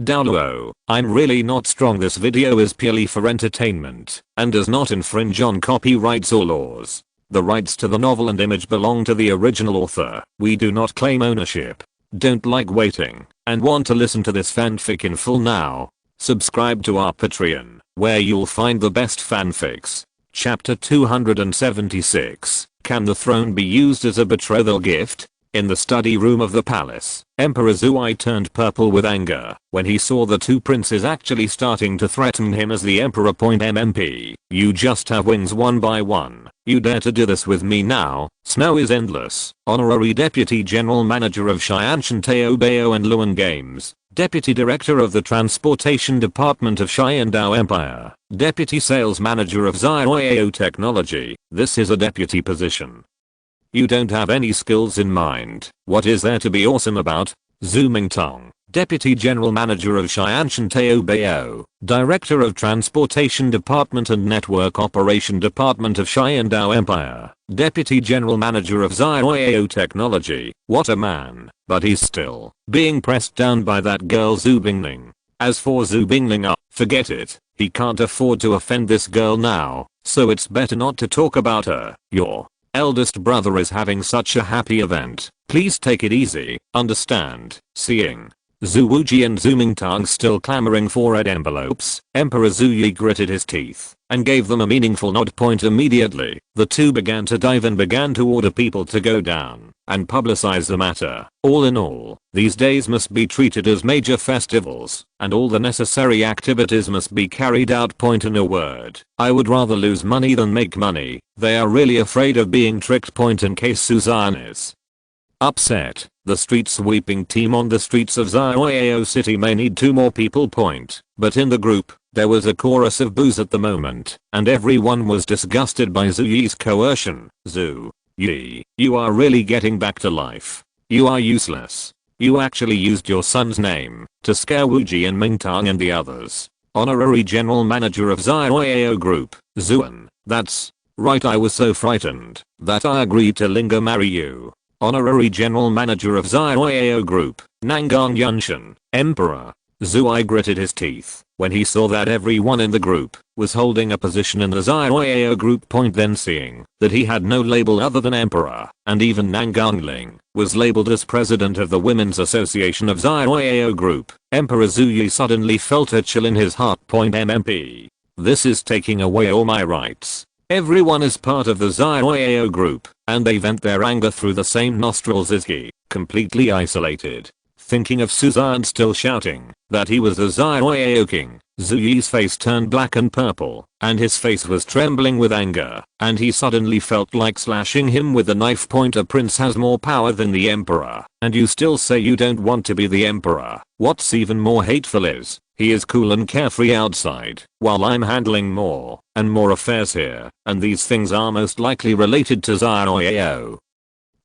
Douluo, I'm really not strong. This video is purely for entertainment and does not infringe on copyrights or laws. The rights to the novel and image belong to the original author. We do not claim ownership. Don't like waiting and want to listen to this fanfic in full now? Subscribe to our Patreon, where you'll find the best fanfics. Chapter 276. Can the throne be used as a betrothal gift? In the study room of the palace, Emperor Xue turned purple with anger when he saw the two princes actually starting to threaten him as the emperor. MMP, you just have wings one by one. You dare to do this with me now? Snow is endless. Honorary Deputy General Manager of Xian Bao and Luan Games. Deputy Director of the Transportation Department of Xiandao Empire. Deputy Sales Manager of Xiao Technology. This is a deputy position. You don't have any skills in mind. What is there to be awesome about? Xue Qinghe, Deputy General Manager of Xian Bao, Director of Transportation Department and Network Operation Department of Xiandao Empire, Deputy General Manager of Xiao Technology. What a man, but he's still being pressed down by that girl Xue Qinghe. As for Xue Qinghe, forget it. He can't afford to offend this girl now, so it's better not to talk about her. Your eldest brother is having such a happy event. Please take it easy, understand? Seeing Xue Wuji and Xue Qinghe still clamoring for red envelopes, Emperor Xue gritted his teeth and gave them a meaningful nod. Immediately, the two began to dive and began to order people to go down and publicize the matter. All in all, these days must be treated as major festivals, and all the necessary activities must be carried out. In a word, I would rather lose money than make money. They are really afraid of being tricked. In case Suzanne is upset, the street sweeping team on the streets of Xiao City may need 2 more people. But in the group, there was a chorus of boos at the moment, and everyone was disgusted by Xue's coercion. Xue Yi, you are really getting back to life. You are useless. You actually used your son's name to scare Wuji and Qinghe and the others. Honorary General Manager of Xiao Group, Xuan. That's right, I was so frightened that I agreed to Lingo marry you. Honorary General Manager of Xiao Group, Nangang Yunshan. Emperor Xue gritted his teeth when he saw that everyone in the group was holding a position in the Xiao Group. Then seeing that he had no label other than Emperor, and even Nangang Ling was labeled as President of the Women's Association of Xiao Group, Emperor Xue suddenly felt a chill in his heart. MMP. This is taking away all my rights. Everyone is part of the Xiao Group, and they vent their anger through the same nostrils as he, completely isolated. Thinking of Suzanne still shouting that he was the Xiao king, Xue's face turned black and purple, and his face was trembling with anger, and he suddenly felt like slashing him with a knife. A prince has more power than the emperor, and you still say you don't want to be the emperor. What's even more hateful is, he is cool and carefree outside, while I'm handling more and more affairs here, and these things are most likely related to Xiao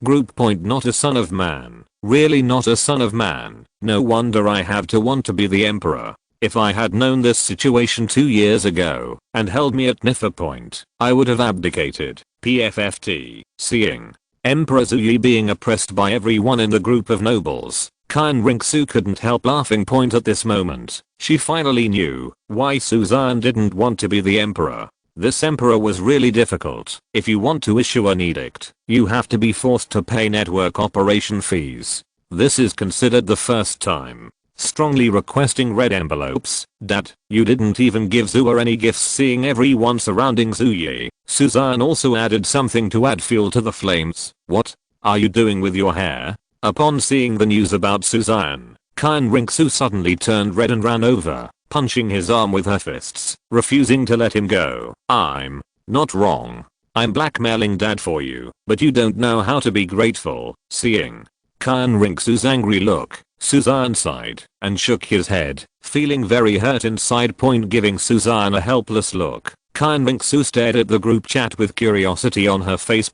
Group. Not a son of man. Really not a son of man. No wonder I have to want to be the emperor. If I had known this situation 2 years ago and held me at Niffer, I would have abdicated. PFFT. Seeing Emperor Xue being oppressed by everyone in the group of nobles, Xian Rinxu couldn't help laughing. At this moment, she finally knew why Suzanne didn't want to be the emperor. This emperor was really difficult. If you want to issue an edict, you have to be forced to pay network operation fees. This is considered the first time. Strongly requesting red envelopes. That, you didn't even give Xue any gifts. Seeing everyone surrounding Xue, Suzanne also added something to add fuel to the flames. What are you doing with your hair? Upon seeing the news about Suzanne, Xian Rinxu suddenly turned red and ran over, punching his arm with her fists, refusing to let him go. I'm not wrong. I'm blackmailing dad for you, but you don't know how to be grateful. Seeing Xian Rinxu's angry look, Suzanne sighed and shook his head, feeling very hurt inside. Giving Suzanne a helpless look, Xian Rinxu stared at the group chat with curiosity on her face.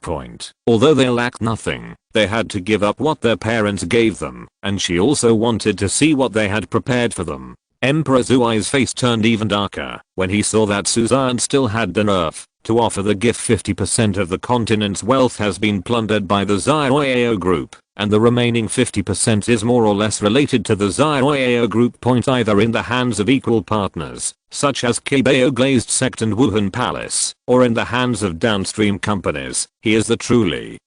Although they lacked nothing, they had to give up what their parents gave them, and she also wanted to see what they had prepared for them. Emperor Xue's face turned even darker when he saw that Suzanne still had the nerve To offer the gift, 50% of the continent's wealth has been plundered by the Xiao group, and the remaining 50% is more or less related to the Xiao group. Either in the hands of equal partners, such as Kibeo Glazed Sect and Wuhan Palace, or in the hands of downstream companies. He is the truly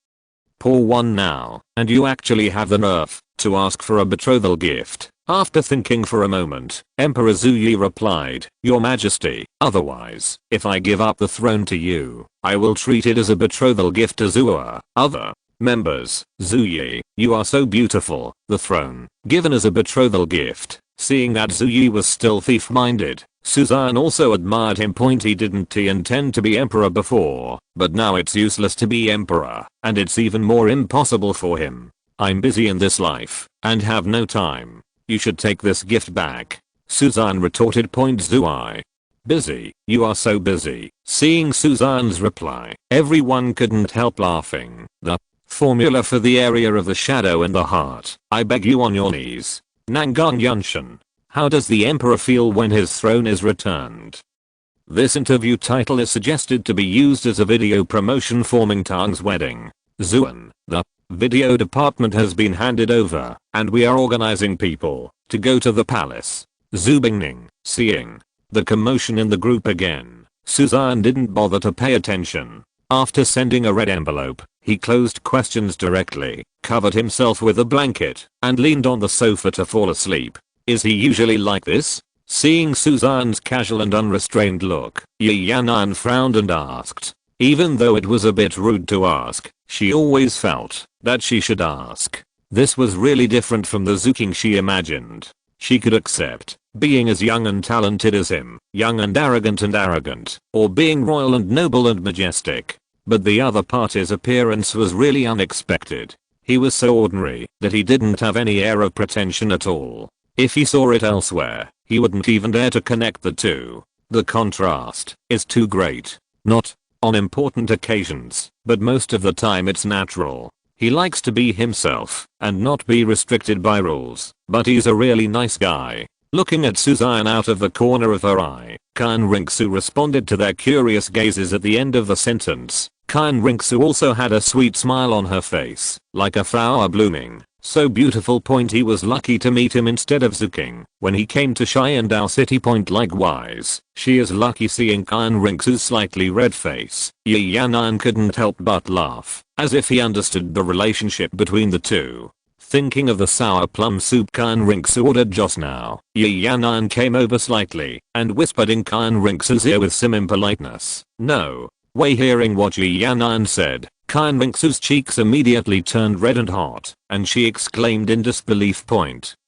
poor one now, and you actually have the nerve to ask for a betrothal gift. After thinking for a moment, Emperor Zhuyi replied, "Your Majesty, otherwise, if I give up the throne to you, I will treat it as a betrothal gift to Zhuo." Other members, Zhuyi, you are so beautiful, the throne, given as a betrothal gift. Seeing that Zhuyi was still thief-minded, Suzanne also admired him. He didn't intend to be emperor before, but now it's useless to be emperor, and it's even more impossible for him. I'm busy in this life, and have no time. You should take this gift back, Suzanne retorted. Zhuyi. Busy? You are so busy. Seeing Suzanne's reply, everyone couldn't help laughing. The formula for the area of the shadow and the heart. I beg you on your knees. Nangang Yunshan. How does the emperor feel when his throne is returned? This interview title is suggested to be used as a video promotion for Mingtang's wedding. Zuan, the video department has been handed over, and we are organizing people to go to the palace. Zubingning, seeing the commotion in the group again, Suzanne didn't bother to pay attention. After sending a red envelope, he closed questions directly, covered himself with a blanket, and leaned on the sofa to fall asleep. Is he usually like this? Seeing Suzanne's casual and unrestrained look, Yi Yanan frowned and asked. Even though it was a bit rude to ask, she always felt that she should ask. This was really different from the Xue Qinghe she imagined. She could accept being as young and talented as him, young and arrogant, or being royal and noble and majestic. But the other part, his appearance was really unexpected. He was so ordinary that he didn't have any air of pretension at all. If he saw it elsewhere, he wouldn't even dare to connect the two. The contrast is too great. Not on important occasions, but most of the time it's natural. He likes to be himself and not be restricted by rules, but he's a really nice guy. Looking at Suzanne out of the corner of her eye, Qian Ringsu responded to their curious gazes at the end of the sentence. Qian Ringsu also had a sweet smile on her face, like a flower blooming. So beautiful. He was lucky to meet him instead of Xue Qinghe when he came to Xiandao City. Likewise, she is lucky seeing Qian Ringsu's slightly red face. Yi Yanan couldn't help but laugh, as if he understood the relationship between the two. Thinking of the sour plum soup Qian Ringsu ordered just now, Yi Yanan came over slightly and whispered in Qian Ringsu's ear with some impoliteness. No way. Hearing what Yi Yanan said, Qian Ringsu's cheeks immediately turned red and hot, and she exclaimed in disbelief.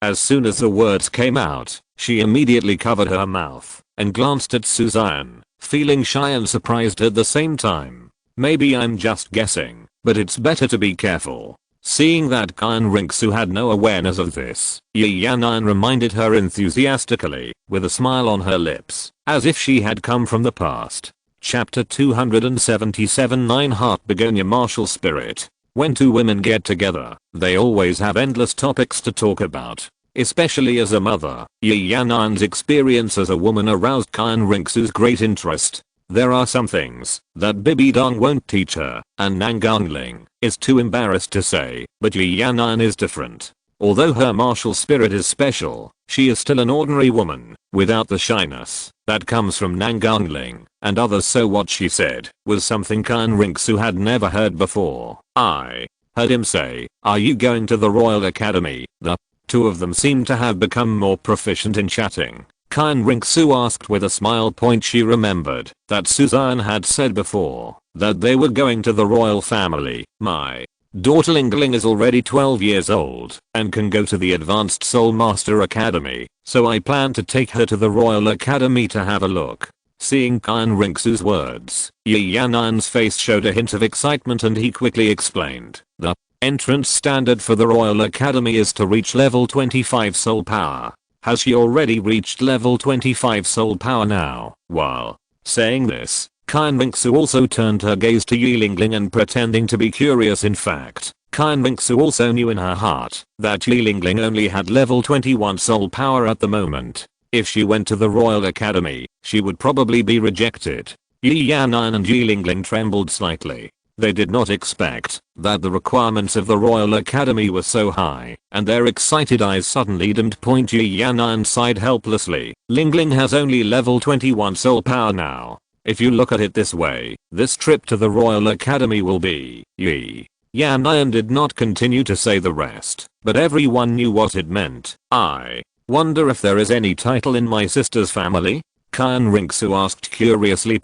As soon as the words came out, she immediately covered her mouth and glanced at Suzanne, feeling shy and surprised at the same time. Maybe I'm just guessing, but it's better to be careful. Seeing that Qian Ringsu had no awareness of this, Yi Yanan reminded her enthusiastically, with a smile on her lips, as if she had come from the past. Chapter 277 9 Heart Begonia Martial Spirit. When two women get together, they always have endless topics to talk about. Especially as a mother, Yi Yanan's experience as a woman aroused Qian Ringsu's great interest. There are some things that Bibi Dong won't teach her, and Nangang is too embarrassed to say, but Yi Yanan is different. Although her martial spirit is special, she is still an ordinary woman, without the shyness that comes from Nangang and others. So what she said was something Qian Ringsu had never heard before. I heard him say, "Are you going to the Royal Academy?" The two of them seemed to have become more proficient in chatting. Qian Ringsu asked with a smile. She remembered that Suzanne had said before that they were going to the royal family. My daughter Lingling is already 12 years old and can go to the Advanced Soul Master Academy, so I plan to take her to the Royal Academy to have a look. Seeing Qian Ringsu's words, Yi Yanan's face showed a hint of excitement, and he quickly explained. The entrance standard for the Royal Academy is to reach level 25 soul power. Has she already reached level 25 soul power now? While saying this, Qian Ringsu also turned her gaze to Yi Lingling and pretending to be curious. In fact, Qian Ringsu also knew in her heart that Yi Lingling only had level 21 soul power at the moment. If she went to the Royal Academy, she would probably be rejected. Yi Yanan and Yi Lingling trembled slightly. They did not expect that the requirements of the Royal Academy were so high, and their excited eyes suddenly dimmed. Yi Yanan sighed helplessly. Lingling has only level 21 soul power now. If you look at it this way, this trip to the Royal Academy will be Yi. Yanan did not continue to say the rest, but everyone knew what it meant. I wonder if there is any title in my sister's family? Xian Ringsu asked curiously.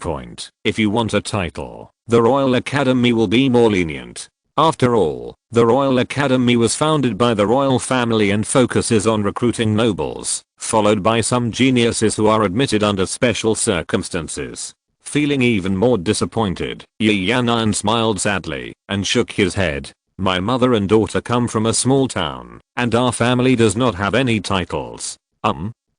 If you want a title, the Royal Academy will be more lenient. After all, the Royal Academy was founded by the royal family and focuses on recruiting nobles, followed by some geniuses who are admitted under special circumstances. Feeling even more disappointed, Yi Yanan smiled sadly and shook his head. My mother and daughter come from a small town, and our family does not have any titles.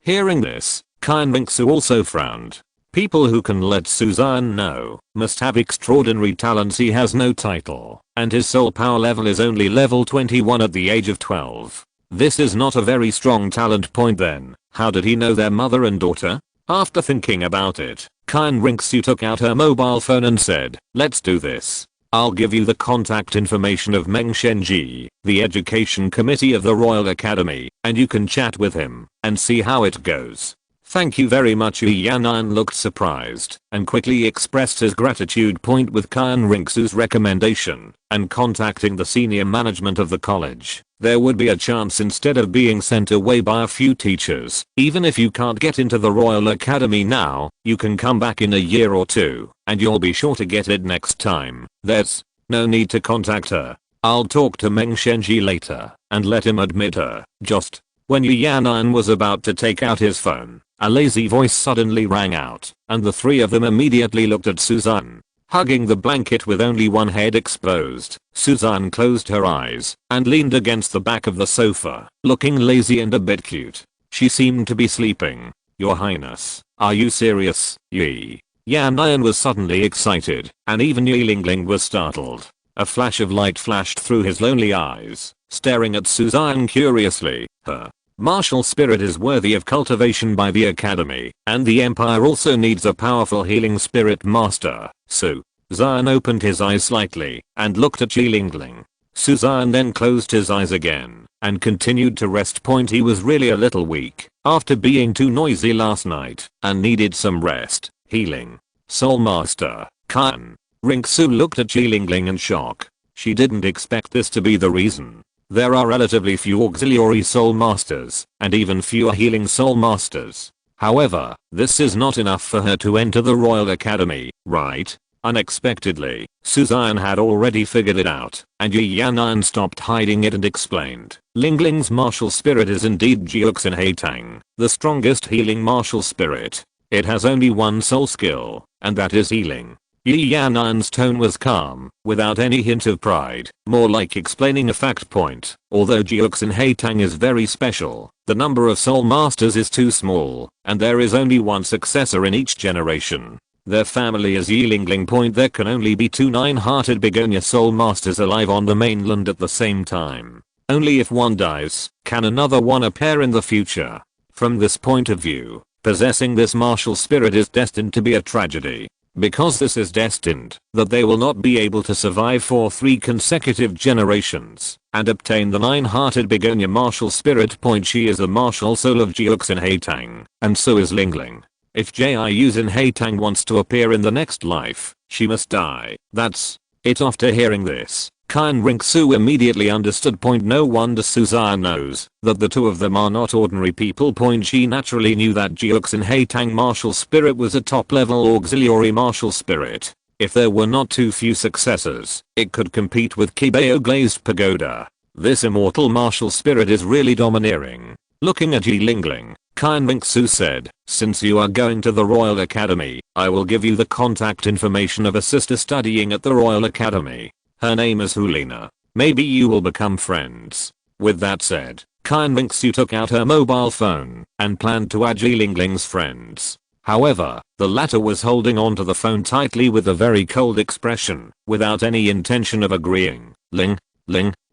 Hearing this, Xian Ringsu also frowned. People who can let Suzanne know must have extraordinary talents. He has no title, and his soul power level is only level 21 at the age of 12. This is not a very strong talent. Then, how did he know their mother and daughter? After thinking about it, Xian Ringsu took out her mobile phone and said, let's do this. I'll give you the contact information of Meng Shenji, the education committee of the Royal Academy, and you can chat with him and see how it goes. Thank you very much. Yi Yanan looked surprised and quickly expressed his gratitude. With Xian Ringsu's recommendation and contacting the senior management of the college, there would be a chance instead of being sent away by a few teachers. Even if you can't get into the Royal Academy now, you can come back in a year or two, and you'll be sure to get it next time. There's no need to contact her. I'll talk to Meng Shenji later and let him admit her. Just when Yi Yanan was about to take out his phone, a lazy voice suddenly rang out, and the three of them immediately looked at Suzanne. Hugging the blanket with only one head exposed, Suzanne closed her eyes and leaned against the back of the sofa, looking lazy and a bit cute. She seemed to be sleeping. Your Highness, are you serious? Yi Yanan was suddenly excited, and even Yi Lingling was startled. A flash of light flashed through his lonely eyes, staring at Suzanne curiously. Her martial spirit is worthy of cultivation by the academy, and the empire also needs a powerful healing spirit master. Suzanne opened his eyes slightly and looked at Yi Lingling. Suzanne then closed his eyes again and continued to rest. He was really a little weak after being too noisy last night and needed some rest. Healing. Soul Master. Xian Ringsu looked at Yi Lingling in shock. She didn't expect this to be the reason. There are relatively few auxiliary soul masters, and even fewer healing soul masters. However, this is not enough for her to enter the Royal Academy, right? Unexpectedly, Suzanne had already figured it out, and Yi Yanan stopped hiding it and explained. Lingling's martial spirit is indeed Xue Qinghe, the strongest healing martial spirit. It has only one soul skill, and that is healing. Yi Yanan's tone was calm, without any hint of pride, more like explaining a fact. Although Xue Qinghe is very special, the number of soul masters is too small, and there is only one successor in each generation. Their family is Yi Lingling. There can only be 2 nine-hearted begonia soul masters alive on the mainland at the same time. Only if one dies, can another one appear in the future. From this point of view, possessing this martial spirit is destined to be a tragedy. Because this is destined that they will not be able to survive for 3 consecutive generations and obtain the nine-hearted begonia martial spirit. She is the martial soul of Xue Qinghe, and so is Lingling. If Jiu Qinghe wants to appear in the next life, she must die. That's it. After hearing this, Xian Ringsu immediately understood. No wonder Suzanne knows that the two of them are not ordinary people. She naturally knew that Xue Qinghe martial spirit was a top-level auxiliary martial spirit. If there were not too few successors, it could compete with Kibeo Glazed Pagoda. This immortal martial spirit is really domineering. Looking at Yi Lingling, Xian Ringsu said, since you are going to the Royal Academy, I will give you the contact information of a sister studying at the Royal Academy. Her name is Hulina. Maybe you will become friends. With that said, Xian Ringsu took out her mobile phone and planned to add Yi Lingling's friends. However, the latter was holding onto the phone tightly with a very cold expression, without any intention of agreeing. Ling.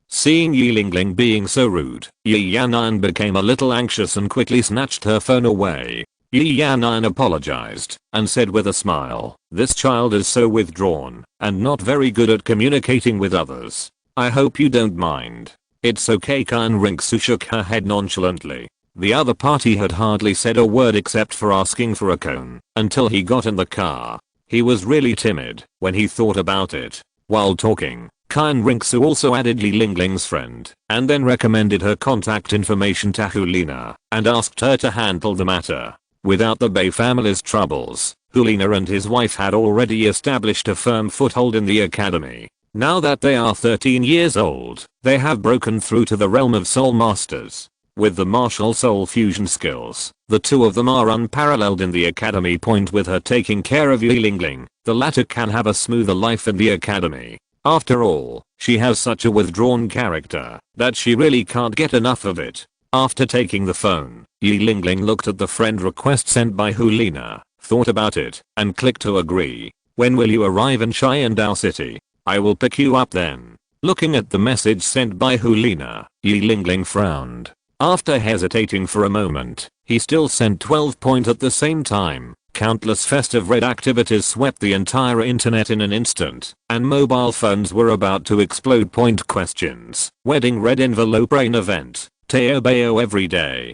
Seeing Yi Lingling being so rude, Yi Yanan became a little anxious and quickly snatched her phone away. Yi Yanan apologized and said with a smile, "This child is so withdrawn and not very good at communicating with others. I hope you don't mind." "It's okay." Kan Rinxu shook her head nonchalantly. The other party had hardly said a word except for asking for a cone until he got in the car. He was really timid when he thought about it. While talking, Kan Rinxu also added Yi Lingling's friend and then recommended her contact information to Hulina and asked her to handle the matter. Without the Bei family's troubles, Hulina and his wife had already established a firm foothold in the academy. Now that they are 13 years old, they have broken through to the realm of soul masters. With the martial soul fusion skills, the two of them are unparalleled in the academy. With her taking care of Yi Lingling, the latter can have a smoother life in the academy. After all, she has such a withdrawn character that she really can't get enough of it. After taking the phone, Yi Lingling looked at the friend request sent by Hulina, thought about it, and clicked to agree. "When will you arrive in Xiandao City? I will pick you up then." Looking at the message sent by Hulina, Yi Lingling frowned. After hesitating for a moment, he still sent 12. At the same time, countless festive red activities swept the entire internet in an instant, and mobile phones were about to explode. Questions, wedding red envelope rain event, Teo Bayo every day.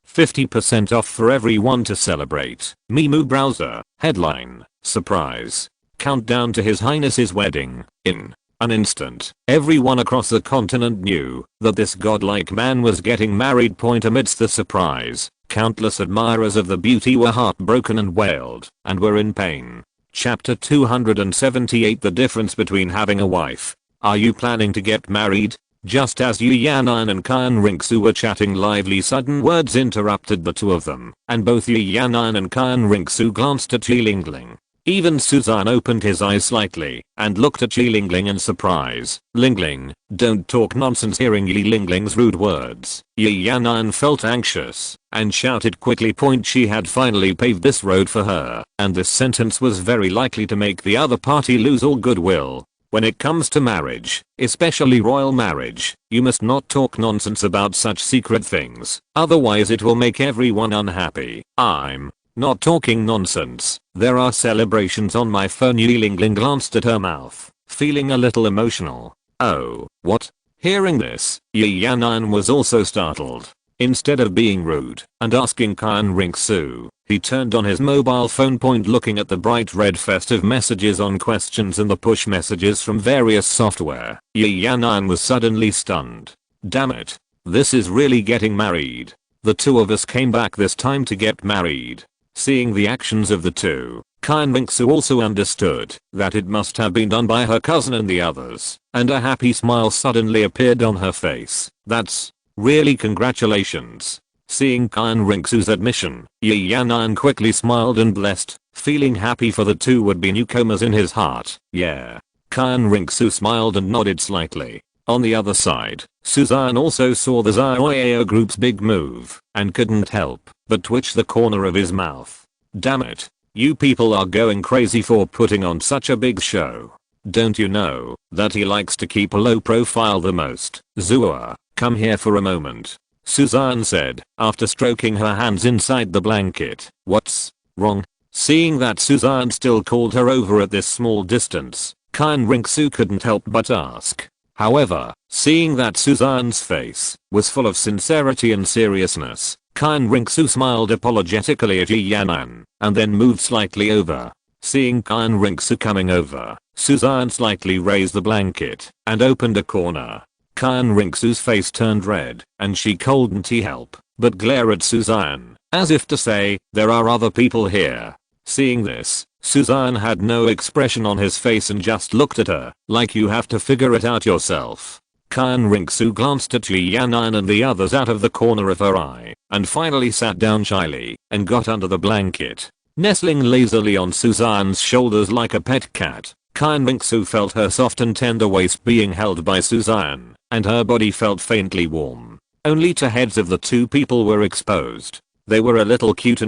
50% off for everyone to celebrate. Mimu browser, headline, surprise. Countdown to His Highness's wedding. In an instant, everyone across the continent knew that this godlike man was getting married. Amidst the surprise, countless admirers of the beauty were heartbroken and wailed, and were in pain. Chapter 278. The difference between having a wife. Are you planning to get married? Just as Yi Yanan and Kan Rinxu were chatting lively, sudden words interrupted the two of them, and both Yi Yanan and Kan Rinxu glanced at Yi Lingling. Even Suzan opened his eyes slightly and looked at Yi Lingling in surprise. "Lingling, don't talk nonsense." Hearing Yi Lingling's rude words, Yi Yanan felt anxious and shouted quickly. She had finally paved this road for her, and this sentence was very likely to make the other party lose all goodwill. When it comes to marriage, especially royal marriage, you must not talk nonsense about such secret things, otherwise it will make everyone unhappy. "I'm not talking nonsense. There are celebrations on my phone." Yi Lingling glanced at her mouth, feeling a little emotional. "Oh, what?" Hearing this, Yi Yanan was also startled. Instead of being rude and asking Kan Rinxu, he turned on his mobile phone. Looking at the bright red festive messages on questions and the push messages from various software, Yi Yanan was suddenly stunned. "Damn it. This is really getting married. The two of us came back this time to get married." Seeing the actions of the two, Kan Rinxu also understood that it must have been done by her cousin and the others, and a happy smile suddenly appeared on her face. "That's really congratulations." Seeing Kan Rinxu's admission, Yi Yanan quickly smiled and blessed, feeling happy for the two would-be newcomers in his heart. "Yeah." Kan Rinxu smiled and nodded slightly. On the other side, Suzanne also saw the Xiaoyao group's big move and couldn't help but twitch the corner of his mouth. "Damn it. You people are going crazy for putting on such a big show. Don't you know that he likes to keep a low profile the most?" "Zua, come here for a moment," Suzanne said after stroking her hands inside the blanket. "What's wrong?" Seeing that Suzanne still called her over at this small distance, Kan Rinxu couldn't help but ask. However, seeing that Suzanne's face was full of sincerity and seriousness, Kan Rinxu smiled apologetically at Yi Yanan and then moved slightly over. Seeing Kan Rinxu coming over, Suzanne slightly raised the blanket and opened a corner. Kan Rinxu's face turned red and she couldn't help but glare at Suzanne, as if to say, "There are other people here." Seeing this, Suzanne had no expression on his face and just looked at her like, "You have to figure it out yourself." Kan Rinxu glanced at Yi Yanan and the others out of the corner of her eye and finally sat down shyly and got under the blanket. Nestling lazily on Suzanne's shoulders like a pet cat, Kan Rinxu felt her soft and tender waist being held by Suzanne, and her body felt faintly warm. Only two heads of the two people were exposed. They were a little cute,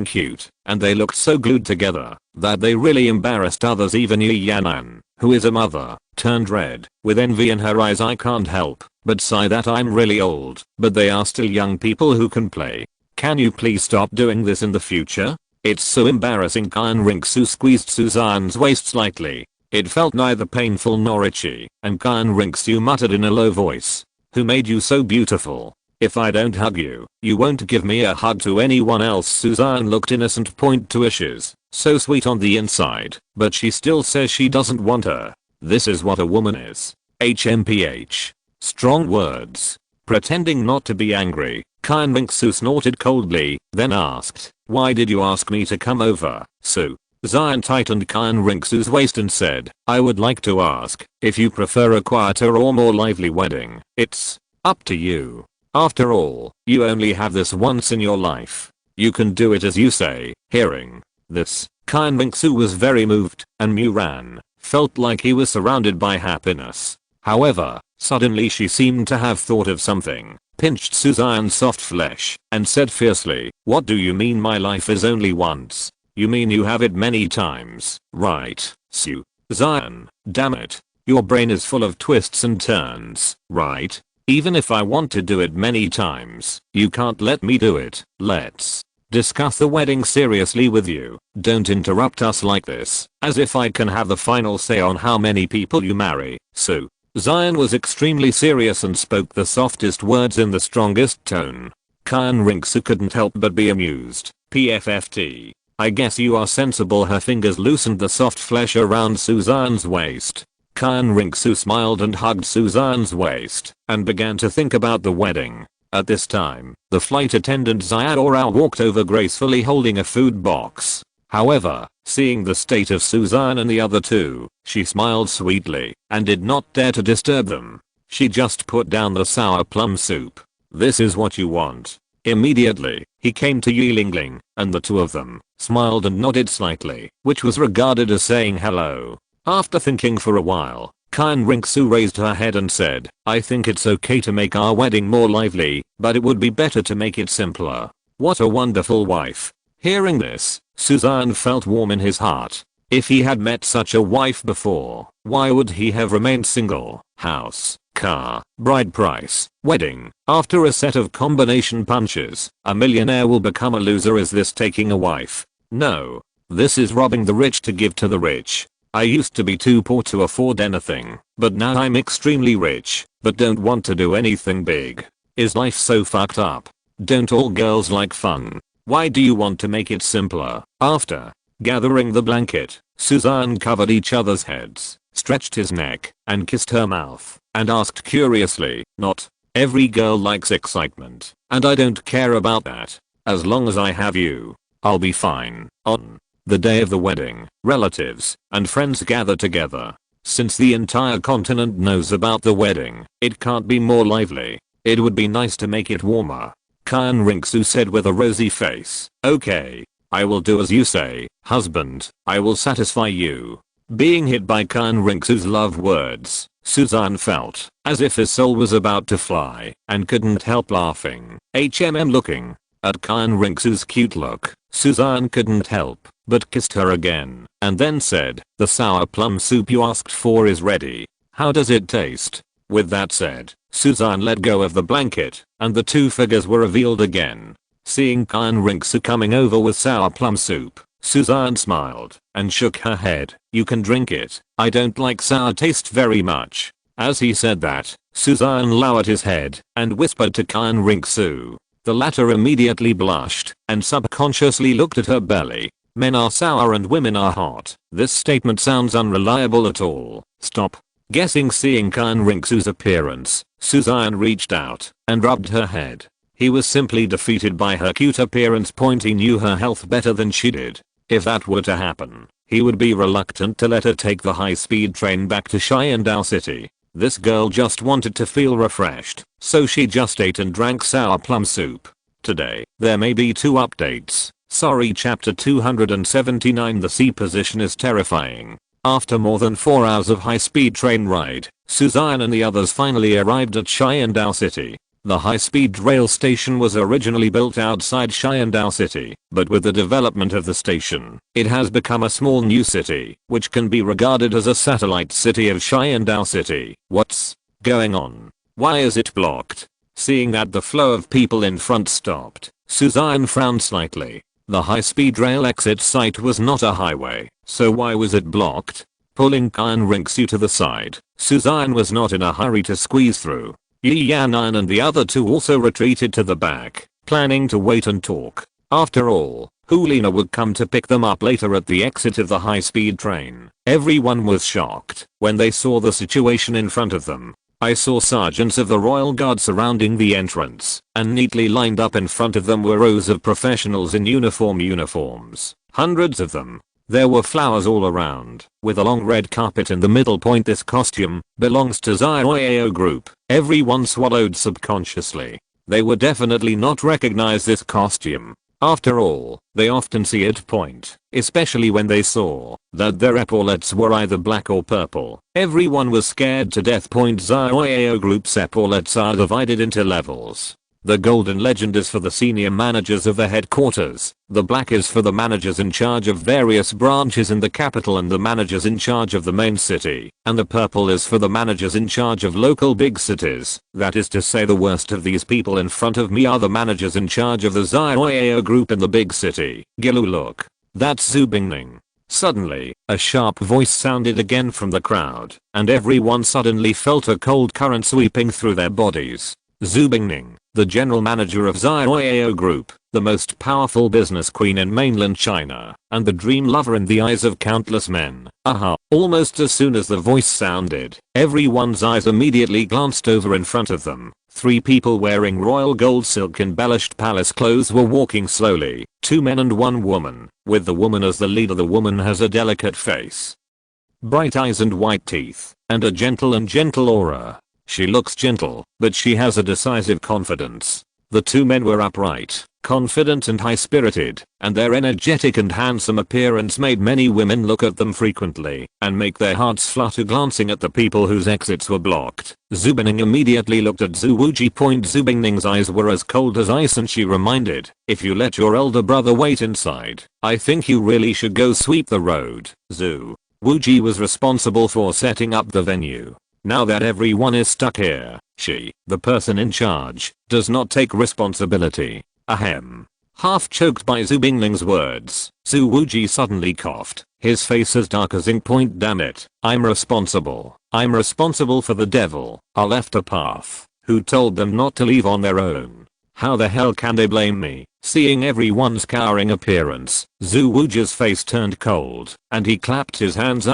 and they looked so glued together that they really embarrassed others. Even Yi Yanan, who is a mother, turned red with envy in her eyes. "I can't help but sigh that I'm really old, but they are still young people who can play. Can you please stop doing this in the future?" It's so embarrassing. Xian Ringsu squeezed Suzanne's waist slightly. It felt neither painful nor itchy, and Xian Ringsu muttered in a low voice. Who made you so beautiful? If I don't hug you, you won't give me a hug to anyone else. Suzanne looked innocent, point to issues. So sweet on the inside, but she still says she doesn't want her. This is what a woman is. HMPH. Strong words. Pretending not to be angry, Xian Ringsu snorted coldly, then asked, why did you ask me to come over, Su? Xian tightened Xian Ringsu's waist and said, I would like to ask if you prefer a quieter or more lively wedding. It's up to you. After all, you only have this once in your life. You can do it as you say. Hearing this, Xian Ringsu was very moved, and Muran felt like he was surrounded by happiness. However, suddenly she seemed to have thought of something, pinched Suzanne's soft flesh, and said fiercely, what do you mean my life is only once? You mean you have it many times, right, Suzanne? Damn it. Your brain is full of twists and turns, right? Even if I want to do it many times, you can't let me do it. Let's discuss the wedding seriously with you. Don't interrupt us like this, as if I can have the final say on how many people you marry, Xian was extremely serious and spoke the softest words in the strongest tone. Xian Ringsu couldn't help but be amused. PFFT. I guess you are sensible. Her fingers loosened the soft flesh around Suzanne's waist. Xian Ringsu smiled and hugged Suzanne's waist, and began to think about the wedding. At this time, the flight attendant Xiaorao walked over gracefully holding a food box. However, seeing the state of Suzanne and the other two, she smiled sweetly, and did not dare to disturb them. She just put down the sour plum soup. This is what you want. Immediately, he came to Yilingling, and the two of them smiled and nodded slightly, which was regarded as saying hello. After thinking for a while, Xian Ringsu raised her head and said, I think it's okay to make our wedding more lively, but it would be better to make it simpler. What a wonderful wife. Hearing this, Suzanne felt warm in his heart. If he had met such a wife before, why would he have remained single? House, car, bride price, wedding. After a set of combination punches, a millionaire will become a loser. Is this taking a wife? No. This is robbing the rich to give to the rich. I used to be too poor to afford anything, but now I'm extremely rich, but don't want to do anything big. Is life so fucked up? Don't all girls like fun? Why do you want to make it simpler? After gathering the blanket, Suzanne covered each other's heads, stretched his neck, and kissed her mouth, and asked curiously, not every girl likes excitement, and I don't care about that. As long as I have you, I'll be fine. On the day of the wedding, relatives and friends gather together. Since the entire continent knows about the wedding, it can't be more lively. It would be nice to make it warmer. Xian Ringsu said with a rosy face. Okay. I will do as you say, husband. I will satisfy you. Being hit by Xian Ringsu's love words, Suzanne felt as if his soul was about to fly and couldn't help laughing. Looking at Xian Ringsu's cute look, Suzanne couldn't help but kissed her again, and then said, the sour plum soup you asked for is ready. How does it taste? With that said, Suzanne let go of the blanket, and the two figures were revealed again. Seeing Xian Ringsu coming over with sour plum soup, Suzanne smiled and shook her head. You can drink it. I don't like sour taste very much. As he said that, Suzanne lowered his head and whispered to Xian Ringsu. The latter immediately blushed and subconsciously looked at her belly. Men are sour and women are hot. This statement sounds unreliable at all. Stop guessing. Seeing Xian Ringsu's appearance, Suzanne reached out and rubbed her head. He was simply defeated by her cute appearance. He knew her health better than she did. If that were to happen, he would be reluctant to let her take the high-speed train back to Xiandao City. This girl just wanted to feel refreshed, so she just ate and drank sour plum soup. Today, there may be 2 updates. Sorry, chapter 279. The sea position is terrifying. After more than 4 hours of high-speed train ride, Suzanne and the others finally arrived at Xiandao City. The high-speed rail station was originally built outside Xiandao City, but with the development of the station, it has become a small new city, which can be regarded as a satellite city of Xiandao City. What's going on? Why is it blocked? Seeing that the flow of people in front stopped, Suzanne frowned slightly. The high-speed rail exit site was not a highway, so why was it blocked? Pulling Xian rinks you to the side. Xian was not in a hurry to squeeze through. Xian and the other two also retreated to the back, planning to wait and talk. After all, Hulina would come to pick them up later at the exit of the high-speed train. Everyone was shocked when they saw the situation in front of them. I saw sergeants of the Royal Guard surrounding the entrance, and neatly lined up in front of them were rows of professionals in uniforms. Hundreds of them. There were flowers all around, with a long red carpet in the middle point. This costume belongs to Xiao group. Everyone swallowed subconsciously. They would definitely not recognize this costume. After all, they often see it point, especially when they saw that their epaulets were either black or purple. Everyone was scared to death. Xiao group's epaulets are divided into levels. The golden legend is for the senior managers of the headquarters, the black is for the managers in charge of various branches in the capital and the managers in charge of the main city, and the purple is for the managers in charge of local big cities. That is to say, the worst of these people in front of me are the managers in charge of the Xiao group in the big city. Look. That's Xue Qinghe. Suddenly, a sharp voice sounded again from the crowd, and everyone suddenly felt a cold current sweeping through their bodies. Xue Qinghe, the general manager of Xiao Group, the most powerful business queen in mainland China, and the dream lover in the eyes of countless men. Almost as soon as the voice sounded, everyone's eyes immediately glanced over in front of them. 3 people wearing royal gold silk embellished palace clothes were walking slowly, 2 men and 1 woman, with the woman as the leader. The woman has a delicate face, bright eyes and white teeth, and a gentle aura. She looks gentle, but she has a decisive confidence. The 2 men were upright, confident and high-spirited, and their energetic and handsome appearance made many women look at them frequently and make their hearts flutter glancing at the people whose exits were blocked. Xue Qinghe immediately looked at Xue Wuji. Xue Qinghe's eyes were as cold as ice and she reminded, if you let your elder brother wait inside, I think you really should go sweep the road. Xue Wuji was responsible for setting up the venue. Now that everyone is stuck here, she, the person in charge, does not take responsibility. Ahem. Half choked by Xue Qinghe's words, Xue Wuji suddenly coughed, his face as dark as ink. Damn it, I'm responsible for the devil. I left a path. Who told them not to leave on their own? How the hell can they blame me? Seeing everyone's cowering appearance, Xue Wuji's face turned cold, and he clapped his hands.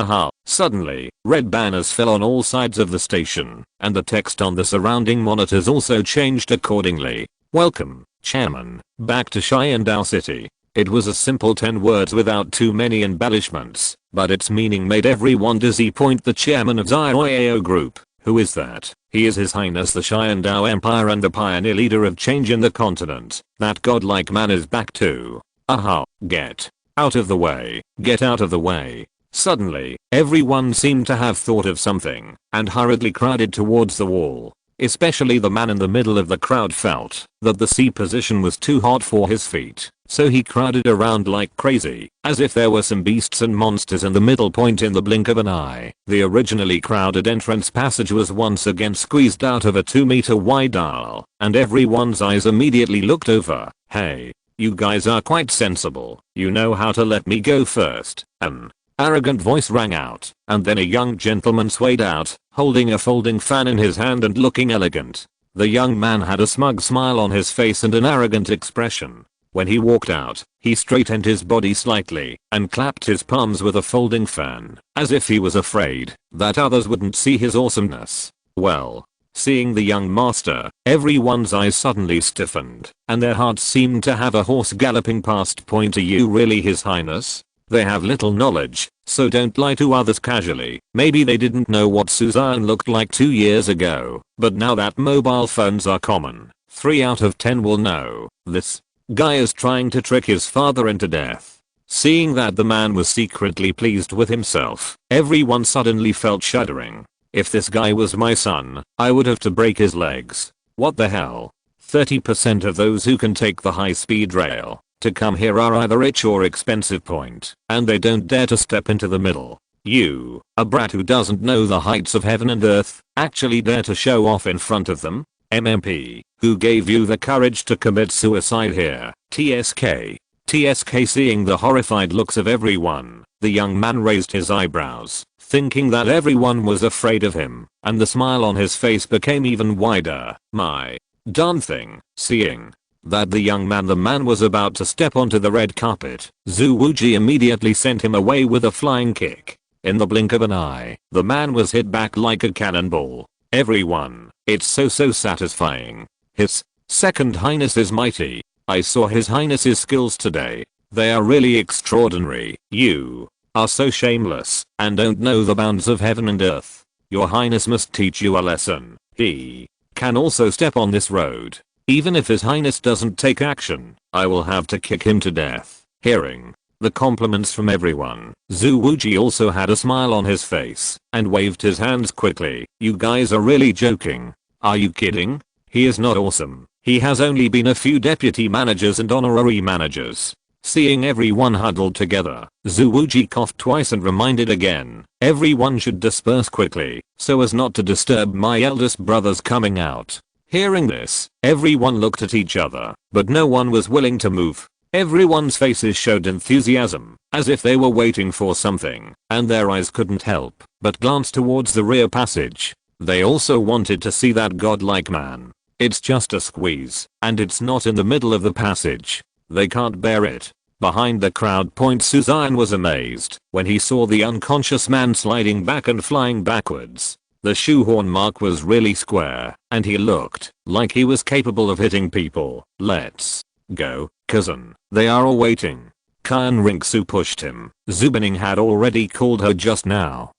Suddenly, red banners fell on all sides of the station, and the text on the surrounding monitors also changed accordingly. Welcome, Chairman, back to Xian City. It was a simple 10 words without too many embellishments, but its meaning made everyone dizzy. The chairman of Xiao Group. Who is that? He is His Highness the Xian Empire and the pioneer leader of change in the continent. That godlike man is back too. Get out of the way. Get out of the way. Suddenly, everyone seemed to have thought of something and hurriedly crowded towards the wall. Especially the man in the middle of the crowd felt that the seat position was too hot for his feet, so he crowded around like crazy, as if there were some beasts and monsters in the middle point. In the blink of an eye, the originally crowded entrance passage was once again squeezed out of a 2-meter wide aisle, and everyone's eyes immediately looked over. Hey, you guys are quite sensible. You know how to let me go first. An arrogant voice rang out, and then a young gentleman swayed out, holding a folding fan in his hand and looking elegant. The young man had a smug smile on his face and an arrogant expression. When he walked out, he straightened his body slightly and clapped his palms with a folding fan, as if he was afraid that others wouldn't see his awesomeness. Well, seeing the young master, everyone's eyes suddenly stiffened, and their hearts seemed to have a horse galloping past. Are you really His Highness? They have little knowledge, so don't lie to others casually. Maybe they didn't know what Xian looked like 2 years ago, but now that mobile phones are common, 3 out of 10 will know. This guy is trying to trick his father into death. Seeing that the man was secretly pleased with himself, everyone suddenly felt shuddering. If this guy was my son, I would have to break his legs. What the hell? 30% of those who can take the high-speed rail to come here are either rich or expensive, and they don't dare to step into the middle. You, a brat who doesn't know the heights of heaven and earth, actually dare to show off in front of them? MMP, who gave you the courage to commit suicide here? TSK. TSK. Seeing the horrified looks of everyone, the young man raised his eyebrows, thinking that everyone was afraid of him, and the smile on his face became even wider. My darn thing. Seeing that the man was about to step onto the red carpet, Xue Wuji immediately sent him away with a flying kick. In the blink of an eye, the man was hit back like a cannonball. Everyone, it's so satisfying. His Second Highness is mighty. I saw His Highness's skills today. They are really extraordinary. You are so shameless and don't know the bounds of heaven and earth. Your Highness must teach you a lesson. He can also step on this road. Even if His Highness doesn't take action, I will have to kick him to death. Hearing the compliments from everyone, Xue Wuji also had a smile on his face and waved his hands quickly. You guys are really joking. Are you kidding? He is not awesome. He has only been a few deputy managers and honorary managers. Seeing everyone huddled together, Xue Wuji coughed twice and reminded again, everyone should disperse quickly so as not to disturb my eldest brother's coming out. Hearing this, everyone looked at each other, but no one was willing to move. Everyone's faces showed enthusiasm, as if they were waiting for something, and their eyes couldn't help but glance towards the rear passage. They also wanted to see that godlike man. It's just a squeeze, and it's not in the middle of the passage. They can't bear it. Behind the crowd. Xian was amazed when he saw the unconscious man sliding back and flying backwards. The shoehorn mark was really square, and he looked like he was capable of hitting people. Let's go, cousin. They are all waiting. Xian Ringsu pushed him. Zubinin had already called her just now.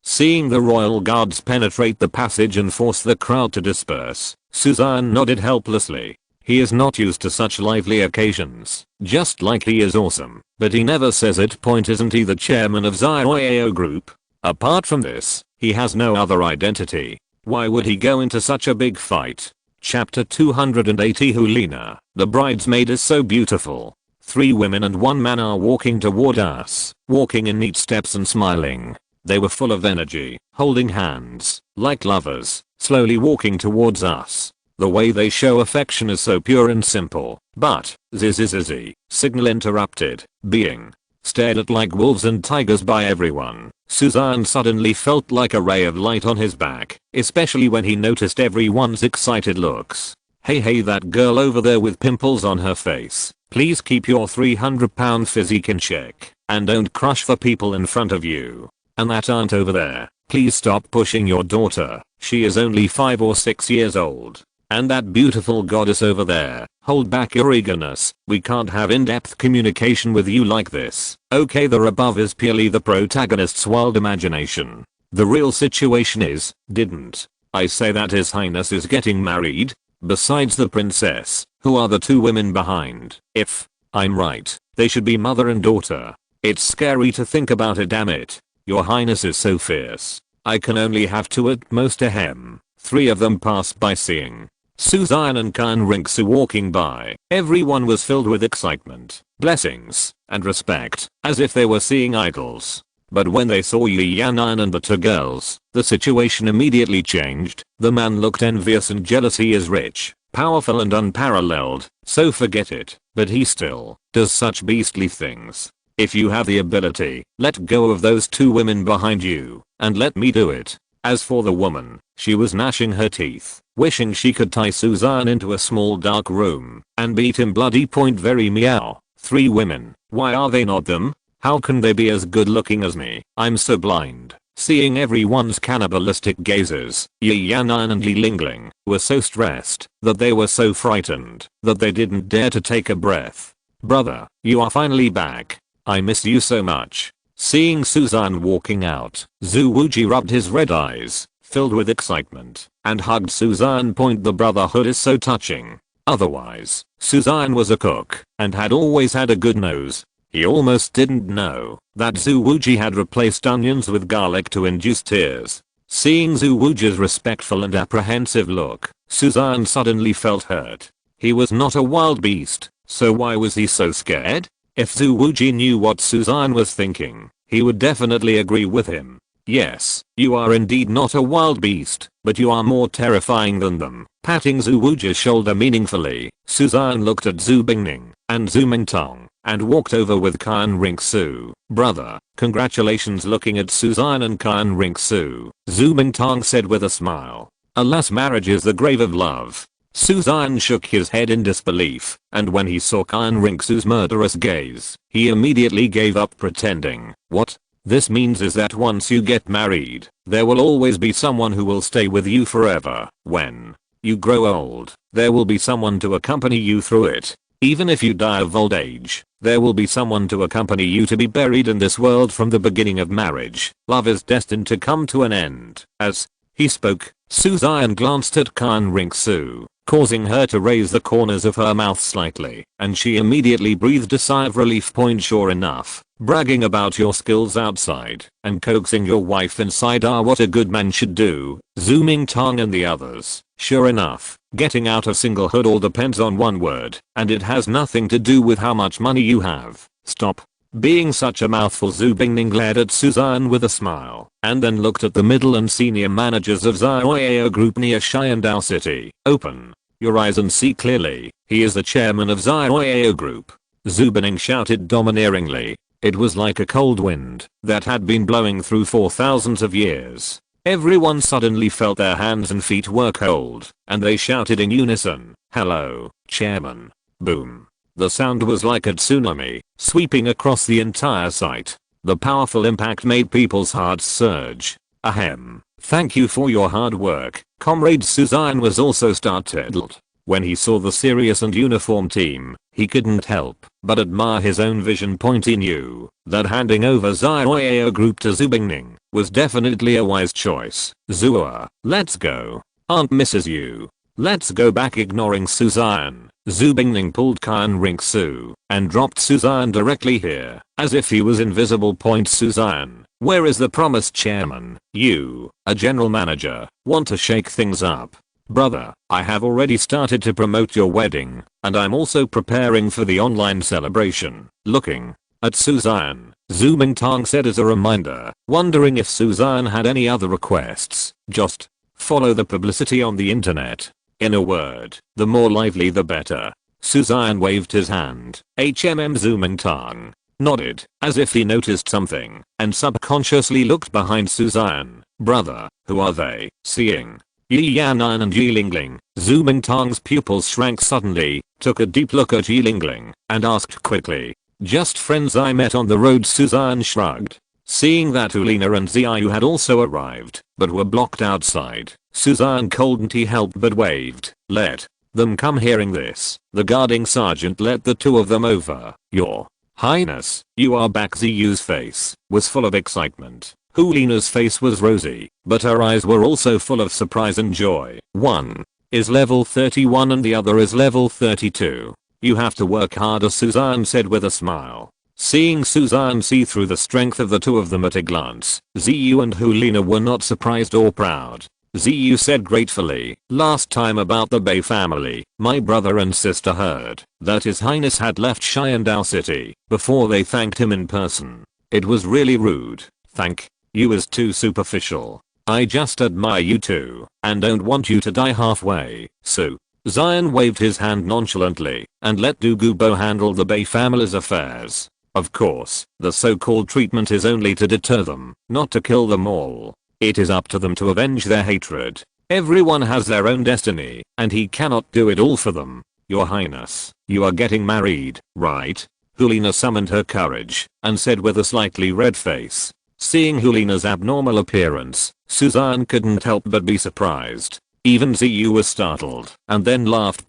Seeing the royal guards penetrate the passage and force the crowd to disperse, Xian nodded helplessly. He is not used to such lively occasions, just like he is awesome, but he never says it. Isn't he the chairman of Xiaoyao Group? Apart from this, he has no other identity. Why would he go into such a big fight? Chapter 280. Hulina, the bridesmaid is so beautiful. 3 women and 1 man are walking toward us, walking in neat steps and smiling. They were full of energy, holding hands, like lovers, slowly walking towards us. The way they show affection is so pure and simple. But, Zizi, signal interrupted, being stared at like wolves and tigers by everyone. Xian suddenly felt like a ray of light on his back, especially when he noticed everyone's excited looks. Hey, that girl over there with pimples on her face, please keep your 300-pound physique in check, and don't crush the people in front of you. And that aunt over there, please stop pushing your daughter, she is only 5 or 6 years old. And that beautiful goddess over there, hold back your eagerness, we can't have in-depth communication with you like this. Okay, the above is purely the protagonist's wild imagination. The real situation is, didn't I say that His Highness is getting married? Besides the princess, who are the 2 women behind? If I'm right, they should be mother and daughter. It's scary to think about it, damn it. Your Highness is so fierce. I can only have 2 at most. 3 of them passed by. Seeing Xian and Xian Ringsu walking by, everyone was filled with excitement, blessings, and respect, as if they were seeing idols. But when they saw Yanan and the 2 girls, the situation immediately changed. The man looked envious and jealous. He is rich, powerful and unparalleled, so forget it, but he still does such beastly things. If you have the ability, let go of those 2 women behind you, and let me do it. As for the woman, she was gnashing her teeth, wishing she could tie Xian into a small dark room and beat him bloody. Very meow. 3 women, why are they not them? How can they be as good looking as me? I'm so blind. Seeing everyone's cannibalistic gazes, Yi Yanan and Li Lingling were so stressed that they were so frightened that they didn't dare to take a breath. Brother, you are finally back. I miss you so much. Seeing Xian walking out, Xue Wuji rubbed his red eyes, filled with excitement, and hugged Xian. The brotherhood is so touching. Otherwise, Xian was a cook and had always had a good nose. He almost didn't know that Xue Wuji had replaced onions with garlic to induce tears. Seeing Xue Wuji's respectful and apprehensive look, Xian suddenly felt hurt. He was not a wild beast, so why was he so scared? If Xue Wuji knew what Xian was thinking, he would definitely agree with him. Yes, you are indeed not a wild beast, but you are more terrifying than them. Patting Zhu Wuji's shoulder meaningfully, Suzanne looked at Zhu Bingning and Zhu Mingtong and walked over with Qian Ringsu. Brother, congratulations. Looking at Suzanne and Qian Ringsu, Zhu Mingtong said with a smile. Alas, marriage is the grave of love. Suzanne shook his head in disbelief, and when he saw Qian Ringsu's murderous gaze, he immediately gave up pretending. What? This means is that once you get married, there will always be someone who will stay with you forever. When you grow old, there will be someone to accompany you through it. Even if you die of old age, there will be someone to accompany you to be buried in this world. From the beginning of marriage, love is destined to come to an end. As he spoke, Suzanne glanced at Qian Ringsu, causing her to raise the corners of her mouth slightly, and she immediately breathed a sigh of relief. Sure enough, bragging about your skills outside and coaxing your wife inside are what a good man should do. Zhu Mingtong and the others. Sure enough, getting out of singlehood all depends on one word, and it has nothing to do with how much money you have. Stop being such a mouthful. Zhu Bingning glared at Suzanne with a smile, and then looked at the middle and senior managers of Xiao Group near Xiandao City. Open your eyes and see clearly, he is the chairman of Xiao Group. Zhu Bingning shouted domineeringly. It was like a cold wind that had been blowing through for thousands of years. Everyone suddenly felt their hands and feet were cold, and they shouted in unison, "Hello, Chairman." Boom. The sound was like a tsunami, sweeping across the entire site. The powerful impact made people's hearts surge. Ahem. Thank you for your hard work, Comrade. Suzanne was also startled. When he saw the serious and uniformed team, he couldn't help but admire his own vision. He knew that handing over Xiao Group to Zhu Bingning was definitely a wise choice. Zua, let's go. Aunt misses you. Let's go back. Ignoring Suzanne, Zhu Bingning pulled Qian Ringsu and dropped Suzanne directly here, as if he was invisible. Suzanne, where is the promised chairman? You, a general manager, want to shake things up. Brother, I have already started to promote your wedding, and I'm also preparing for the online celebration. Looking at Suzanne, Zhu Mingtong said as a reminder, wondering if Suzanne had any other requests. Just follow the publicity on the internet. In a word, the more lively the better. Suzanne waved his hand. Zhu Mingtong nodded, as if he noticed something, and subconsciously looked behind Suzanne. Brother, who are they? Seeing Yi Yanan and Yi Lingling, Zhu Mingtong's pupils shrank suddenly, took a deep look at Yi Lingling, and asked quickly, just friends I met on the road. Suzanne shrugged. Seeing that Ulina and Xiaoyu had also arrived, but were blocked outside, Suzanne couldn't help but waved. Let them come. Hearing this, the guarding sergeant let the two of them over. Your Highness, you are back. Ziyu's face was full of excitement. Hulina's face was rosy, but her eyes were also full of surprise and joy. One is level 31 and the other is level 32. You have to work harder, Suzanne said with a smile. Seeing Suzanne see through the strength of the two of them at a glance, Ziyu and Hulina were not surprised or proud. Ziyu said gratefully, last time about the Bei family, my brother and sister heard that His Highness had left Xiandao City before they thanked him in person. It was really rude. Thank you is too superficial. I just admire you two and don't want you to die halfway. So, Xian waved his hand nonchalantly and let Du Gubo handle the Bei family's affairs. Of course, the so-called treatment is only to deter them, not to kill them all. It is up to them to avenge their hatred. Everyone has their own destiny, and he cannot do it all for them. Your Highness, you are getting married, right? Hulina summoned her courage and said with a slightly red face. Seeing Hulina's abnormal appearance, Suzanne couldn't help but be surprised. Even Ziyu was startled and then laughed.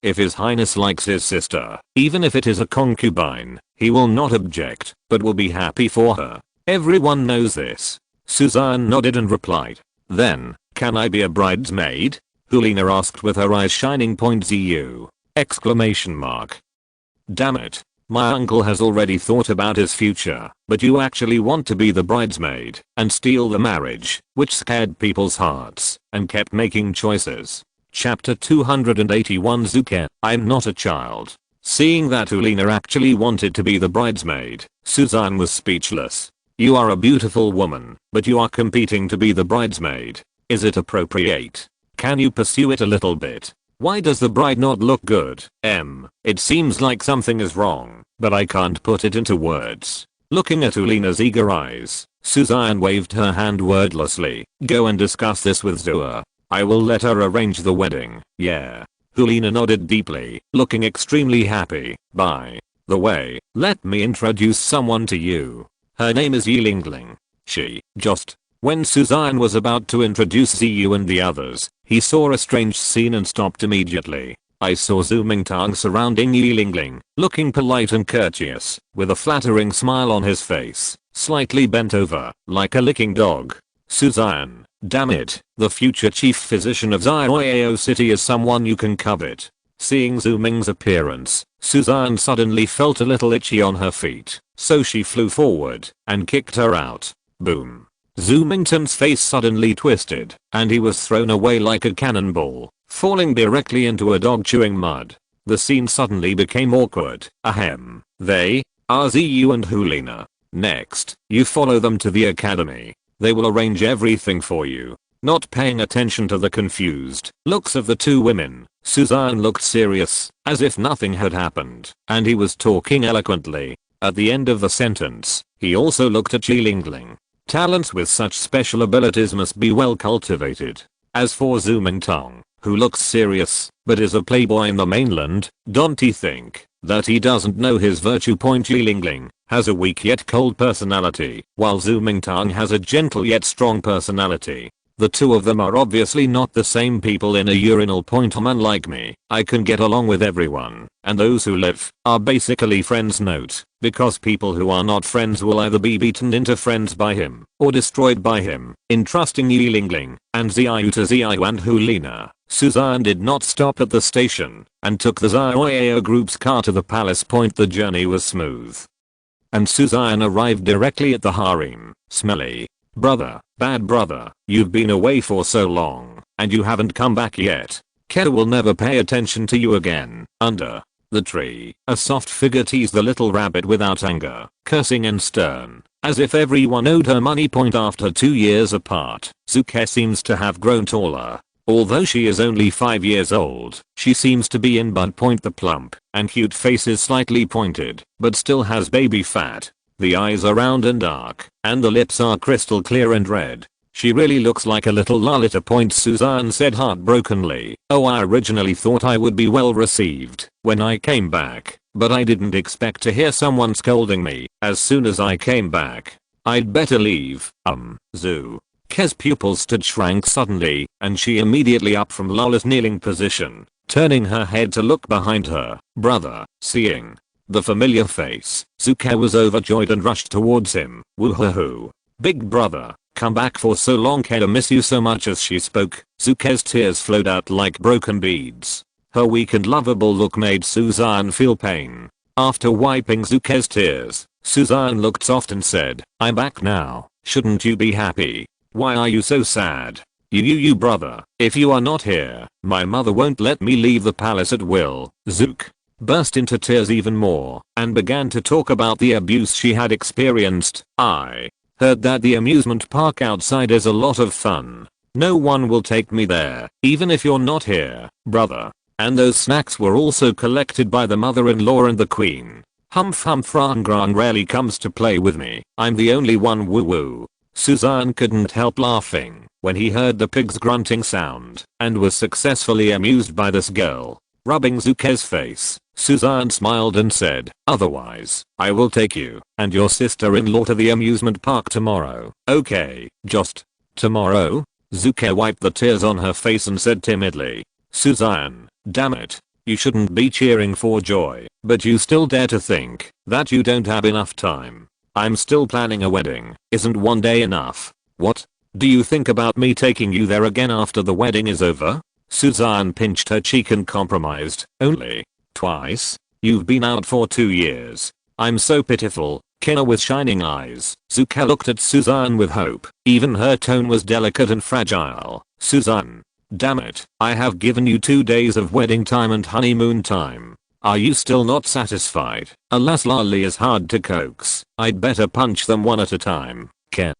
If His Highness likes his sister, even if it is a concubine, he will not object, but will be happy for her. Everyone knows this. Suzanne nodded and replied. Then, can I be a bridesmaid? Hulina asked with her eyes shining. Ziyu! Exclamation mark. Damn it. My uncle has already thought about his future, but you actually want to be the bridesmaid and steal the marriage, which scared people's hearts and kept making choices. Chapter 281 Zuke, I'm not a child. Seeing that Ulina actually wanted to be the bridesmaid, Suzanne was speechless. You are a beautiful woman, but you are competing to be the bridesmaid. Is it appropriate? Can you pursue it a little bit? Why does the bride not look good? It seems like something is wrong, but I can't put it into words. Looking at Ulina's eager eyes, Suzanne waved her hand wordlessly. Go and discuss this with Xue. I will let her arrange the wedding. Yeah. Ulina nodded deeply, looking extremely happy. By the way, let me introduce someone to you. Her name is Yilingling. When Suzanne was about to introduce Ziyu and the others, he saw a strange scene and stopped immediately. I saw Xue Mingtang surrounding Yilingling, looking polite and courteous, with a flattering smile on his face, slightly bent over, like a licking dog. Suzanne, damn it, the future chief physician of Xiao City is someone you can covet. Seeing Xue Ming's appearance, Suzanne suddenly felt a little itchy on her feet, so she flew forward and kicked her out. Boom. Xue Mingtang's face suddenly twisted, and he was thrown away like a cannonball, falling directly into a dog chewing mud. The scene suddenly became awkward. Ahem. They are Ziyu and Ulina. Next, you follow them to the academy. They will arrange everything for you. Not paying attention to the confused looks of the two women, Suzanne looked serious, as if nothing had happened, and he was talking eloquently. At the end of the sentence, he also looked at Yilingling. Talents with such special abilities must be well cultivated. As for Xue Mingtang, who looks serious, but is a playboy in the mainland, don't you think that he doesn't know his virtue point? Yilingling has a weak yet cold personality, while Xue Mingtang has a gentle yet strong personality. The two of them are obviously not the same people in a urinal point. Unlike me, I can get along with everyone, and those who live are basically friends. Note, because people who are not friends will either be beaten into friends by him, or destroyed by him. Entrusting Yilingling and Ziyu to Ziyu and Ulina, Suzanne did not stop at the station, and took the Xiao group's car to the palace point. The journey was smooth, and Suzanne arrived directly at the harem. Smelly brother, bad brother, you've been away for so long, and you haven't come back yet. Keta will never pay attention to you again. Under the tree, a soft figure teased the little rabbit without anger, cursing and stern, as if everyone owed her money. After 2 years apart, Xue seems to have grown taller. Although she is only 5 years old, she seems to be in bud. The plump and cute face is slightly pointed, but still has baby fat. The eyes are round and dark, and the lips are crystal clear and red. She really looks like a little Lolita. Suzanne said heartbrokenly. Oh, I originally thought I would be well received when I came back, but I didn't expect to hear someone scolding me as soon as I came back. I'd better leave. Xue's pupils shrank suddenly, and she immediately up from Lola's kneeling position, turning her head to look behind her. Brother, seeing the familiar face, Xue was overjoyed and rushed towards him. Woohoo. Big brother, come back for so long. Keda miss you so much. As she spoke, Zuke's tears flowed out like broken beads. Her weak and lovable look made Suzanne feel pain. After wiping Zuke's tears, Suzanne looked soft and said, I'm back now. Shouldn't you be happy? Why are you so sad? You brother, if you are not here, my mother won't let me leave the palace at will. Zuke burst into tears even more and began to talk about the abuse she had experienced. I heard that the amusement park outside is a lot of fun. No one will take me there, even if you're not here, brother. And those snacks were also collected by the mother-in-law and the queen. Humph Frangrang rarely comes to play with me. I'm the only one. Woo woo. Suzanne couldn't help laughing when he heard the pig's grunting sound and was successfully amused by this girl. Rubbing Zuke's face, Suzanne smiled and said, otherwise, I will take you and your sister-in-law to the amusement park tomorrow. Okay, just tomorrow? Zuke wiped the tears on her face and said timidly, Suzanne, damn it. You shouldn't be cheering for joy, but you still dare to think that you don't have enough time. I'm still planning a wedding. Isn't one day enough? What? Do you think about me taking you there again after the wedding is over? Suzanne pinched her cheek and compromised. Only twice? You've been out for 2 years. I'm so pitiful. Killer with shining eyes. Zuke looked at Suzanne with hope. Even her tone was delicate and fragile. Suzanne, damn it. I have given you 2 days of wedding time and honeymoon time. Are you still not satisfied? Alas, Lali is hard to coax. I'd better punch them one at a time. Ke.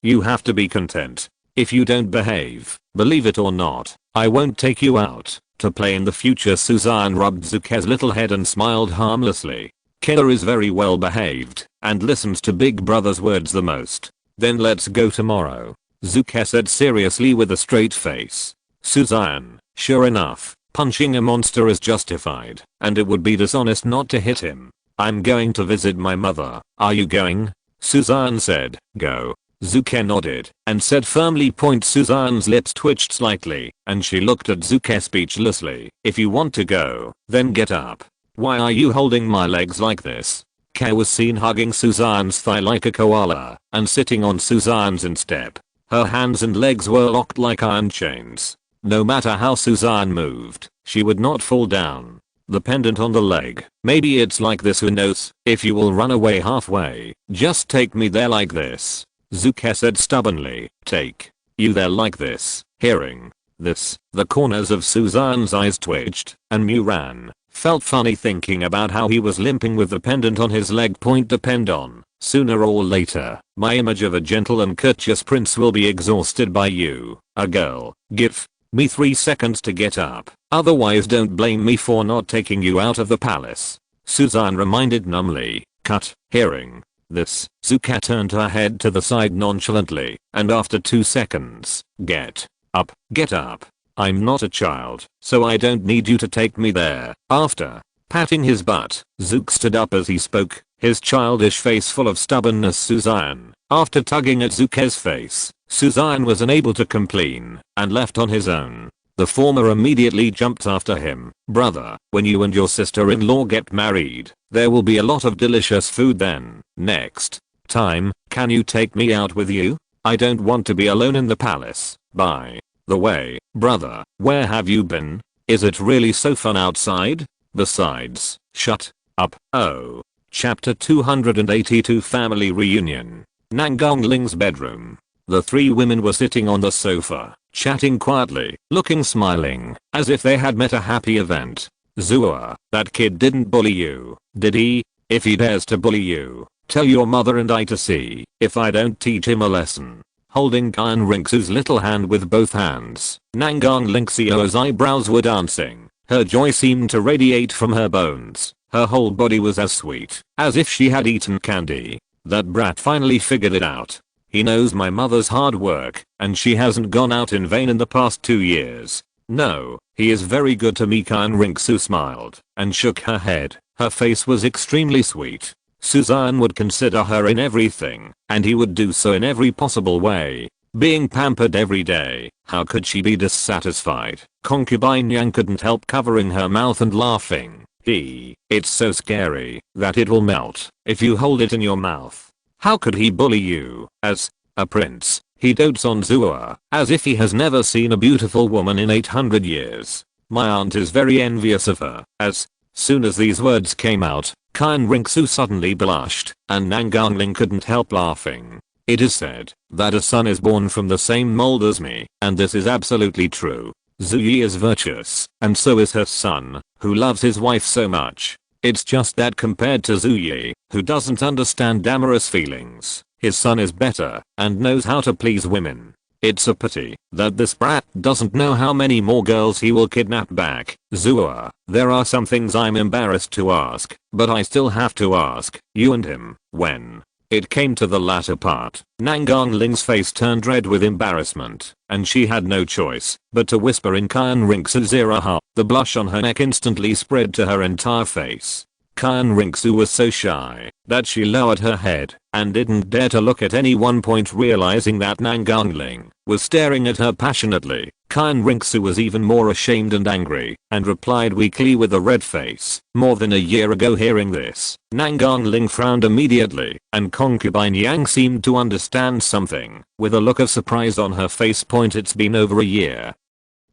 You have to be content. If you don't behave, believe it or not, I won't take you out to play in the future. Suzanne rubbed Zuke's little head and smiled harmlessly. Killer is very well behaved and listens to big brother's words the most. Then let's go tomorrow, Zuke said seriously with a straight face. Suzanne, sure enough, punching a monster is justified, and it would be dishonest not to hit him. I'm going to visit my mother. Are you going? Suzanne said, go. Zuke nodded and said firmly. Suzanne's lips twitched slightly and she looked at Zuke speechlessly. If you want to go, then get up. Why are you holding my legs like this? Ke was seen hugging Suzanne's thigh like a koala and sitting on Suzanne's instep. Her hands and legs were locked like iron chains. No matter how Suzanne moved, she would not fall down. The pendant on the leg, maybe it's like this, who knows? If you will run away halfway, just take me there like this, Zuke said stubbornly. Take you there like this. Hearing this, the corners of Suzanne's eyes twitched and Mew ran. Felt funny thinking about how he was limping with the pendant on his leg. Depend on, sooner or later, my image of a gentle and courteous prince will be exhausted by you, a girl. Give me 3 seconds to get up, otherwise don't blame me for not taking you out of the palace, Suzanne reminded numbly. Cut. Hearing this, Zuke turned her head to the side nonchalantly, and after 2 seconds, get up. Get up. I'm not a child, so I don't need you to take me there. After patting his butt, Zuke stood up as he spoke, his childish face full of stubbornness. Suzanne, after tugging at Zuke's face, Suzanne was unable to complain and left on his own. The former immediately jumped after him. Brother, when you and your sister-in-law get married, there will be a lot of delicious food then. Next time, can you take me out with you? I don't want to be alone in the palace. By the way, brother, where have you been? Is it really so fun outside? Besides, shut up. Oh. Chapter 282 Family Reunion. Nangongling's bedroom. The 3 women were sitting on the sofa, chatting quietly, looking smiling, as if they had met a happy event. Zua, that kid didn't bully you, did he? If he dares to bully you, tell your mother and I to see if I don't teach him a lesson. Holding Xian Rinxu's little hand with both hands, Nangonling Xiao's eyebrows were dancing. Her joy seemed to radiate from her bones. Her whole body was as sweet as if she had eaten candy. That brat finally figured it out. He knows my mother's hard work, and she hasn't gone out in vain in the past 2 years. No, he is very good to me. Xian Rinxu smiled and shook her head. Her face was extremely sweet. Suzanne would consider her in everything, and he would do so in every possible way. Being pampered every day, how could she be dissatisfied? Concubine Yang couldn't help covering her mouth and laughing. It's so scary that it will melt if you hold it in your mouth. How could he bully you? As a prince, he dotes on Zua, as if he has never seen a beautiful woman in 800 years. My aunt is very envious of her. As soon as these words came out, Xian Rinxu suddenly blushed, and Nangonling couldn't help laughing. It is said that a son is born from the same mold as me, and this is absolutely true. Zuyi is virtuous, and so is her son, who loves his wife so much. It's just that compared to Zuyi, who doesn't understand amorous feelings, his son is better and knows how to please women. It's a pity that this brat doesn't know how many more girls he will kidnap back. Zua, there are some things I'm embarrassed to ask, but I still have to ask you and him. When it came to the latter part, Nangongling's face turned red with embarrassment, and she had no choice but to whisper in Xian Rinxu's ear. The blush on her neck instantly spread to her entire face. Xian Rinxu was so shy that she lowered her head and didn't dare to look at anyone. Realizing that Nangongling was staring at her passionately, Xian Rinxu was even more ashamed and angry and replied weakly with a red face. More than a year ago. Hearing this, Nangongling frowned immediately, and concubine Yang seemed to understand something with a look of surprise on her face. It's been over a year.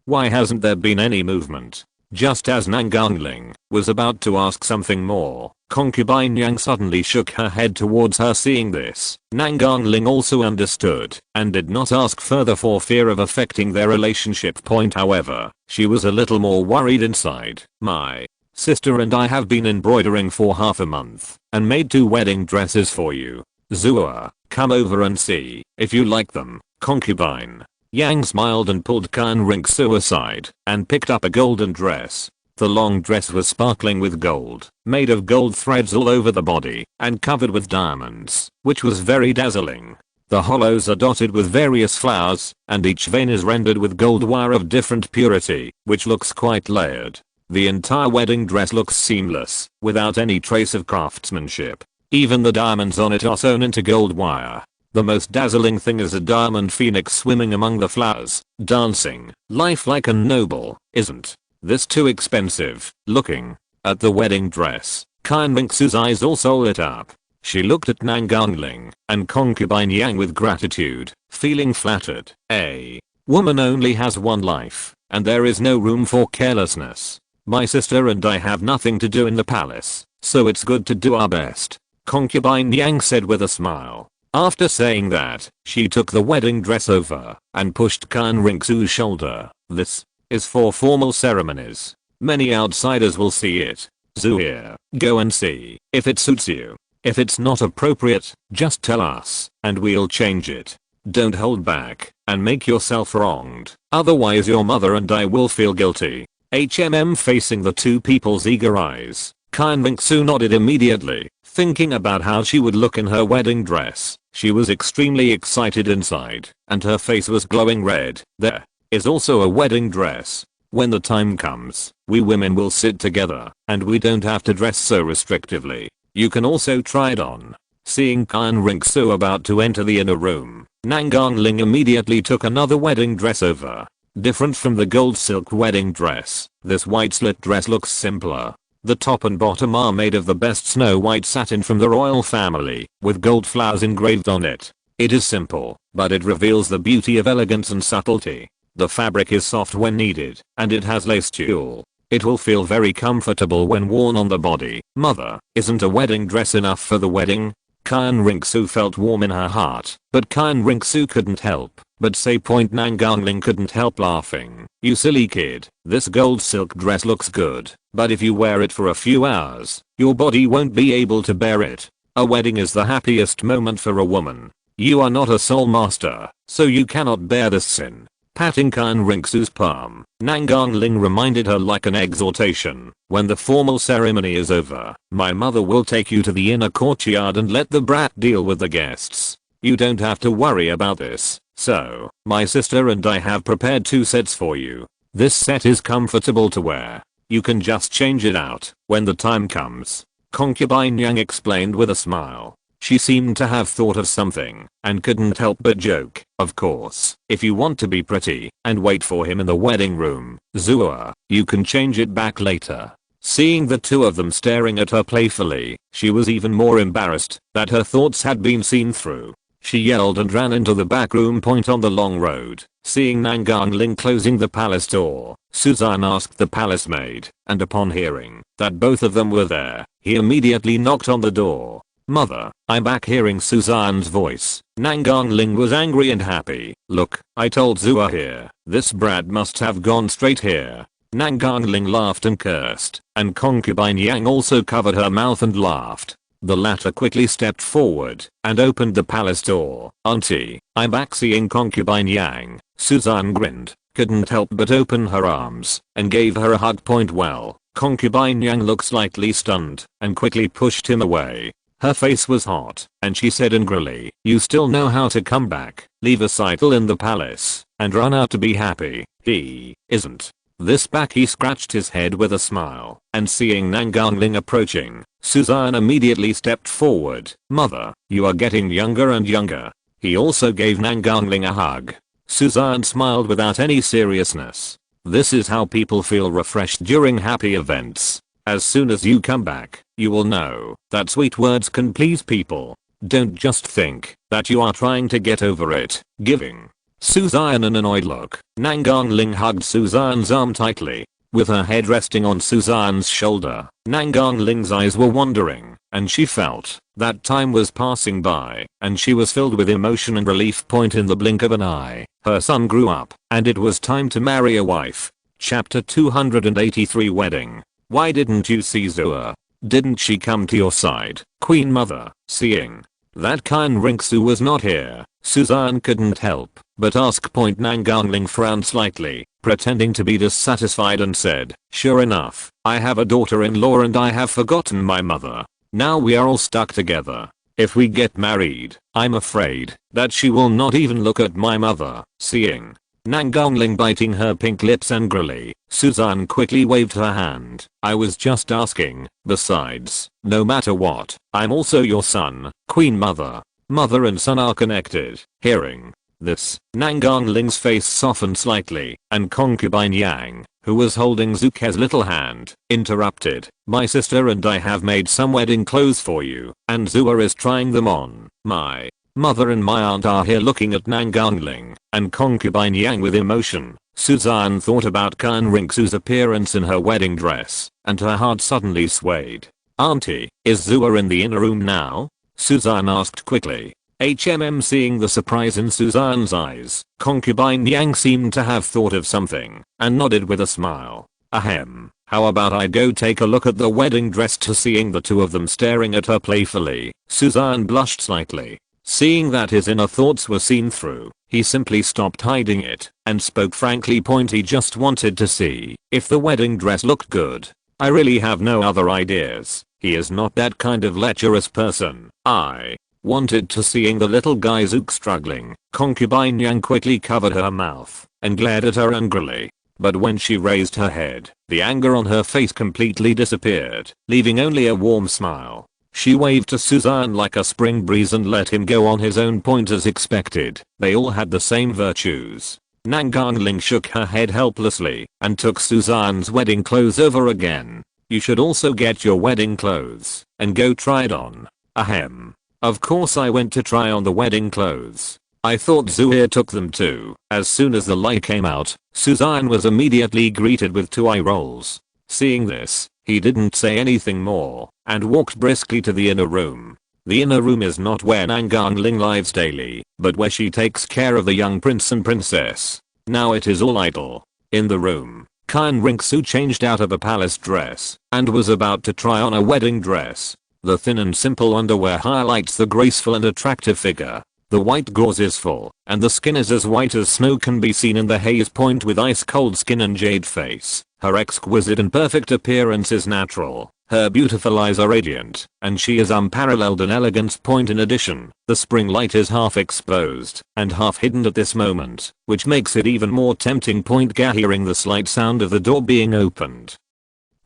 Why hasn't there been any movement? Just as Nangongling was about to ask something more, concubine Yang suddenly shook her head towards her. Seeing this, Nangongling also understood and did not ask further for fear of affecting their relationship. However, she was a little more worried inside. My Sister and I have been embroidering for half a month and made 2 wedding dresses for you. Xue, come over and see if you like them, concubine. Yang smiled and pulled Xue aside and picked up a golden dress. The long dress was sparkling with gold, made of gold threads all over the body, and covered with diamonds, which was very dazzling. The hollows are dotted with various flowers, and each vein is rendered with gold wire of different purity, which looks quite layered. The entire wedding dress looks seamless, without any trace of craftsmanship. Even the diamonds on it are sewn into gold wire. The most dazzling thing is a diamond phoenix swimming among the flowers, dancing, lifelike and noble, isn't this too expensive? Looking at the wedding dress, Xue eyes also lit up. She looked at Nangongling and concubine Yang with gratitude, feeling flattered. A woman only has one life, and there is no room for carelessness. My sister and I have nothing to do in the palace, so it's good to do our best, concubine Yang said with a smile. After saying that, she took the wedding dress over and pushed Xue shoulder. This is for formal ceremonies. Many outsiders will see it. Xue, go and see if it suits you. If it's not appropriate, just tell us, and we'll change it. Don't hold back and make yourself wronged, otherwise your mother and I will feel guilty. Facing the 2 people's eager eyes, Xue nodded immediately, thinking about how she would look in her wedding dress. She was extremely excited inside, and her face was glowing red. There is also a wedding dress. When the time comes, we women will sit together, and we don't have to dress so restrictively. You can also try it on. Seeing Xue about to enter the inner room, Nangongling immediately took another wedding dress over. Different from the gold silk wedding dress, this white slit dress looks simpler. The top and bottom are made of the best snow white satin from the royal family, with gold flowers engraved on it. It is simple, but it reveals the beauty of elegance and subtlety. The fabric is soft when needed, and it has lace tulle. It will feel very comfortable when worn on the body. Mother, isn't a wedding dress enough for the wedding? Xue felt warm in her heart, but Xue couldn't help but say. Nangongling couldn't help laughing. You silly kid, this gold silk dress looks good, but if you wear it for a few hours, your body won't be able to bear it. A wedding is the happiest moment for a woman. You are not a soul master, so you cannot bear this sin. Patting Xue's palm, Nangongling reminded her like an exhortation. When the formal ceremony is over, my mother will take you to the inner courtyard and let the brat deal with the guests. You don't have to worry about this. So, my sister and I have prepared 2 sets for you. This set is comfortable to wear. You can just change it out when the time comes, concubine Yang explained with a smile. She seemed to have thought of something and couldn't help but joke. Of course, if you want to be pretty and wait for him in the wedding room, Xue, you can change it back later. Seeing the 2 of them staring at her playfully, she was even more embarrassed that her thoughts had been seen through. She yelled and ran into the back room on the long road. Seeing Nangongling closing the palace door, Xian asked the palace maid, and upon hearing that both of them were there, he immediately knocked on the door. Mother, I'm back. Hearing Xian's voice, Nangongling was angry and happy. Look, I told Xue here, this brat must have gone straight here. Nangongling laughed and cursed, and concubine Yang also covered her mouth and laughed. The latter quickly stepped forward and opened the palace door. Auntie, I'm back. Seeing concubine Yang, Xian grinned, couldn't help but open her arms and gave her a hug. Well, concubine Yang looked slightly stunned and quickly pushed him away. Her face was hot, and she said angrily, you still know how to come back, leave a cycle in the palace, and run out to be happy. He isn't this back. He scratched his head with a smile, and seeing Nangongling approaching, Xian immediately stepped forward. Mother, you are getting younger and younger. He also gave Nangongling a hug. Xian smiled without any seriousness. This is how people feel refreshed during happy events. As soon as you come back, you will know that sweet words can please people. Don't just think that you are trying to get over it. Giving Xian an annoyed look, Nangongling hugged Xian's arm tightly. With her head resting on Xian's shoulder, Nangongling's eyes were wandering, and she felt that time was passing by, and she was filled with emotion and relief. In the blink of an eye, her son grew up, and it was time to marry a wife. Chapter 283 Wedding. Why didn't you see Xue? Didn't she come to your side, Queen Mother? Seeing that Qian Rinxu was not here, Suzanne couldn't help but ask. Nanganling frowned slightly, pretending to be dissatisfied, and said, sure enough, I have a daughter-in-law and I have forgotten my mother. Now we are all stuck together. If we get married, I'm afraid that she will not even look at my mother. Seeing Nanganling biting her pink lips angrily, Suzanne quickly waved her hand. I was just asking. Besides, no matter what, I'm also your son, Queen Mother. Mother and son are connected. Hearing this, Nanganling's face softened slightly, and concubine Yang, who was holding Zuke's little hand, interrupted. My sister and I have made some wedding clothes for you, and Zua is trying them on. My mother and my aunt are here. Looking at Nanganling and concubine Yang with emotion, Suzanne thought about Qian Rinxu's appearance in her wedding dress, and her heart suddenly swayed. Auntie, is Zua in the inner room now? Suzanne asked quickly. Seeing the surprise in Suzanne's eyes, concubine Yang seemed to have thought of something, and nodded with a smile. Ahem. How about I go take a look at the wedding dress? To seeing the two of them staring at her playfully, Suzanne blushed slightly. Seeing that his inner thoughts were seen through, he simply stopped hiding it, and spoke frankly. He just wanted to see if the wedding dress looked good. I really have no other ideas. He is not that kind of lecherous person. I wanted to. Seeing the little guy Zook struggling, concubine Yang quickly covered her mouth and glared at her angrily. But when she raised her head, the anger on her face completely disappeared, leaving only a warm smile. She waved to Suzanne like a spring breeze and let him go on his own point as expected. They all had the same virtues. Nanganling shook her head helplessly and took Suzanne's wedding clothes over again. You should also get your wedding clothes and go try it on. Ahem. Of course I went to try on the wedding clothes. I thought Zue took them too. As soon as the light came out, Suzanne was immediately greeted with two eye rolls. Seeing this, he didn't say anything more and walked briskly to the inner room. The inner room is not where Nanganling lives daily, but where she takes care of the young prince and princess. Now it is all idle. In the room, Qian Rinxu changed out of a palace dress and was about to try on a wedding dress. The thin and simple underwear highlights the graceful and attractive figure. The white gauze is full, and the skin is as white as snow can be seen in the haze. With ice cold skin and jade face, her exquisite and perfect appearance is natural. Her beautiful eyes are radiant, and she is unparalleled in elegance. In addition, the spring light is half exposed and half hidden at this moment, which makes it even more tempting. Hearing the slight sound of the door being opened,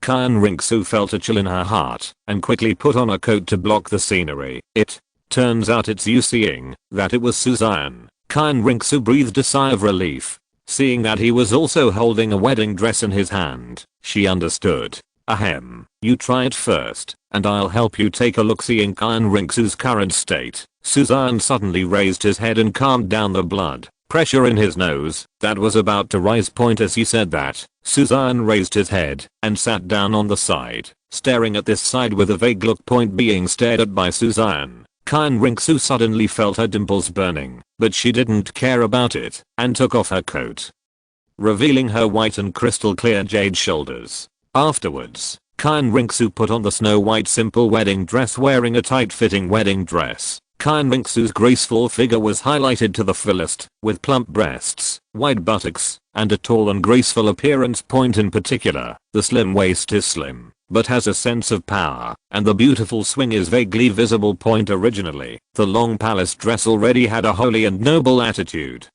Qian Rinxu felt a chill in her heart and quickly put on a coat to block the scenery. It turns out it's you. Seeing that it was Suzanne, Qian Rinxu breathed a sigh of relief. Seeing that he was also holding a wedding dress in his hand, she understood. Ahem. You try it first, and I'll help you take a look. Seeing Qian Rinxu's current state, Suzanne suddenly raised his head and calmed down the blood pressure in his nose that was about to rise. As he said that, Suzanne raised his head and sat down on the side, staring at this side with a vague look. Being stared at by Suzanne, Qian Rinxu suddenly felt her dimples burning, but she didn't care about it and took off her coat, revealing her white and crystal clear jade shoulders. Afterwards, Qian Rinxu put on the snow white simple wedding dress. Wearing a tight-fitting wedding dress, Qian Rinxu's graceful figure was highlighted to the fullest, with plump breasts, wide buttocks, and a tall and graceful appearance. In particular, the slim waist is slim, but has a sense of power, and the beautiful swing is vaguely visible. Originally, the long palace dress already had a holy and noble attitude.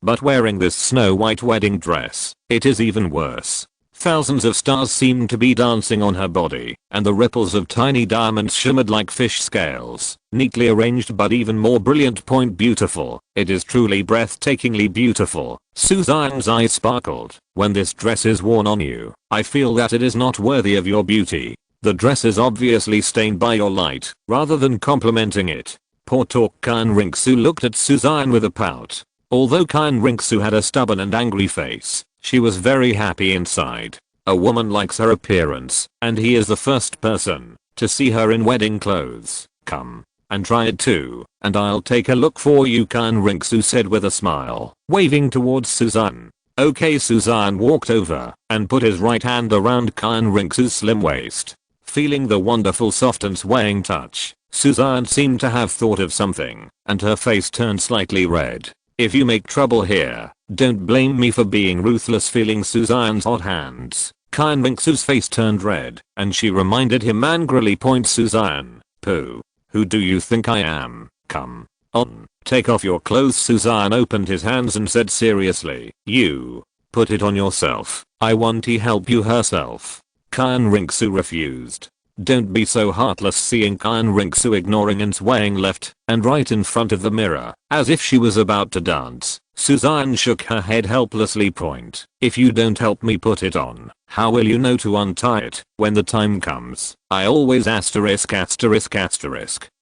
But wearing this snow white wedding dress, it is even worse. Thousands of stars seemed to be dancing on her body, and the ripples of tiny diamonds shimmered like fish scales, neatly arranged but even more brilliant. Beautiful. It is truly breathtakingly beautiful. Suzanne's eyes sparkled. When this dress is worn on you, I feel that it is not worthy of your beauty. The dress is obviously stained by your light, rather than complementing it. Poor talk. Qian Rinxu looked at Suzanne with a pout. Although Qian Rinxu had a stubborn and angry face, she was very happy inside. A woman likes her appearance, and he is the first person to see her in wedding clothes. Come and try it too, and I'll take a look for you. Qian Rinxu said with a smile, waving towards Suzanne. Okay, Suzanne walked over and put his right hand around Xian Rinxu's slim waist. Feeling the wonderful soft and swaying touch, Suzanne seemed to have thought of something, and her face turned slightly red. If you make trouble here, don't blame me for being ruthless. Feeling Suzanne's hot hands, Xian Rinxu's face turned red, and she reminded him angrily. Point Suzanne, pooh. Who do you think I am? Come on, take off your clothes. Suzanne opened his hands and said seriously, you. Put it on yourself. I want to help you herself. Xian Rinxu refused. Don't be so heartless. Seeing Xian Rinxu ignoring and swaying left and right in front of the mirror, as if she was about to dance, Suzanne shook her head helplessly. Point. If you don't help me put it on, how will you know to untie it when the time comes? I always asterisk.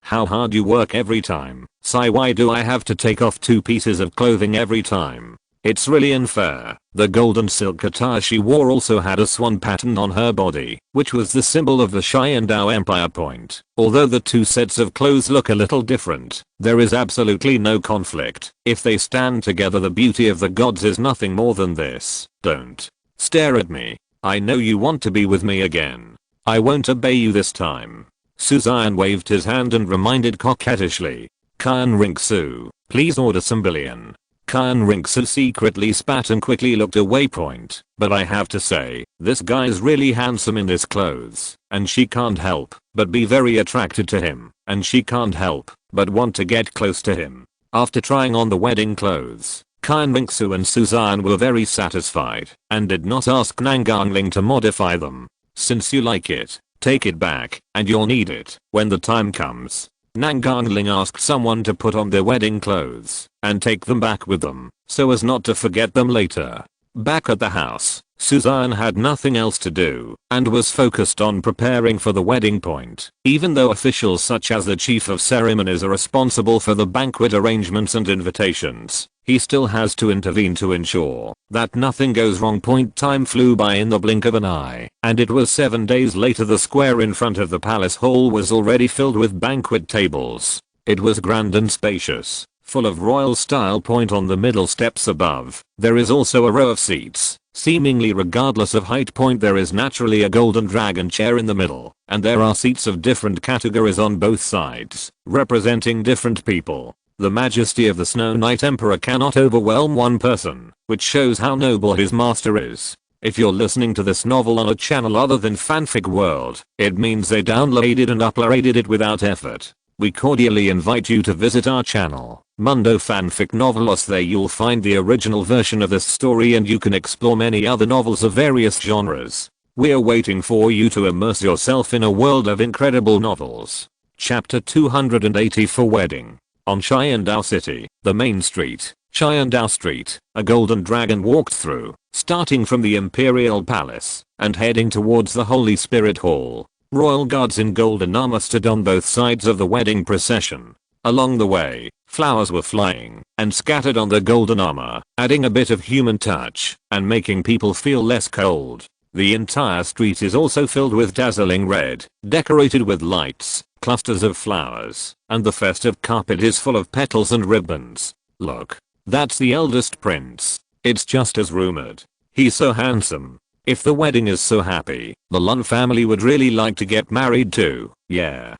How hard you work every time. Sigh. Why do I have to take off 2 pieces of clothing every time? It's really unfair. The golden silk attire she wore also had a swan pattern on her body, which was the symbol of the Xiandao Empire. Point. Although the 2 sets of clothes look a little different, there is absolutely no conflict. If they stand together, the beauty of the gods is nothing more than this. Don't stare at me. I know you want to be with me again. I won't obey you this time. Suzanne waved his hand and reminded coquettishly. Xian Rinxu, please order some bouillon. Xian Rinxu secretly spat and quickly looked away. Point. But I have to say, this guy's really handsome in his clothes, and she can't help but be very attracted to him, and she can't help but want to get close to him. After trying on the wedding clothes, Xian Rinxu and Suzanne were very satisfied and did not ask Nangangling to modify them. Since you like it, take it back, and you'll need it when the time comes. Nangangling asked someone to put on their wedding clothes and take them back with them, so as not to forget them later. Back at the house, Suzanne had nothing else to do and was focused on preparing for the wedding. Point. Even though officials such as the chief of ceremonies are responsible for the banquet arrangements and invitations, he still has to intervene to ensure that nothing goes wrong. Point. Time flew by in the blink of an eye, and it was 7 days later. The square in front of the palace hall was already filled with banquet tables. It was grand and spacious, full of royal style. Point. On the middle steps above, there is also a row of seats, seemingly regardless of height. Point. There is naturally a golden dragon chair in the middle, and there are seats of different categories on both sides, representing different people. The majesty of the Snow Knight Emperor cannot overwhelm one person, which shows how noble his master is. If you're listening to this novel on a channel other than Fanfic World, it means they downloaded and uploaded it without effort. We cordially invite you to visit our channel, Mundo Fanfic Novelos. There you'll find the original version of this story, and you can explore many other novels of various genres. We're waiting for you to immerse yourself in a world of incredible novels. Chapter 280 for Wedding. On Xiandao City, the main street, Xiandao Street, a golden dragon walked through, starting from the Imperial Palace and heading towards the Holy Spirit Hall. Royal guards in golden armor stood on both sides of the wedding procession. Along the way, flowers were flying and scattered on the golden armor, adding a bit of human touch and making people feel less cold. The entire street is also filled with dazzling red, decorated with lights, clusters of flowers, and the festive carpet is full of petals and ribbons. Look, that's the eldest prince. It's just as rumored. He's so handsome. If the wedding is so happy, the Lun family would really like to get married too. Yeah,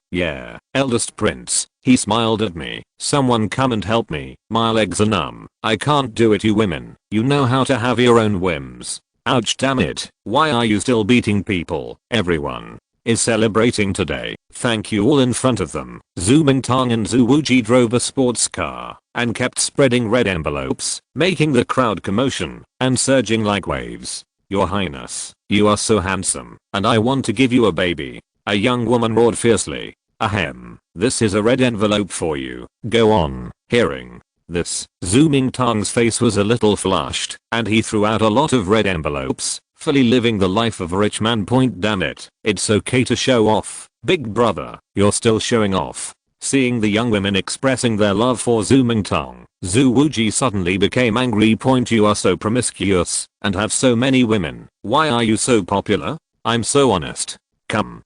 eldest prince. He smiled at me. Someone come and help me. My legs are numb. I can't do it. You women, you know how to have your own whims. Ouch, damn it. Why are you still beating people? Everyone is celebrating today. Thank you. All in front of them, Zhu Mingtang and Zhu Wuji drove a sports car and kept spreading red envelopes, making the crowd commotion and surging like waves. Your Highness, you are so handsome, and I want to give you a baby. A young woman roared fiercely. Ahem, this is a red envelope for you. Go on. Hearing this, Zhu Mingtang's face was a little flushed, and he threw out a lot of red envelopes, fully living the life of a rich man. Damn it, it's okay to show off. Big brother, you're still showing off. Seeing the young women expressing their love for Zhu Mingtang, Zhu Wuji suddenly became angry. You are so promiscuous and have so many women. Why are you so popular? I'm so honest. Come.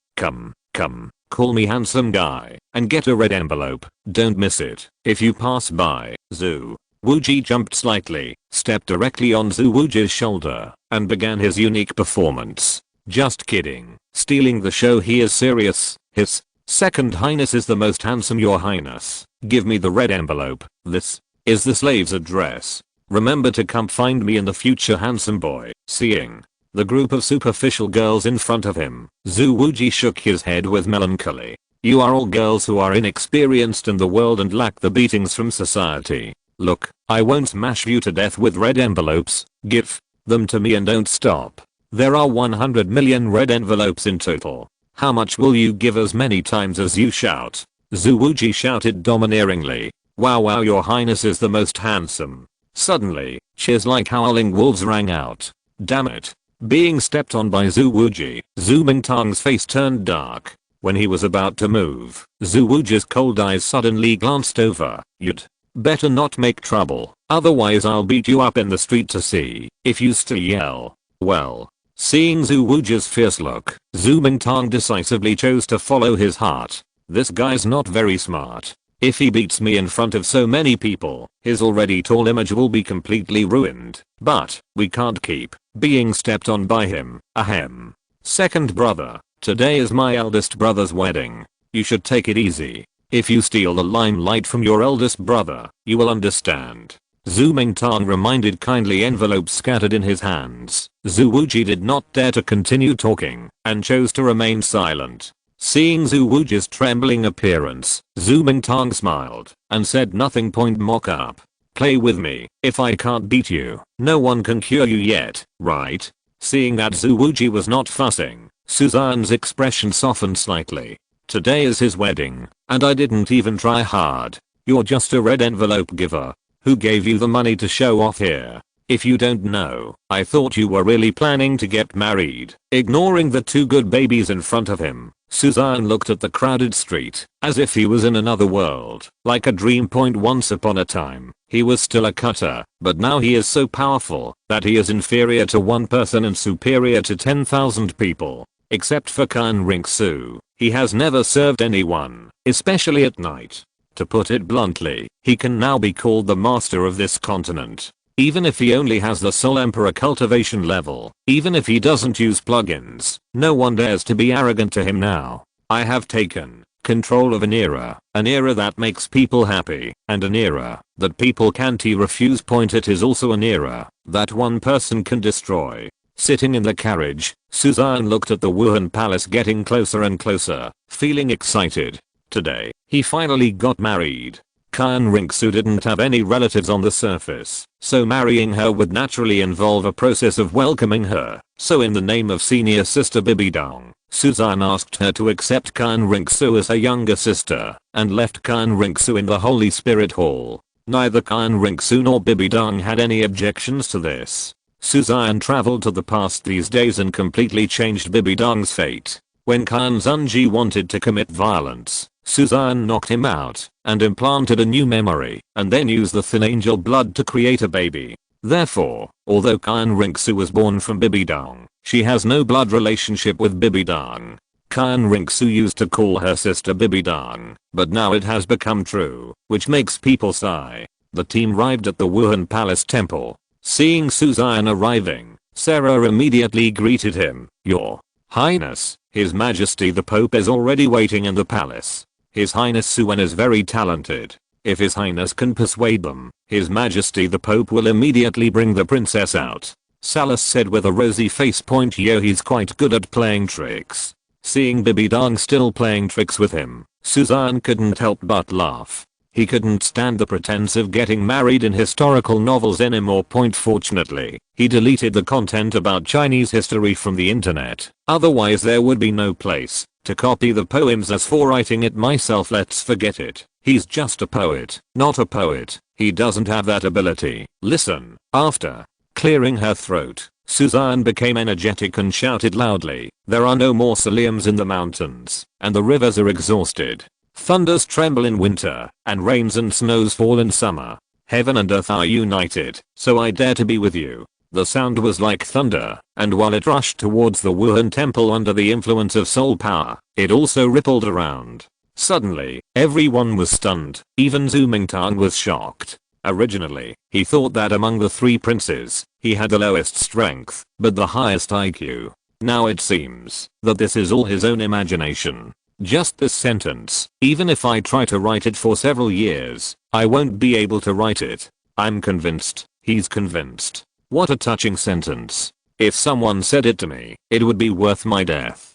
Call me handsome guy and get a red envelope. Don't miss it. If you pass by, Zhu Wuji jumped slightly, stepped directly on Zhu Wuji's shoulder, and began his unique performance. Just kidding. Stealing the show, he is serious. His Second Highness is the most handsome, your highness. Give me the red envelope. This is the slave's address. Remember to come find me in the future, handsome boy. Seeing the group of superficial girls in front of him, Zhu Wuji shook his head with melancholy. You are all girls who are inexperienced in the world and lack the beatings from society. Look, I won't smash you to death with red envelopes. Give them to me and don't stop. There are 100 million red envelopes in total. How much will you give? As many times as you shout. Zhu Wuji shouted domineeringly. Wow, your highness is the most handsome. Suddenly, cheers like howling wolves rang out. Damn it. Being stepped on by Zhu Wuji, Zhu Mingtang's face turned dark. When he was about to move, Zhu Wuji's cold eyes suddenly glanced over. You'd better not make trouble, otherwise I'll beat you up in the street to see if you still yell. Well, seeing Zhu Wuji's fierce look, Zhu Mingtang decisively chose to follow his heart. This guy's not very smart. If he beats me in front of so many people, his already tall image will be completely ruined. But we can't keep being stepped on by him. Ahem. Second brother, today is my eldest brother's wedding. You should take it easy. If you steal the limelight from your eldest brother, you will understand. Zhu Mingtang reminded, kindly. Envelopes scattered in his hands. Zhu Wuji did not dare to continue talking and chose to remain silent. Seeing Zhu Wuji's trembling appearance, Zhu Mingtang smiled and said nothing. Point mock up. Play with me. If I can't beat you, no one can cure you yet, right? Seeing that Zhu Wuji was not fussing, Suzanne's expression softened slightly. Today is his wedding, and I didn't even try hard. You're just a red envelope giver. Who gave you the money to show off here? If you don't know, I thought you were really planning to get married. Ignoring the two good babies in front of him, Suzanne looked at the crowded street, as if he was in another world, like a dream. Once upon a time, he was still a cutter, but now he is so powerful that he is inferior to one person and superior to 10,000 people. Except for Kan Ringsu, he has never served anyone, especially at night. To put it bluntly, he can now be called the master of this continent. Even if he only has the Soul Emperor cultivation level, even if he doesn't use plugins, no one dares to be arrogant to him now. I have taken control of an era that makes people happy, and an era that people can't refuse. It is also an era that one person can destroy. Sitting in the carriage, Suzanne looked at the Wuhan Palace getting closer and closer, feeling excited. Today, he finally got married. Kan Ringsu didn't have any relatives on the surface, so marrying her would naturally involve a process of welcoming her. So in the name of senior sister Bibidong, Suzanne asked her to accept Kan Ringsu as her younger sister, and left Kan Ringsu in the Holy Spirit Hall. Neither Kan Ringsu nor Bibidong had any objections to this. Suzanne traveled to the past these days and completely changed Bibidong's fate. When Kan Zunji wanted to commit violence, Suzanne knocked him out and implanted a new memory, and then used the thin angel blood to create a baby. Therefore, although Kan Ringsu was born from Bibidong, she has no blood relationship with Bibidong. Kan Ringsu used to call her sister Bibidong, but now it has become true, which makes people sigh. The team arrived at the Wuhan Palace Temple. Seeing Suzanne arriving, Sarah immediately greeted him. Your Highness, His Majesty the Pope is already waiting in the palace. His Highness Suen is very talented. If His Highness can persuade them, His Majesty the Pope will immediately bring the princess out. Salas said with a rosy face. Yo, he's quite good at playing tricks. Seeing Bibidong still playing tricks with him, Suzanne couldn't help but laugh. He couldn't stand the pretense of getting married in historical novels anymore. Fortunately, he deleted the content about Chinese history from the internet, otherwise there would be no place to copy the poems. As for writing it myself, let's forget it. He's just a poet, not a poet. He doesn't have that ability. Listen. After clearing her throat, Suzanne became energetic and shouted loudly. There are no more Saliums in the mountains, and the rivers are exhausted. Thunders tremble in winter, and rains and snows fall in summer. Heaven and earth are united, so I dare to be with you. The sound was like thunder, and while it rushed towards the Wuhan temple under the influence of soul power, it also rippled around. Suddenly, everyone was stunned. Even Zhu Mingtang was shocked. Originally, he thought that among the 3 princes, he had the lowest strength, but the highest IQ. Now it seems that this is all his own imagination. Just this sentence, even if I try to write it for several years, I won't be able to write it. I'm convinced, he's convinced. What a touching sentence. If someone said it to me, it would be worth my death.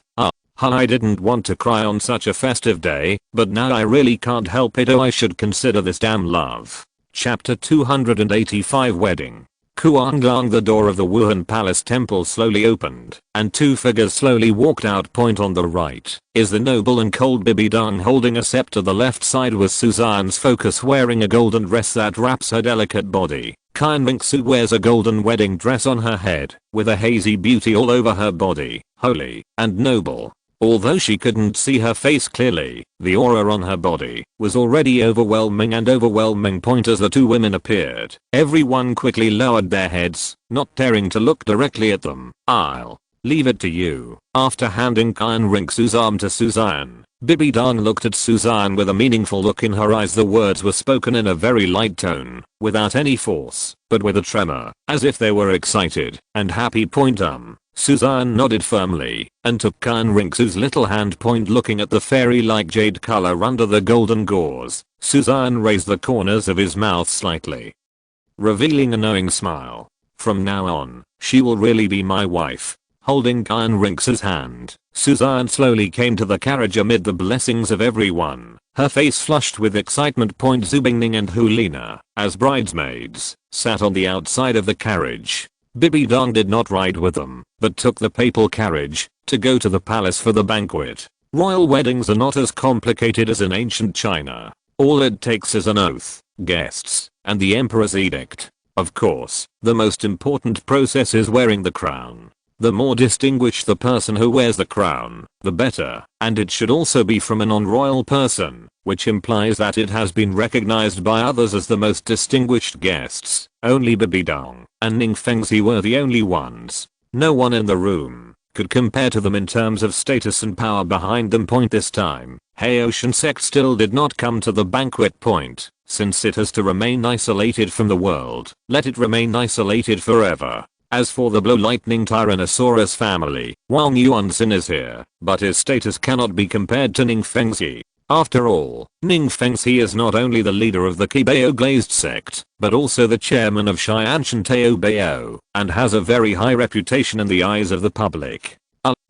I didn't want to cry on such a festive day, but now I really can't help it. Oh, I should consider this damn love. Chapter 285 Wedding. Kuanglang. The door of the Wuhan Palace Temple slowly opened, and 2 figures slowly walked out. Point on the right is the noble and cold Bibidong holding a scepter. The left side was Suzanne's focus, wearing a golden dress that wraps her delicate body. Xian Rongsu wears a golden wedding dress on her head, with a hazy beauty all over her body, holy and noble. Although she couldn't see her face clearly, the aura on her body was already overwhelming and overwhelming. Point as the 2 women appeared, everyone quickly lowered their heads, not daring to look directly at them. I'll leave it to you. After handing Xian Rongsu's arm to Suzanne, Bibidong looked at Suzanne with a meaningful look in her eyes. The words were spoken in a very light tone, without any force, but with a tremor, as if they were excited and happy. Suzanne nodded firmly and took Xian Rongsu's little hand. Looking at the fairy-like jade color under the golden gauze, Suzanne raised the corners of his mouth slightly, revealing a knowing smile. From now on, she will really be my wife. Holding Xian Rongsu's hand, Suzanne slowly came to the carriage amid the blessings of everyone, her face flushed with excitement. Zhu Bingning and Hu Lina, as bridesmaids, sat on the outside of the carriage. Bibidong did not ride with them, but took the papal carriage to go to the palace for the banquet. Royal weddings are not as complicated as in ancient China. All it takes is an oath, guests, and the emperor's edict. Of course, the most important process is wearing the crown. The more distinguished the person who wears the crown, the better, and it should also be from a non-royal person, which implies that it has been recognized by others as the most distinguished guests. Only Bibidong and Ning Fengzi were the only ones. No one in the room could compare to them in terms of status and power behind them. This time, Haitian sect still did not come to the banquet. Since it has to remain isolated from the world, let it remain isolated forever. As for the Blue Lightning Tyrannosaurus family, Wang Yuanxin is here, but his status cannot be compared to Ning Fengzi. After all, Ning Fengzi is not only the leader of the Qibao glazed sect, but also the chairman of Xian Tao Bao, and has a very high reputation in the eyes of the public.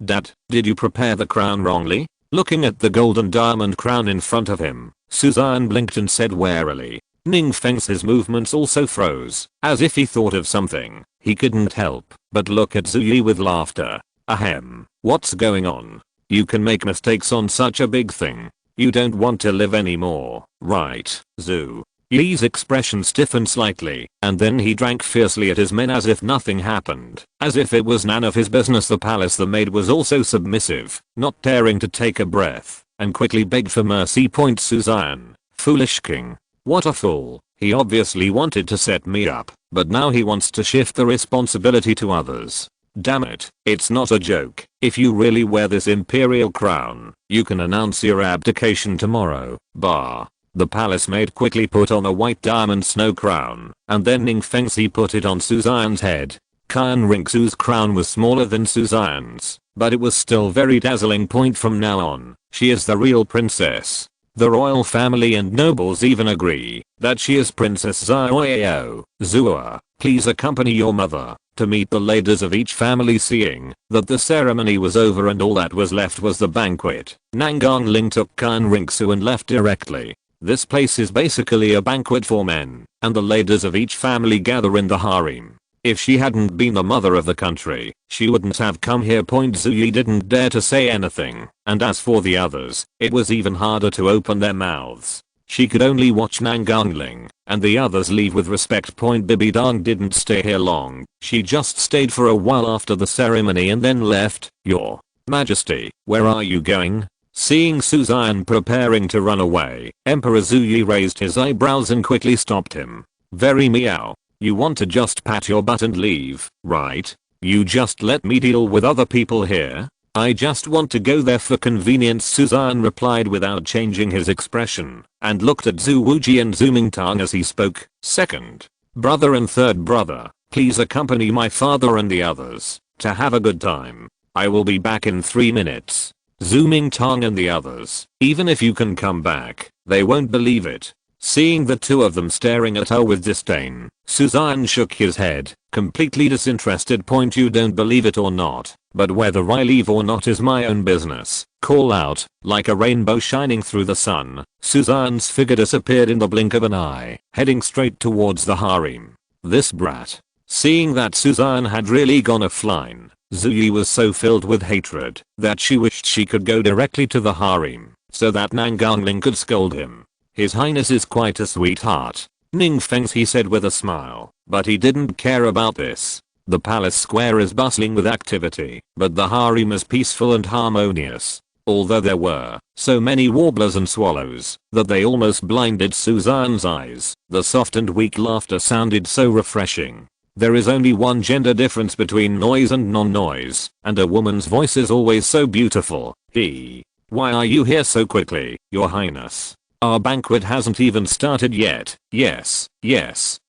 Dad, did you prepare the crown wrongly? Looking at the golden diamond crown in front of him, Suzanne blinked and said warily. Ning Fengzi's movements also froze, as if he thought of something. He couldn't help but look at Zhu Yi with laughter. Ahem, what's going on? You can make mistakes on such a big thing. You don't want to live anymore, right, Zhu? Yi's expression stiffened slightly, and then he drank fiercely at his men as if nothing happened, as if it was none of his business. The palace the maid was also submissive, not daring to take a breath, and quickly begged for mercy. Suzanne, foolish king. What a fool. He obviously wanted to set me up, but now he wants to shift the responsibility to others. Damn it, it's not a joke. If you really wear this imperial crown, you can announce your abdication tomorrow. Bah. The palace maid quickly put on a white diamond snow crown, and then Ning Fengzi put it on Suzanne's head. Xian Rongsu's crown was smaller than Suzanne's, but it was still very dazzling. From now on, she is the real princess. The royal family and nobles even agree that she is Princess Xiao. Zua, please accompany your mother to meet the leaders of each family. Seeing that the ceremony was over and all that was left was the banquet, Nangang Ling took Xian Rongsu and left directly. This place is basically a banquet for men, and the leaders of each family gather in the harem. If she hadn't been the mother of the country, she wouldn't have come here. Zhu Yi didn't dare to say anything, and as for the others, it was even harder to open their mouths. She could only watch Nangang Ling and the others leave with respect. Bibidong didn't stay here long. She just stayed for a while after the ceremony and then left. Your Majesty, where are you going? Seeing Suzanne preparing to run away, Emperor Zhu Yi raised his eyebrows and quickly stopped him. Very meow. You want to just pat your butt and leave, right? You just let me deal with other people here? I just want to go there for convenience, Suzanne replied without changing his expression, and looked at Zhu Wuji and Zhu Mingtang as he spoke. Second brother and third brother, please accompany my father and the others to have a good time. I will be back in 3 minutes. Zhu Mingtang and the others, even if you can come back, they won't believe it. Seeing the two of them staring at her with disdain, Suzanne shook his head, completely disinterested. Point, you don't believe it or not, but whether I leave or not is my own business. Call out, like a rainbow shining through the sun, Suzanne's figure disappeared in the blink of an eye, heading straight towards the harem. This brat. Seeing that Suzanne had really gone offline, Zhuyi was so filled with hatred that she wished she could go directly to the harem so that Nangangling could scold him. His Highness is quite a sweetheart, Ning Feng's, he said with a smile, but he didn't care about this. The palace square is bustling with activity, but the harem is peaceful and harmonious. Although there were so many warblers and swallows that they almost blinded Suzanne's eyes, the soft and weak laughter sounded so refreshing. There is only one gender difference between noise and non-noise, and a woman's voice is always so beautiful. Why are you here so quickly, Your Highness? Our banquet hasn't even started yet. Yes,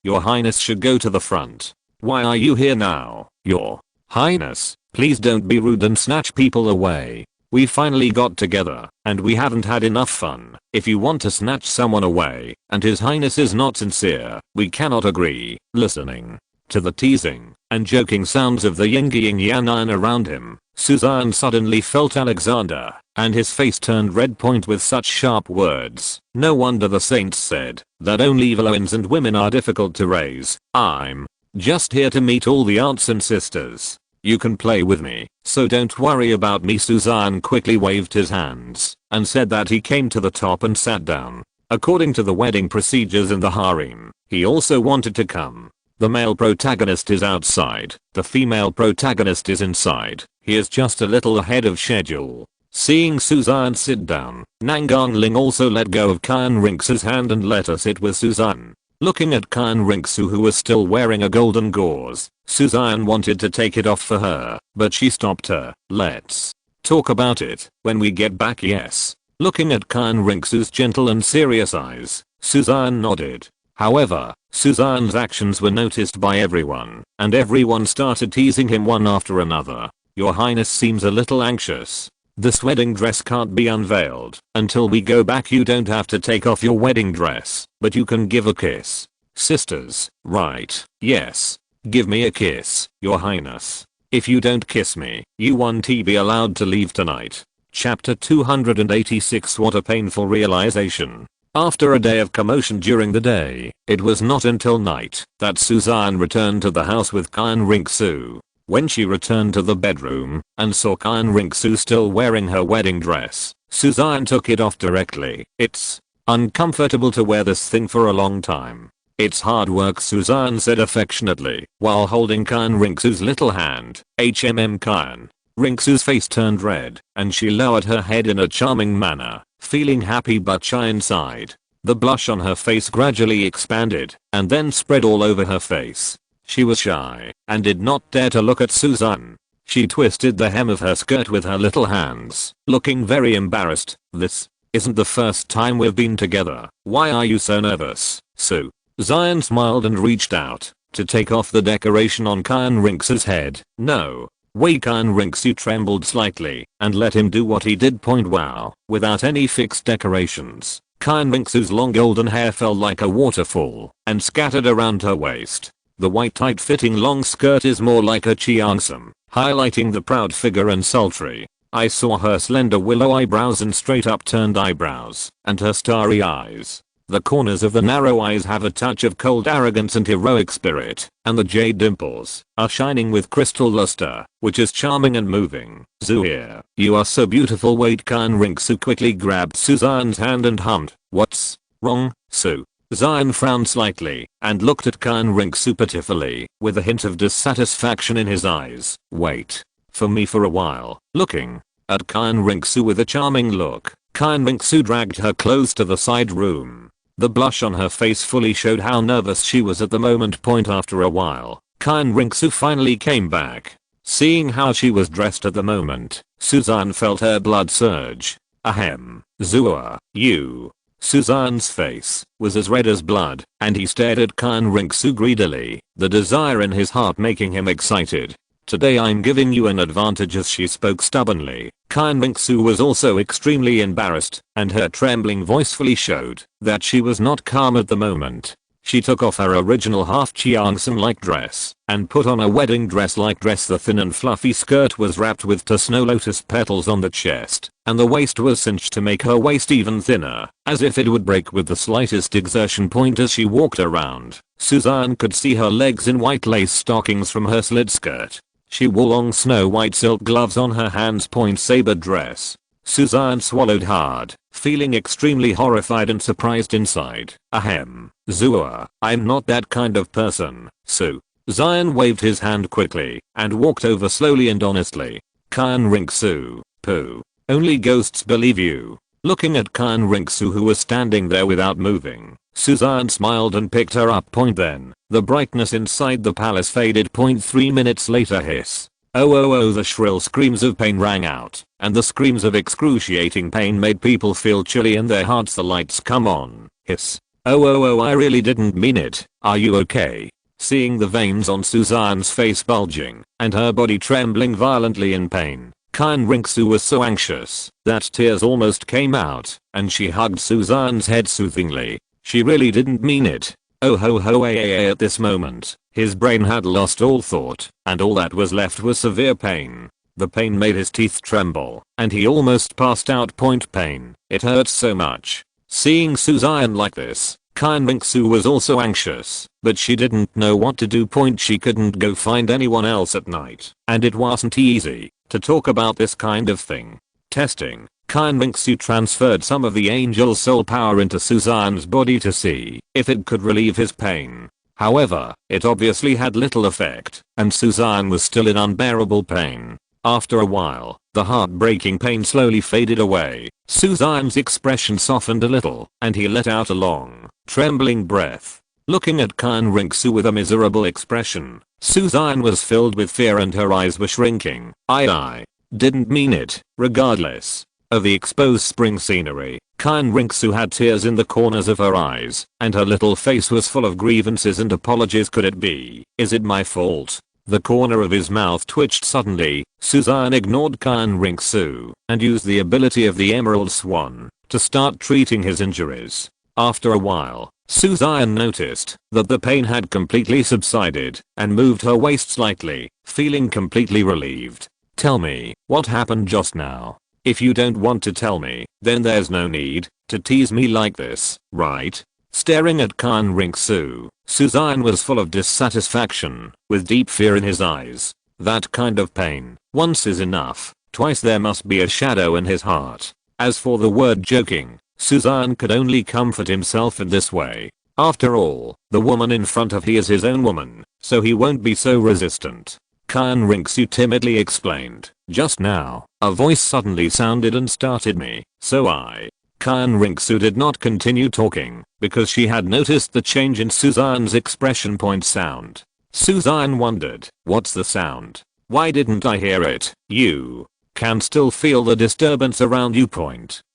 Your Highness should go to the front. Why are you here now, Your Highness? Please don't be rude and snatch people away. We finally got together, and we haven't had enough fun. If you want to snatch someone away, and His Highness is not sincere, we cannot agree. Listening to the teasing and joking sounds of the Ying Yan around him, Suzanne suddenly felt Alexander, and his face turned red. Point, with such sharp words. No wonder the saints said that only Evelyn's and women are difficult to raise. I'm just here to meet all the aunts and sisters. You can play with me, so don't worry about me. Suzanne quickly waved his hands and said that he came to the top and sat down. According to the wedding procedures in the harem, he also wanted to come. The male protagonist is outside, the female protagonist is inside. He is just a little ahead of schedule. Seeing Suzanne sit down, Nangangling also let go of Qian Rinxu's hand and let her sit with Suzanne. Looking at Qian Rinxu, who was still wearing a golden gauze, Suzanne wanted to take it off for her, but she stopped her. Let's talk about it when we get back, yes. Looking at Qian Rinxu's gentle and serious eyes, Suzanne nodded. However, Suzanne's actions were noticed by everyone, and everyone started teasing him one after another. Your Highness seems a little anxious. This wedding dress can't be unveiled until we go back. You don't have to take off your wedding dress, but you can give a kiss. Sisters, right? Yes. Give me a kiss, Your Highness. If you don't kiss me, you won't be allowed to leave tonight. Chapter 286. What a painful realization. After a day of commotion during the day, it was not until night that Suzanne returned to the house with Qian Rinxu. When she returned to the bedroom and saw Qian Rinxu still wearing her wedding dress, Suzanne took it off directly. It's uncomfortable to wear this thing for a long time. It's hard work, Suzanne said affectionately while holding Qian Rinxu's little hand. Qian Rinxu's face turned red and she lowered her head in a charming manner, feeling happy but shy inside. The blush on her face gradually expanded and then spread all over her face. She was shy and did not dare to look at Suzanne. She twisted the hem of her skirt with her little hands, looking very embarrassed. This isn't the first time we've been together. Why are you so nervous, Sue? Xian smiled and reached out to take off the decoration on Qian Rinxu's head. No way. Qian Rinxu trembled slightly and let him do what he did. Wow. Without any fixed decorations, Qian Rinxu's long golden hair fell like a waterfall and scattered around her waist. The white tight-fitting long skirt is more like a cheongsam, highlighting the proud figure and sultry. I saw her slender willow eyebrows and straight upturned eyebrows, and her starry eyes. The corners of the narrow eyes have a touch of cold arrogance and heroic spirit, and the jade dimples are shining with crystal luster, which is charming and moving. Zuhir, you are so beautiful. Wait. Qian Rinxu quickly grabbed Suzanne's hand and hummed. What's wrong, Sue? Xian frowned slightly and looked at Qian Rinxu pitifully, with a hint of dissatisfaction in his eyes. Wait for me for a while. Looking at Qian Rinxu with a charming look, Qian Rinxu dragged her close to the side room. The blush on her face fully showed how nervous she was at the moment. After a while, Qian Rinxu finally came back. Seeing how she was dressed at the moment, Suzanne felt her blood surge. Ahem. Xue, you. Suzanne's face was as red as blood, and he stared at Xian Ringsu greedily, the desire in his heart making him excited. Today I'm giving you an advantage, as she spoke stubbornly. Xian Ringsu was also extremely embarrassed, and her trembling voice fully showed that she was not calm at the moment. She took off her original half Qiangsan-like dress and put on a wedding dress-like dress. The thin and fluffy skirt was wrapped with snow lotus petals on the chest, and the waist was cinched to make her waist even thinner, as if it would break with the slightest exertion. As she walked around, Suzanne could see her legs in white lace stockings from her slit skirt. She wore long snow white silk gloves on her hands. Saber dress. Suzanne swallowed hard, feeling extremely horrified and surprised inside. Ahem. Xue, I'm not that kind of person, so. Xian waved his hand quickly and walked over slowly and honestly. Xian Ringsu, pooh. Only ghosts believe you. Looking at Xian Ringsu, who was standing there without moving, Suzanne smiled and picked her up. Then, the brightness inside the palace faded. 3 minutes later, hiss. Oh, the shrill screams of pain rang out, and the screams of excruciating pain made people feel chilly in their hearts. The lights come on. Hiss. Oh, I really didn't mean it. Are you okay? Seeing the veins on Suzanne's face bulging, and her body trembling violently in pain, Xian Ringsu was so anxious that tears almost came out, and she hugged Suzanne's head soothingly. She really didn't mean it. Oh ho, at this moment, his brain had lost all thought, and all that was left was severe pain. The pain made his teeth tremble, and he almost passed out. Pain. It hurt so much. Seeing Suzanne like this, Xian Ringsu was also anxious, but she didn't know what to do. She couldn't go find anyone else at night, and it wasn't easy to talk about this kind of thing. Testing. Xian Ringsu transferred some of the angel soul power into Suzanne's body to see if it could relieve his pain. However, it obviously had little effect, and Suzanne was still in unbearable pain. After a while, the heartbreaking pain slowly faded away. Suzanne's expression softened a little, and he let out a long, trembling breath. Looking at Xian Ringsu with a miserable expression, Suzanne was filled with fear and her eyes were shrinking. I didn't mean it. Regardless of the exposed spring scenery, Xian Ringsu had tears in the corners of her eyes, and her little face was full of grievances and apologies. Could it be? Is it my fault? The corner of his mouth twitched suddenly. Suzanne ignored Xian Ringsu and used the ability of the Emerald Swan to start treating his injuries. After a while, Suzanne noticed that the pain had completely subsided and moved her waist slightly, feeling completely relieved. Tell me, what happened just now? If you don't want to tell me, then there's no need to tease me like this, right? Staring at Xian Ringsu, Suzanne was full of dissatisfaction, with deep fear in his eyes. That kind of pain, once is enough, twice there must be a shadow in his heart. As for the word joking, Suzanne could only comfort himself in this way. After all, the woman in front of him is his own woman, so he won't be so resistant. Xian Ringsu timidly explained. Just now, a voice suddenly sounded and started me, so Xian Ringsu did not continue talking, because she had noticed the change in Suzanne's expression. Sound. Suzanne wondered, what's the sound? Why didn't I hear it? You can still feel the disturbance around you.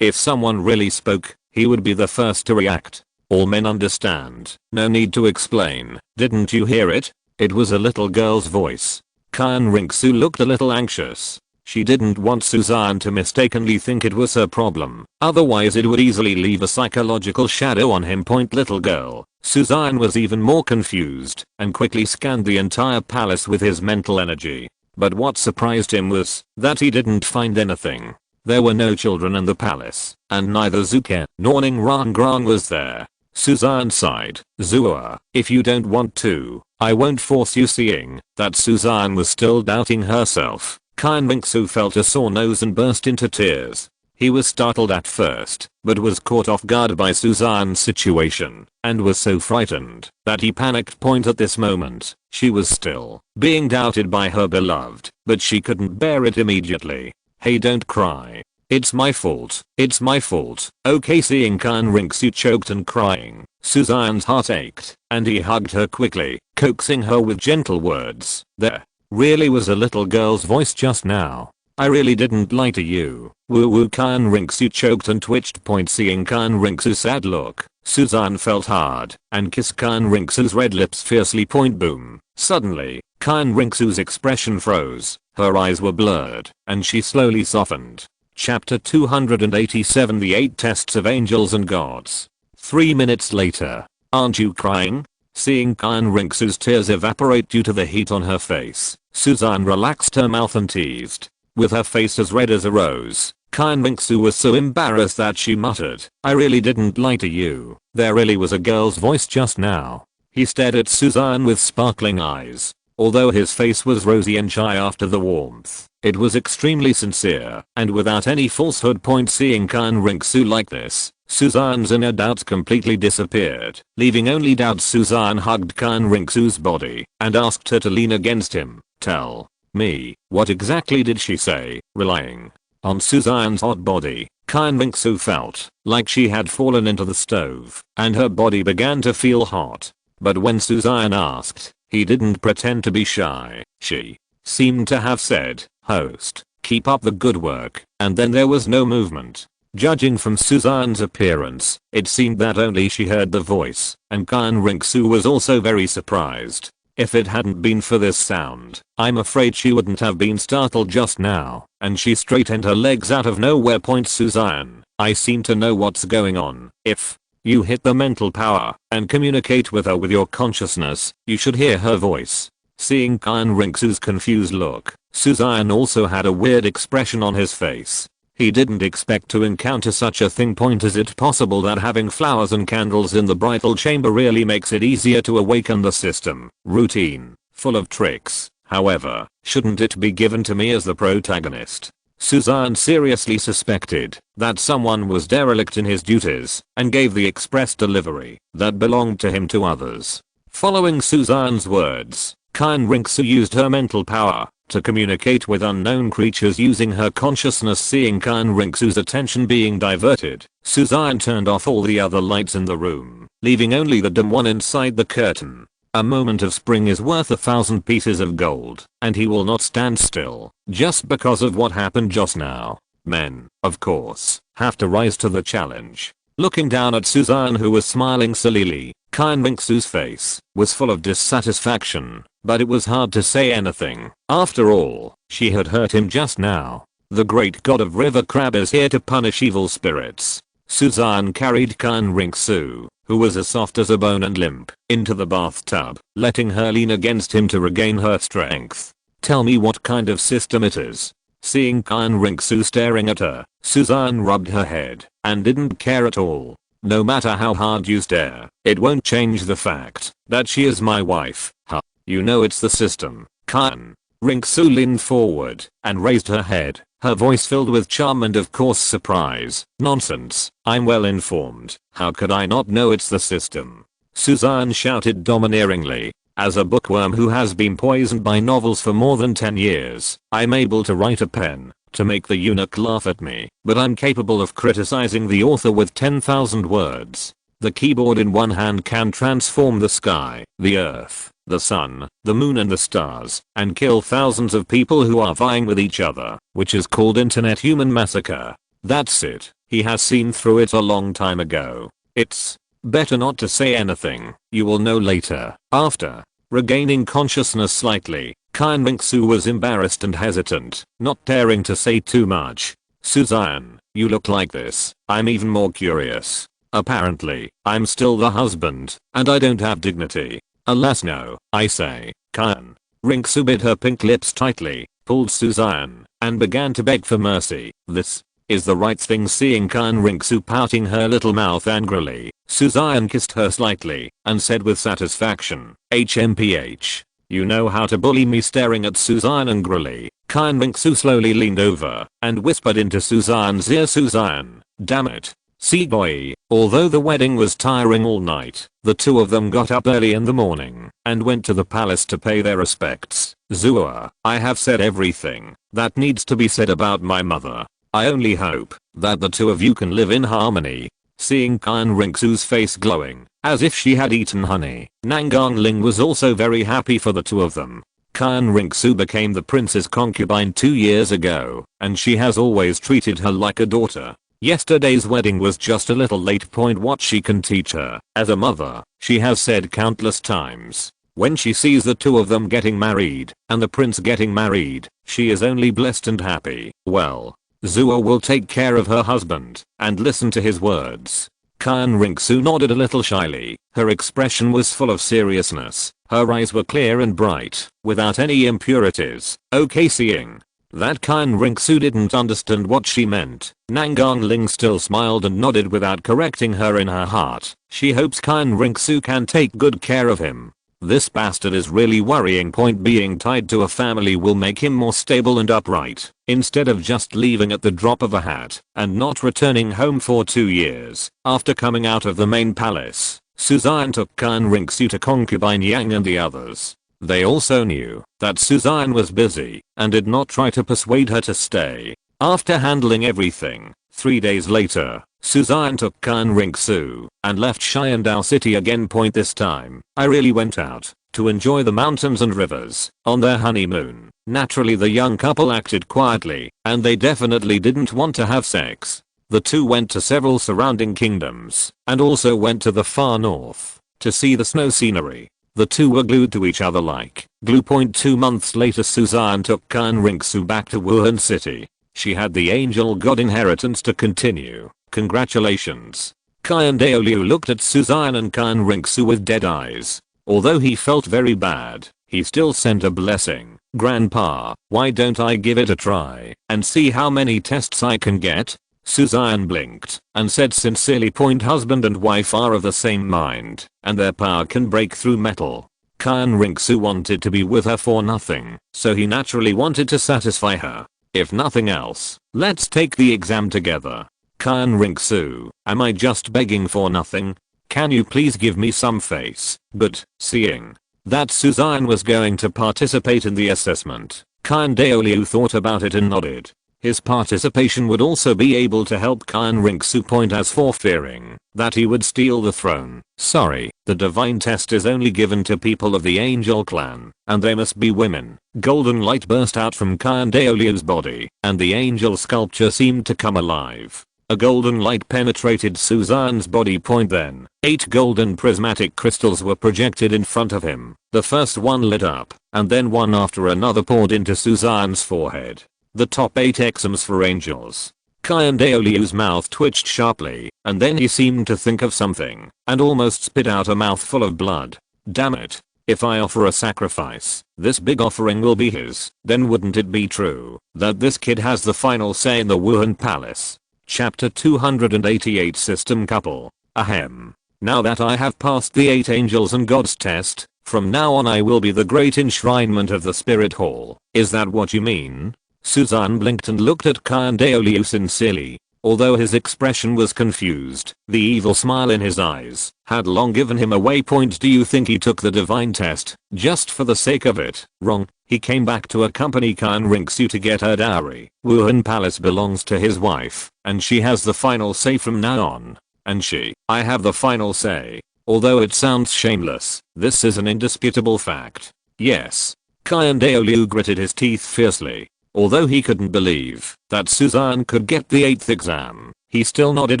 If someone really spoke, he would be the first to react. All men understand. No need to explain. Didn't you hear it? It was a little girl's voice. Xian Ringsu looked a little anxious. She didn't want Suzanne to mistakenly think it was her problem, otherwise it would easily leave a psychological shadow on him. Little girl. Suzanne was even more confused and quickly scanned the entire palace with his mental energy. But what surprised him was that he didn't find anything. There were no children in the palace, and neither Zuke nor Ningrangrang was there. Suzanne sighed. Xue, if you don't want to, I won't force you. Seeing that Suzanne was still doubting herself, Xian Ringsu felt a sore nose and burst into tears. He was startled at first, but was caught off guard by Suzanne's situation, and was so frightened that he panicked. At this moment, she was still being doubted by her beloved, but she couldn't bear it immediately. Hey, don't cry. It's my fault. It's my fault. Okay. Seeing Xian Ringsu choked and crying, Suzanne's heart ached, and he hugged her quickly, coaxing her with gentle words. There. Really was a little girl's voice just now. I really didn't lie to you. Woo woo. Xian Ringsu choked and twitched. Seeing Xian Ringsu's sad look, Suzanne felt hard and kissed Xian Ringsu's red lips fiercely. Boom. Suddenly, Xian Ringsu's expression froze, her eyes were blurred, and she slowly softened. Chapter 287 The 8 Tests of Angels and Gods. 3 minutes later. Aren't you crying? Seeing Xian Ringsu's tears evaporate due to the heat on her face, Suzanne relaxed her mouth and teased. With her face as red as a rose, Xian Ringsu was so embarrassed that she muttered, I really didn't lie to you. There really was a girl's voice just now. He stared at Suzanne with sparkling eyes. Although his face was rosy and shy after the warmth, it was extremely sincere and without any falsehood. Seeing Xian Ringsu like this, Suzanne's inner doubts completely disappeared, leaving only doubt. Suzanne hugged Xian Ringsu's body and asked her to lean against him. Tell me, what exactly did she say? Relying on Suzanne's hot body, Xian Ringsu felt like she had fallen into the stove and her body began to feel hot. But when Suzanne asked, he didn't pretend to be shy. She seemed to have said, host, keep up the good work, and then there was no movement. Judging from Suzanne's appearance, it seemed that only she heard the voice, and Xian Ringsu was also very surprised. If it hadn't been for this sound, I'm afraid she wouldn't have been startled just now, and she straightened her legs out of nowhere. Suzanne, I seem to know what's going on. If you hit the mental power and communicate with her with your consciousness, you should hear her voice. Seeing Xian Ringsu's confused look, Suzanne also had a weird expression on his face. He didn't expect to encounter such a thing. Is it possible that having flowers and candles in the bridal chamber really makes it easier to awaken the system? Routine, full of tricks. However, shouldn't it be given to me as the protagonist? Suzanne seriously suspected that someone was derelict in his duties and gave the express delivery that belonged to him to others. Following Suzanne's words, Xian Ringsu used her mental power to communicate with unknown creatures using her consciousness. Seeing Xian Ringsu's attention being diverted, Suzanne turned off all the other lights in the room, leaving only the dim one inside the curtain. A moment of spring is worth 1,000 pieces of gold, and he will not stand still just because of what happened just now. Men, of course, have to rise to the challenge. Looking down at Suzanne, who was smiling sillily, Xian Ringsu's face was full of dissatisfaction, but it was hard to say anything. After all, she had hurt him just now. The great god of river crab is here to punish evil spirits. Suzanne carried Xian Ringsu, who was as soft as a bone and limp, into the bathtub, letting her lean against him to regain her strength. Tell me what kind of system it is. Seeing Xian Ringsu staring at her, Suzanne rubbed her head and didn't care at all. No matter how hard you stare, it won't change the fact that she is my wife. Huh. You know it's the system. Xian Ringsu leaned forward and raised her head, her voice filled with charm and of course surprise. Nonsense, I'm well informed. How could I not know it's the system? Suzanne shouted domineeringly. As a bookworm who has been poisoned by novels for more than 10 years, I'm able to write a pen to make the eunuch laugh at me, but I'm capable of criticizing the author with 10,000 words. The keyboard in one hand can transform the sky, the earth, the sun, the moon and the stars, and kill thousands of people who are vying with each other, which is called internet human massacre. That's it. He has seen through it a long time ago. It's better not to say anything. You will know later. After regaining consciousness slightly, Xian Ringsu was embarrassed and hesitant, not daring to say too much. Suzanne, you look like this. I'm even more curious. Apparently, I'm still the husband, and I don't have dignity. Alas no, I say. Xian Ringsu bit her pink lips tightly, pulled Suzanne, and began to beg for mercy. This is the right thing. Seeing Xian Ringsu pouting her little mouth angrily, Suzanne kissed her slightly and said with satisfaction, HMPH. You know how to bully me. Staring at Suzanne angrily, Xian Ringsu slowly leaned over and whispered into Suzanne's ear, Suzanne, damn it. See boy, although the wedding was tiring all night, the two of them got up early in the morning and went to the palace to pay their respects. Zua, I have said everything that needs to be said about my mother. I only hope that the two of you can live in harmony. Seeing Xian Ringsu's face glowing, as if she had eaten honey, Nangang Ling was also very happy for the two of them. Xian Ringsu became the prince's concubine 2 years ago, and she has always treated her like a daughter. Yesterday's wedding was just a little late. What she can teach her as a mother, she has said countless times. When she sees the two of them getting married, and the prince getting married, she is only blessed and happy. Well, Xue will take care of her husband, and listen to his words. Xian Ringsu nodded a little shyly. Her expression was full of seriousness. Her eyes were clear and bright, without any impurities. Okay, seeing that Xian Ringsu didn't understand what she meant, Nangang Ling still smiled and nodded without correcting her in her heart. She hopes Xian Ringsu can take good care of him. This bastard is really worrying. Being tied to a family will make him more stable and upright, instead of just leaving at the drop of a hat and not returning home for 2 years. After coming out of the main palace, Suzanne took Xian Ringsu to concubine Yang and the others. They also knew that Suzanne was busy and did not try to persuade her to stay. After handling everything, 3 days later, Suzanne took Xian Ringsu and left Xiandao city again. This time, I really went out to enjoy the mountains and rivers on their honeymoon. Naturally, the young couple acted quietly, and they definitely didn't want to have sex. The two went to several surrounding kingdoms and also went to the far north to see the snow scenery. The two were glued to each other like glue. 2 months later, Suzanne took Xian Ringsu back to Wuhan city. She had the angel god inheritance to continue. Congratulations. Xian Daoliu looked at Suzanne and Xian Ringsu with dead eyes. Although he felt very bad, he still sent a blessing. Grandpa, why don't I give it a try and see how many tests I can get? Suzanne blinked and said sincerely. Husband and wife are of the same mind, and their power can break through metal. Xian Ringsu wanted to be with her for nothing, so he naturally wanted to satisfy her. If nothing else, let's take the exam together. Xian Ringsu, am I just begging for nothing? Can you please give me some face? But, seeing that Suzanne was going to participate in the assessment, Xian Daoliu thought about it and nodded. His participation would also be able to help Xian Ringsu. As for fearing that he would steal the throne, sorry, the divine test is only given to people of the angel clan, and they must be women. Golden light burst out from Xian Daoliu's body, and the angel sculpture seemed to come alive. A golden light penetrated Suzanne's body. Then, 8 golden prismatic crystals were projected in front of him. The first one lit up, and then one after another poured into Suzanne's forehead. The top 8 exams for angels. Xian Daoliu's mouth twitched sharply, and then he seemed to think of something, and almost spit out a mouthful of blood. Damn it. If I offer a sacrifice, this big offering will be his. Then wouldn't it be true that this kid has the final say in the Wuhan palace? Chapter 288 System Couple. Ahem. Now that I have passed the 8 angels and gods test, from now on I will be the great enshrinement of the spirit hall. Is that what you mean? Suzanne blinked and looked at Xian Daoliu sincerely. Although his expression was confused, the evil smile in his eyes had long given him away. Do you think he took the divine test just for the sake of it? Wrong. He came back to accompany Xian Ringsu to get her dowry. Wuhan Palace belongs to his wife, and she has the final say from now on. And I have the final say. Although it sounds shameless, this is an indisputable fact. Yes. Xian Daoliu gritted his teeth fiercely. Although he couldn't believe that Suzanne could get the 8th exam, he still nodded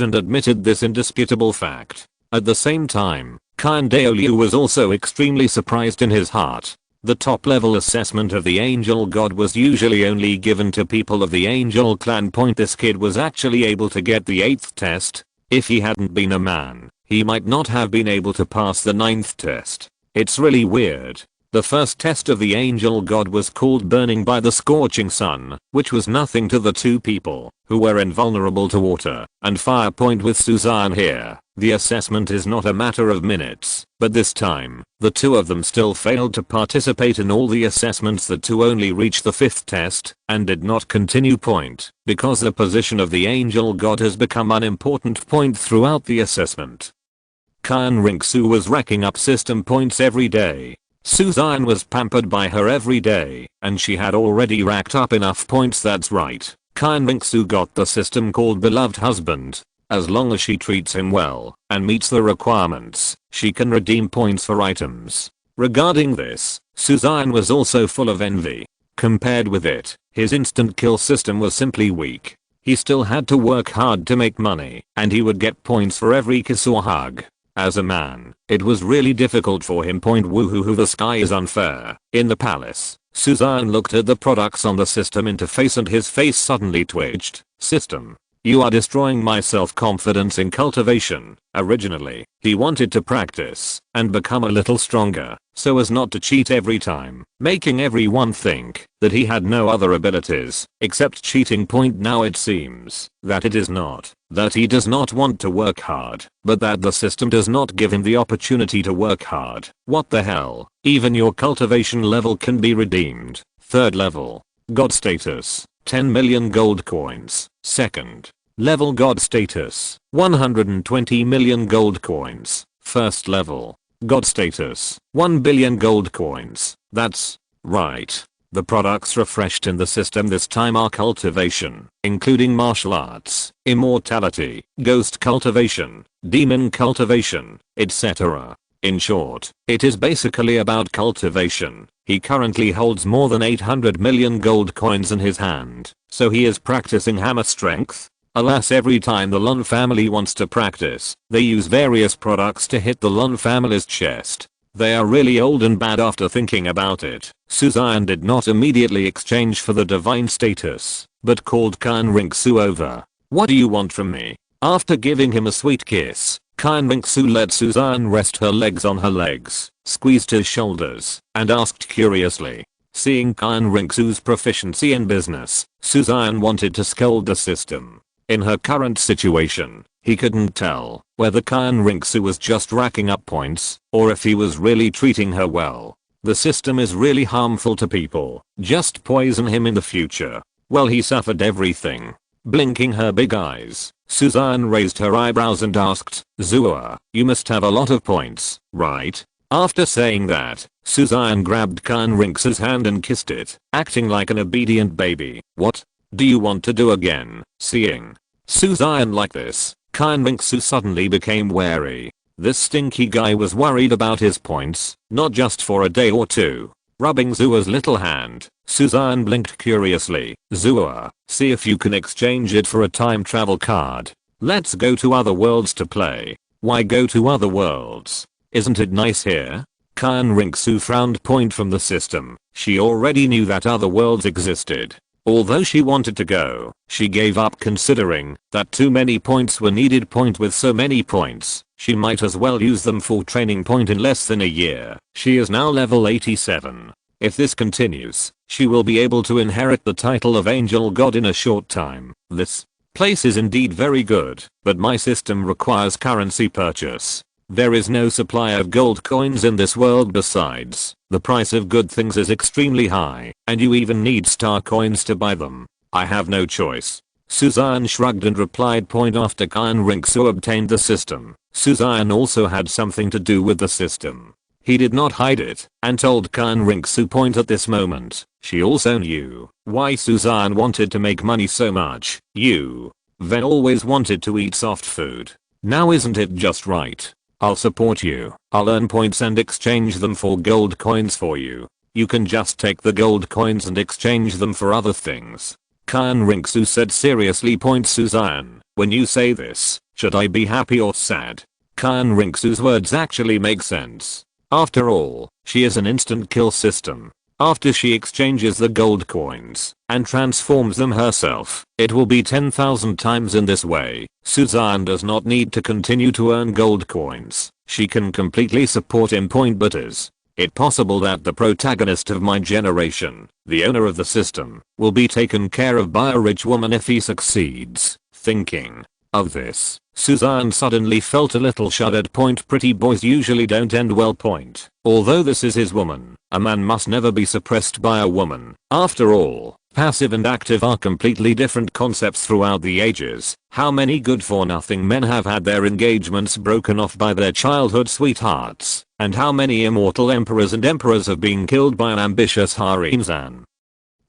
and admitted this indisputable fact. At the same time, Xian Daoliu was also extremely surprised in his heart. The top level assessment of the angel god was usually only given to people of the angel clan. This kid was actually able to get the 8th test. If he hadn't been a man, he might not have been able to pass the 9th test. It's really weird. The first test of the angel god was called burning by the scorching sun, which was nothing to the two people who were invulnerable to water and fire. With Suzanne here, the assessment is not a matter of minutes, but this time, the two of them still failed to participate in all the assessments. The two only reached the 5th test and did not continue. Because the position of the angel god has become unimportant. Throughout the assessment, Xian Ringsu was racking up system points every day. Suzanne was pampered by her every day, and she had already racked up enough points. That's right. Xian Ringsu got the system called beloved husband. As long as she treats him well and meets the requirements, she can redeem points for items. Regarding this, Suzanne was also full of envy. Compared with it, his instant kill system was simply weak. He still had to work hard to make money, and he would get points for every kiss or hug. As a man, it was really difficult for him. Woohoo, the sky is unfair. In the palace, Suzanne looked at the products on the system interface and his face suddenly twitched. System. You are destroying my self-confidence in cultivation. Originally, he wanted to practice and become a little stronger so as not to cheat every time, making everyone think that he had no other abilities except cheating. Now it seems that it is not that he does not want to work hard, but that the system does not give him the opportunity to work hard. What the hell? Even your cultivation level can be redeemed. Third level. God status. 10 million gold coins. Second level God status. 120 million gold coins. First level God status. 1 billion gold coins. That's right. The products refreshed in the system this time are cultivation, including martial arts, immortality, ghost cultivation, demon cultivation, etc. In short, it is basically about cultivation. He currently holds more than 800 million gold coins in his hand, so he is practicing hammer strength. Alas, every time the Lun family wants to practice, they use various products to hit the Lun family's chest. They are really old and bad. After thinking about it, Suzanne did not immediately exchange for the divine status, but called Xian Ringsu over. What do you want from me? After giving him a sweet kiss, Xian Ringsu let Suzanne rest her legs on her legs, squeezed his shoulders, and asked curiously. Seeing Xian Ringsu's proficiency in business, Suzanne wanted to scold the system. In her current situation, he couldn't tell whether Xian Ringsu was just racking up points or if he was really treating her well. The system is really harmful to people. Just poison him in the future. Well, he suffered everything. Blinking her big eyes, Suzanne raised her eyebrows and asked, Xue, you must have a lot of points, right? After saying that, Suzanne grabbed Xian Ringsu's hand and kissed it, acting like an obedient baby. What do you want to do again? Seeing Suzanne like this, Xian Ringsu suddenly became wary. This stinky guy was worried about his points, not just for a day or two. Rubbing Xue's little hand, Suzanne blinked curiously. Xue, see if you can exchange it for a time travel card. Let's go to other worlds to play. Why go to other worlds? Isn't it nice here? Xian Ringsu frowned. From the system, she already knew that other worlds existed. Although she wanted to go, she gave up considering that too many points were needed. With so many points, she might as well use them for training. In less than a year, she is now level 87. If this continues, she will be able to inherit the title of Angel God in a short time. This place is indeed very good, but my system requires currency purchase. There is no supply of gold coins in this world. Besides, the price of good things is extremely high, and you even need star coins to buy them. I have no choice. Suzanne shrugged and replied. After Xian Ringsu obtained the system, Suzanne also had something to do with the system. He did not hide it, and told Xian Ringsu. At this moment, she also knew why Suzanne wanted to make money so much. You then always wanted to eat soft food. Now isn't it just right? I'll support you. I'll earn points and exchange them for gold coins for you. You can just take the gold coins and exchange them for other things. Xian Ringsu said seriously. Suzanne, when you say this, should I be happy or sad? Xian Ringsu's words actually make sense. After all, she is an instant kill system. After she exchanges the gold coins and transforms them herself, it will be 10,000 times in this way. Suzanne does not need to continue to earn gold coins. She can completely support him. But is it possible that the protagonist of my generation, the owner of the system, will be taken care of by a rich woman if he succeeds? Thinking of this, Suzanne suddenly felt a little shuddered. Pretty boys usually don't end well. Although this is his woman, a man must never be suppressed by a woman. After all, passive and active are completely different concepts throughout the ages. How many good-for-nothing men have had their engagements broken off by their childhood sweethearts, and how many immortal emperors and emperors have been killed by an ambitious harem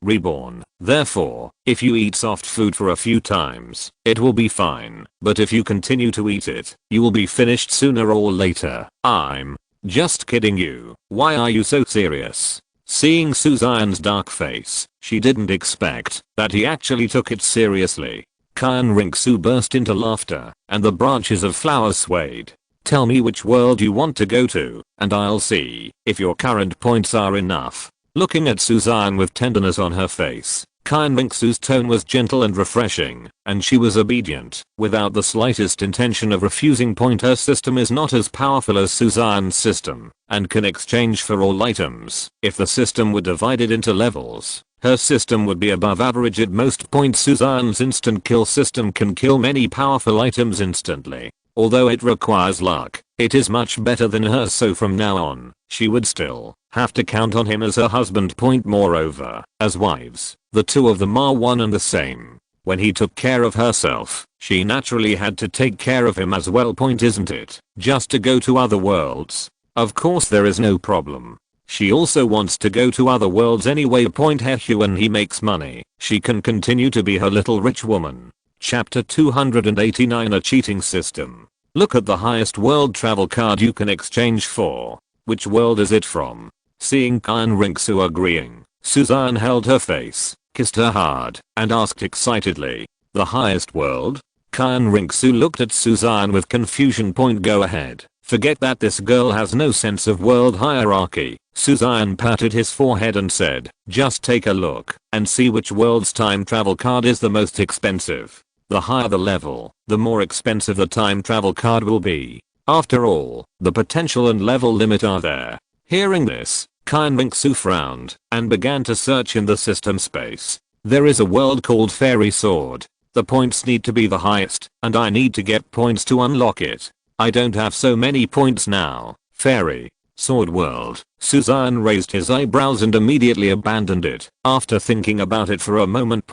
reborn. Therefore, if you eat soft food for a few times, it will be fine. But if you continue to eat it, you will be finished sooner or later. I'm Just kidding you. Why are you so serious? Seeing Suzanne's dark face, she didn't expect that he actually took it seriously. Xian Ringsu burst into laughter, and the branches of flowers swayed. Tell me which world you want to go to, and I'll see if your current points are enough. Looking at Suzanne with tenderness on her face, Xian Ringsu's tone was gentle and refreshing, and she was obedient, without the slightest intention of refusing. Her system is not as powerful as Suzanne's system, and can exchange for all items. If the system were divided into levels, her system would be above average at most points. Suzanne's instant kill system can kill many powerful items instantly. Although it requires luck, it is much better than hers, so from now on, she would still have to count on him as her husband. Moreover, as wives, the two of them are one and the same. When he took care of herself, she naturally had to take care of him as well. Isn't it? Just to go to other worlds. Of course there is no problem. She also wants to go to other worlds anyway. When he makes money, she can continue to be her little rich woman. Chapter 289, a cheating system. Look at the highest world travel card you can exchange for. Which world is it from? Seeing Xian Ringsu agreeing, Suzanne held her face, kissed her hard, and asked excitedly, the highest world? Xian Ringsu looked at Suzanne with confusion. Go ahead. Forget that this girl has no sense of world hierarchy. Suzanne patted his forehead and said, just take a look and see which world's time travel card is the most expensive. The higher the level, the more expensive the time travel card will be. After all, the potential and level limit are there. Hearing this, Xian Ringsu frowned and began to search in the system space. There is a world called Fairy Sword. The points need to be the highest, and I need to get points to unlock it. I don't have so many points now. Fairy Sword World. Suzanne raised his eyebrows and immediately abandoned it after thinking about it for a moment.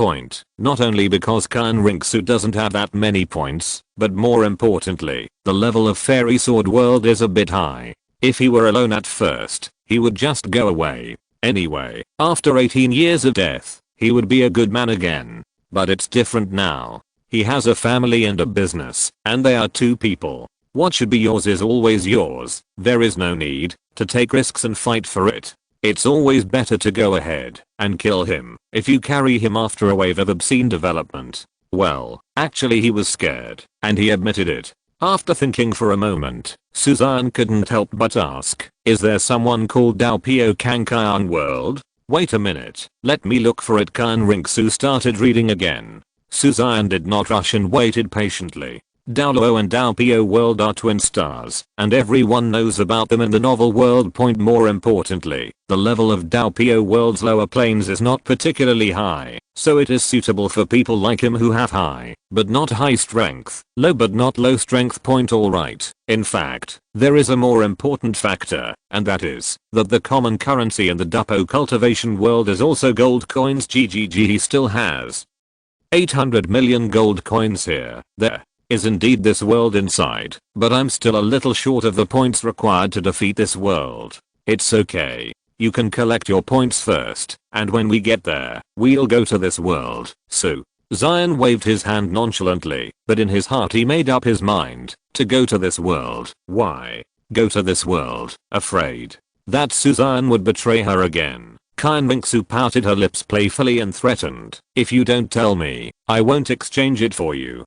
Not only because Xian Ringsu doesn't have that many points, but more importantly, the level of Fairy Sword World is a bit high. If he were alone at first, he would just go away. Anyway, after 18 years of death, he would be a good man again. But it's different now. He has a family and a business, and they are two people. What should be yours is always yours. There is no need to take risks and fight for it. It's always better to go ahead and kill him if you carry him after a wave of obscene development. Well, actually he was scared, and he admitted it. After thinking for a moment, Suzanne couldn't help but ask, is there someone called Douluo Kangxiang World? Wait a minute, let me look for it. Xian Ringsu started reading again. Suzanne did not rush and waited patiently. Douluo and Douluo World are twin stars, and everyone knows about them in the novel world. More importantly, the level of Douluo World's lower planes is not particularly high, so it is suitable for people like him who have high, but not high strength, low but not low strength. Alright, in fact, there is a more important factor, and that is, that the common currency in the Douluo cultivation world is also gold coins. He still has 800 million gold coins here. There is indeed this world inside, but I'm still a little short of the points required to defeat this world. It's okay. You can collect your points first, and when we get there, we'll go to this world. So, Xian waved his hand nonchalantly, but in his heart he made up his mind to go to this world. Why go to this world? Afraid that Suzanne would betray her again. Xian Ringsu pouted her lips playfully and threatened, if you don't tell me, I won't exchange it for you.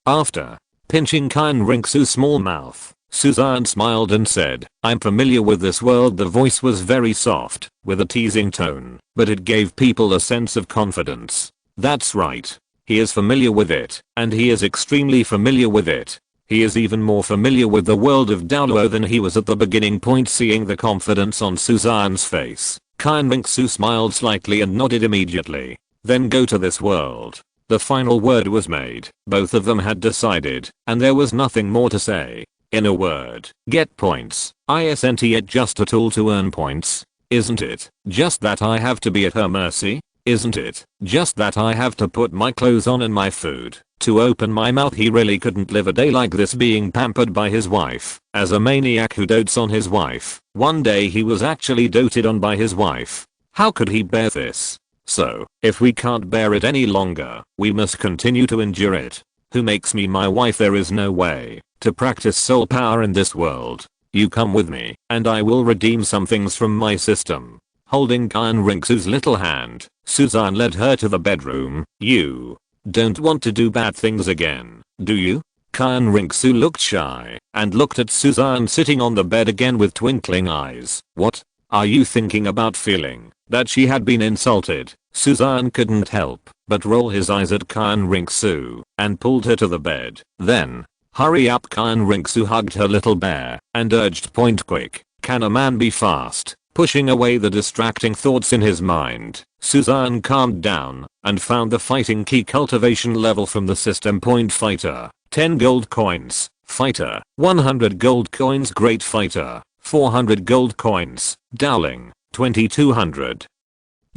After pinching Xian Ringsu's small mouth, Suzanne smiled and said, I'm familiar with this world. The voice was very soft, with a teasing tone, but it gave people a sense of confidence. That's right. He is familiar with it, and he is extremely familiar with it. He is even more familiar with the world of Douluo than he was at the beginning. Seeing the confidence on Suzanne's face, Xian Ringsu smiled slightly and nodded immediately. Then go to this world. The final word was made. Both of them had decided, and there was nothing more to say. In a word, get points. Isn't it just a tool to earn points? Isn't it just that I have to be at her mercy? Isn't it just that I have to put my clothes on and my food to open my mouth? He really couldn't live a day like this, being pampered by his wife, as a maniac who dotes on his wife. One day he was actually doted on by his wife. How could he bear this? So, if we can't bear it any longer, we must continue to endure it. Who makes me my wife? There is no way to practice soul power in this world. You come with me, and I will redeem some things from my system. Holding Xian Ringsu's little hand, Suzanne led her to the bedroom. You don't want to do bad things again, do you? Xian Ringsu looked shy, and looked at Suzanne sitting on the bed again with twinkling eyes. What are you thinking about? Feeling that she had been insulted, Suzanne couldn't help but roll his eyes at Xian Ringsu, and pulled her to the bed. Then, hurry up. Xian Ringsu hugged her little bear, and urged, point quick, can a man be fast? Pushing away the distracting thoughts in his mind, Suzanne calmed down, and found the fighting key cultivation level from the system. Point fighter, 10 gold coins, fighter, 100 gold coins, great fighter, 400 gold coins, Dowling, 2200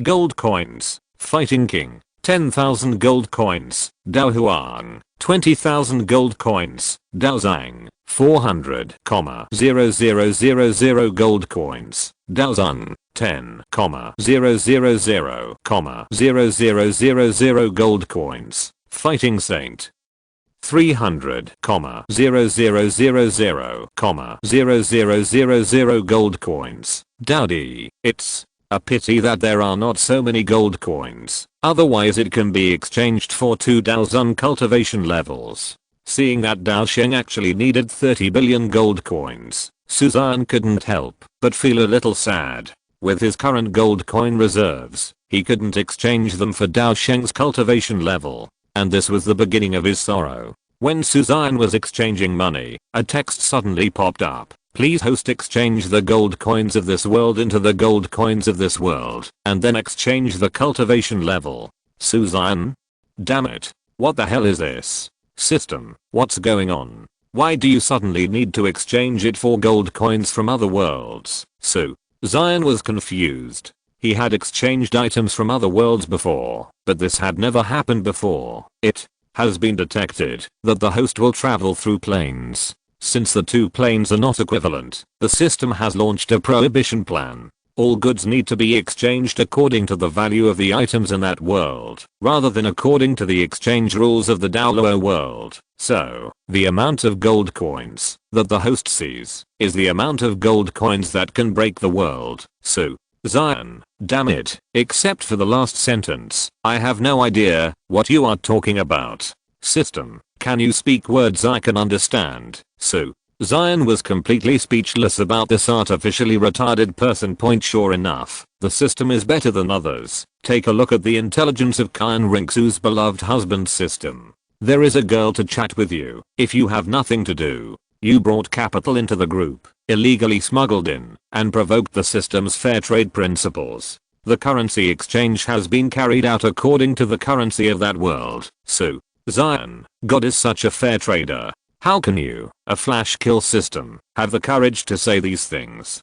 gold coins, fighting king, 10,000 gold coins, Dao Huang, 20,000 gold coins, Dao Zhang, 400,000 gold coins, Dao Zun, 10,000,000 gold coins, fighting saint, 300,000,000 gold coins, Dao Di. It's a pity that there are not so many gold coins, otherwise it can be exchanged for 2 Dao Zun cultivation levels. Seeing that Dao Sheng actually needed 30 billion gold coins, Suzanne couldn't help but feel a little sad. With his current gold coin reserves, he couldn't exchange them for Dao Sheng's cultivation level, and this was the beginning of his sorrow. When Suzanne was exchanging money, a text suddenly popped up. Please host, exchange the gold coins of this world into the gold coins of this world, and then exchange the cultivation level. Suzanne? Damn it. What the hell is this? System, what's going on? Why do you suddenly need to exchange it for gold coins from other worlds? Xian was confused. He had exchanged items from other worlds before, but this had never happened before. It has been detected that the host will travel through planes. Since the two planes are not equivalent, the system has launched a prohibition plan. All goods need to be exchanged according to the value of the items in that world, rather than according to the exchange rules of the Douluo world. So, the amount of gold coins that the host sees is the amount of gold coins that can break the world. Xian, damn it, except for the last sentence, I have no idea what you are talking about. System, can you speak words I can understand? Xian was completely speechless about this artificially retarded person. Sure enough, the system is better than others. Take a look at the intelligence of Xian Ringsu's beloved husband's system. There is a girl to chat with you. If you have nothing to do, you brought capital into the group, illegally smuggled in, and provoked the system's fair trade principles. The currency exchange has been carried out according to the currency of that world. Xian, God is such a fair trader. How can you, a flash kill system, have the courage to say these things?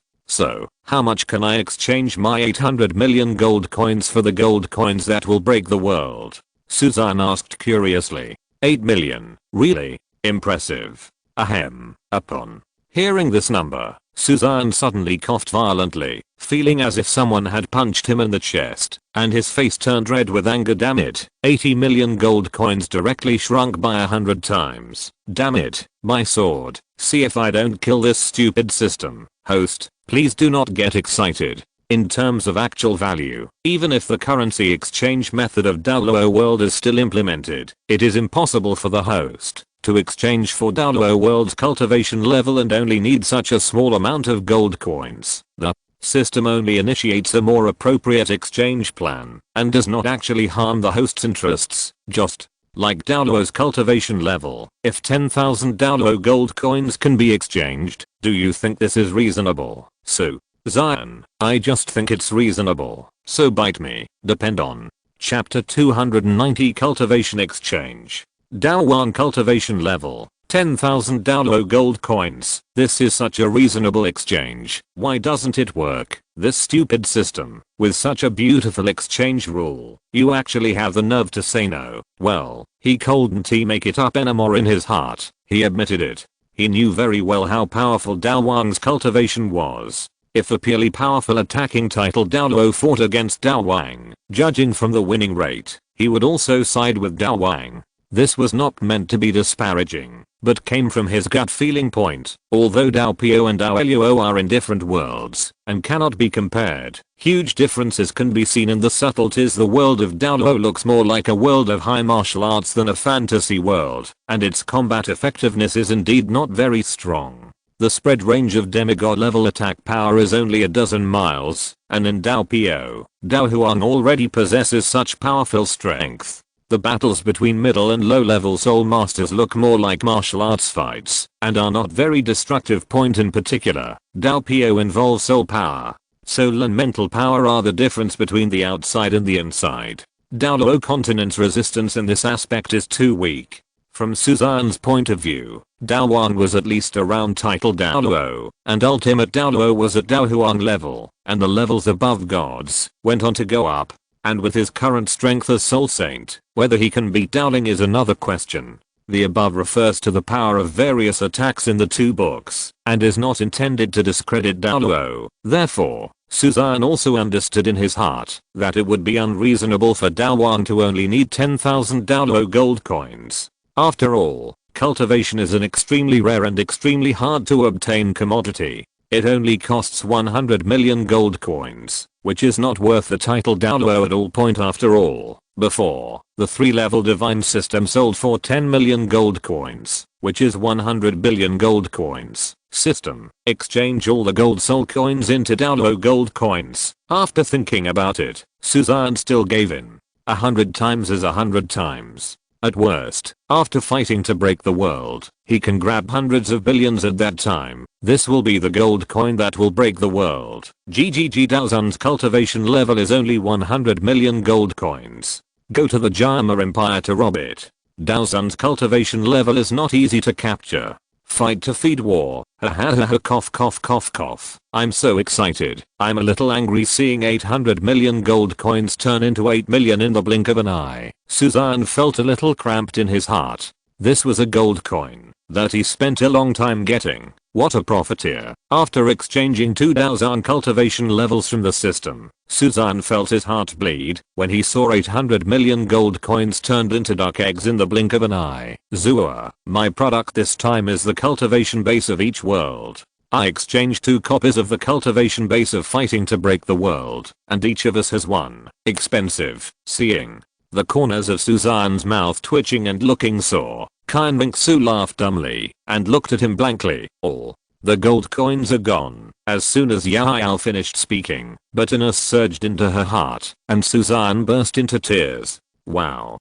How much can I exchange my 800 million gold coins for the gold coins that will break the world? Suzanne asked curiously. 8 million, really? Impressive. Ahem. Upon hearing this number, Suzanne suddenly coughed violently, feeling as if someone had punched him in the chest, and his face turned red with anger. Damn it, 80 million gold coins directly shrunk by 100 times. Damn it, my sword. See if I don't kill this stupid system. Host, please do not get excited. In terms of actual value, even if the currency exchange method of Douluo world is still implemented, it is impossible for the host to exchange for Douluo world's cultivation level and only need such a small amount of gold coins. The system only initiates a more appropriate exchange plan and does not actually harm the host's interests, just like Douluo's cultivation level. If 10,000 Douluo gold coins can be exchanged, do you think this is reasonable? Xian, I just think it's reasonable. So bite me. Depend on Chapter 290 Cultivation Exchange. Dao Wan cultivation level, 10,000 Douluo gold coins. This is such a reasonable exchange. Why doesn't it work? This stupid system, with such a beautiful exchange rule, you actually have the nerve to say no. Well, he couldn't make it up anymore in his heart. He admitted it. He knew very well how powerful Dao Wang's cultivation was. If a purely powerful attacking title Douluo fought against Dao Wang, judging from the winning rate, he would also side with Dao Wang. This was not meant to be disparaging, but came from his gut feeling point. Although Douluo and Douluo are in different worlds and cannot be compared, huge differences can be seen in the subtleties. The world of Douluo looks more like a world of high martial arts than a fantasy world, and its combat effectiveness is indeed not very strong. The spread range of demigod level attack power is only a dozen miles, and in Douluo, Dao Huang already possesses such powerful strength. The battles between middle and low level soul masters look more like martial arts fights, and are not very destructive. Point in particular, Douluo involves soul power. Soul and mental power are the difference between the outside and the inside. Douluo continent's resistance in this aspect is too weak. From Suzanne's point of view, Dao Huang was at least around title Douluo, and ultimate Douluo was at Dao Huang level, and the levels above gods went on to go up. And with his current strength as Soul Saint, whether he can beat Dowling is another question. The above refers to the power of various attacks in the two books, and is not intended to discredit Douluo. Therefore, Suzanne also understood in his heart that it would be unreasonable for Dao Huang to only need 10,000 Douluo gold coins. After all, cultivation is an extremely rare and extremely hard to obtain commodity. It only costs 100 million gold coins, which is not worth the title Douluo at all. Point after all, before, the 3-level divine system sold for 10 million gold coins, which is 100 billion gold coins. System, exchange all the gold soul coins into Douluo gold coins. After thinking about it, Suzanne still gave in. 100 times is 100 times. At worst, after fighting to break the world, he can grab hundreds of billions at that time. This will be the gold coin that will break the world. GGG Daozun's cultivation level is only 100 million gold coins. Go to the Jama Empire to rob it. Daozun's cultivation level is not easy to capture. Fight to feed war. Ha ha ha ha, cough cough cough cough. I'm so excited. I'm a little angry seeing 800 million gold coins turn into 8 million in the blink of an eye. Suzanne felt a little cramped in his heart. This was a gold coin that he spent a long time getting. What a profiteer. After exchanging 2 Daozun cultivation levels from the system, Suzanne felt his heart bleed when he saw 800 million gold coins turned into duck eggs in the blink of an eye. Zua, my product this time is the cultivation base of each world. I exchanged 2 copies of the cultivation base of fighting to break the world, and each of us has one. Expensive. Seeing the corners of Suzanne's mouth twitching and looking sore, Xian Mingsu laughed dumbly and looked at him blankly. All the gold coins are gone. As soon as Yao finished speaking, bitterness surged into her heart, and Suzanne burst into tears. Wow.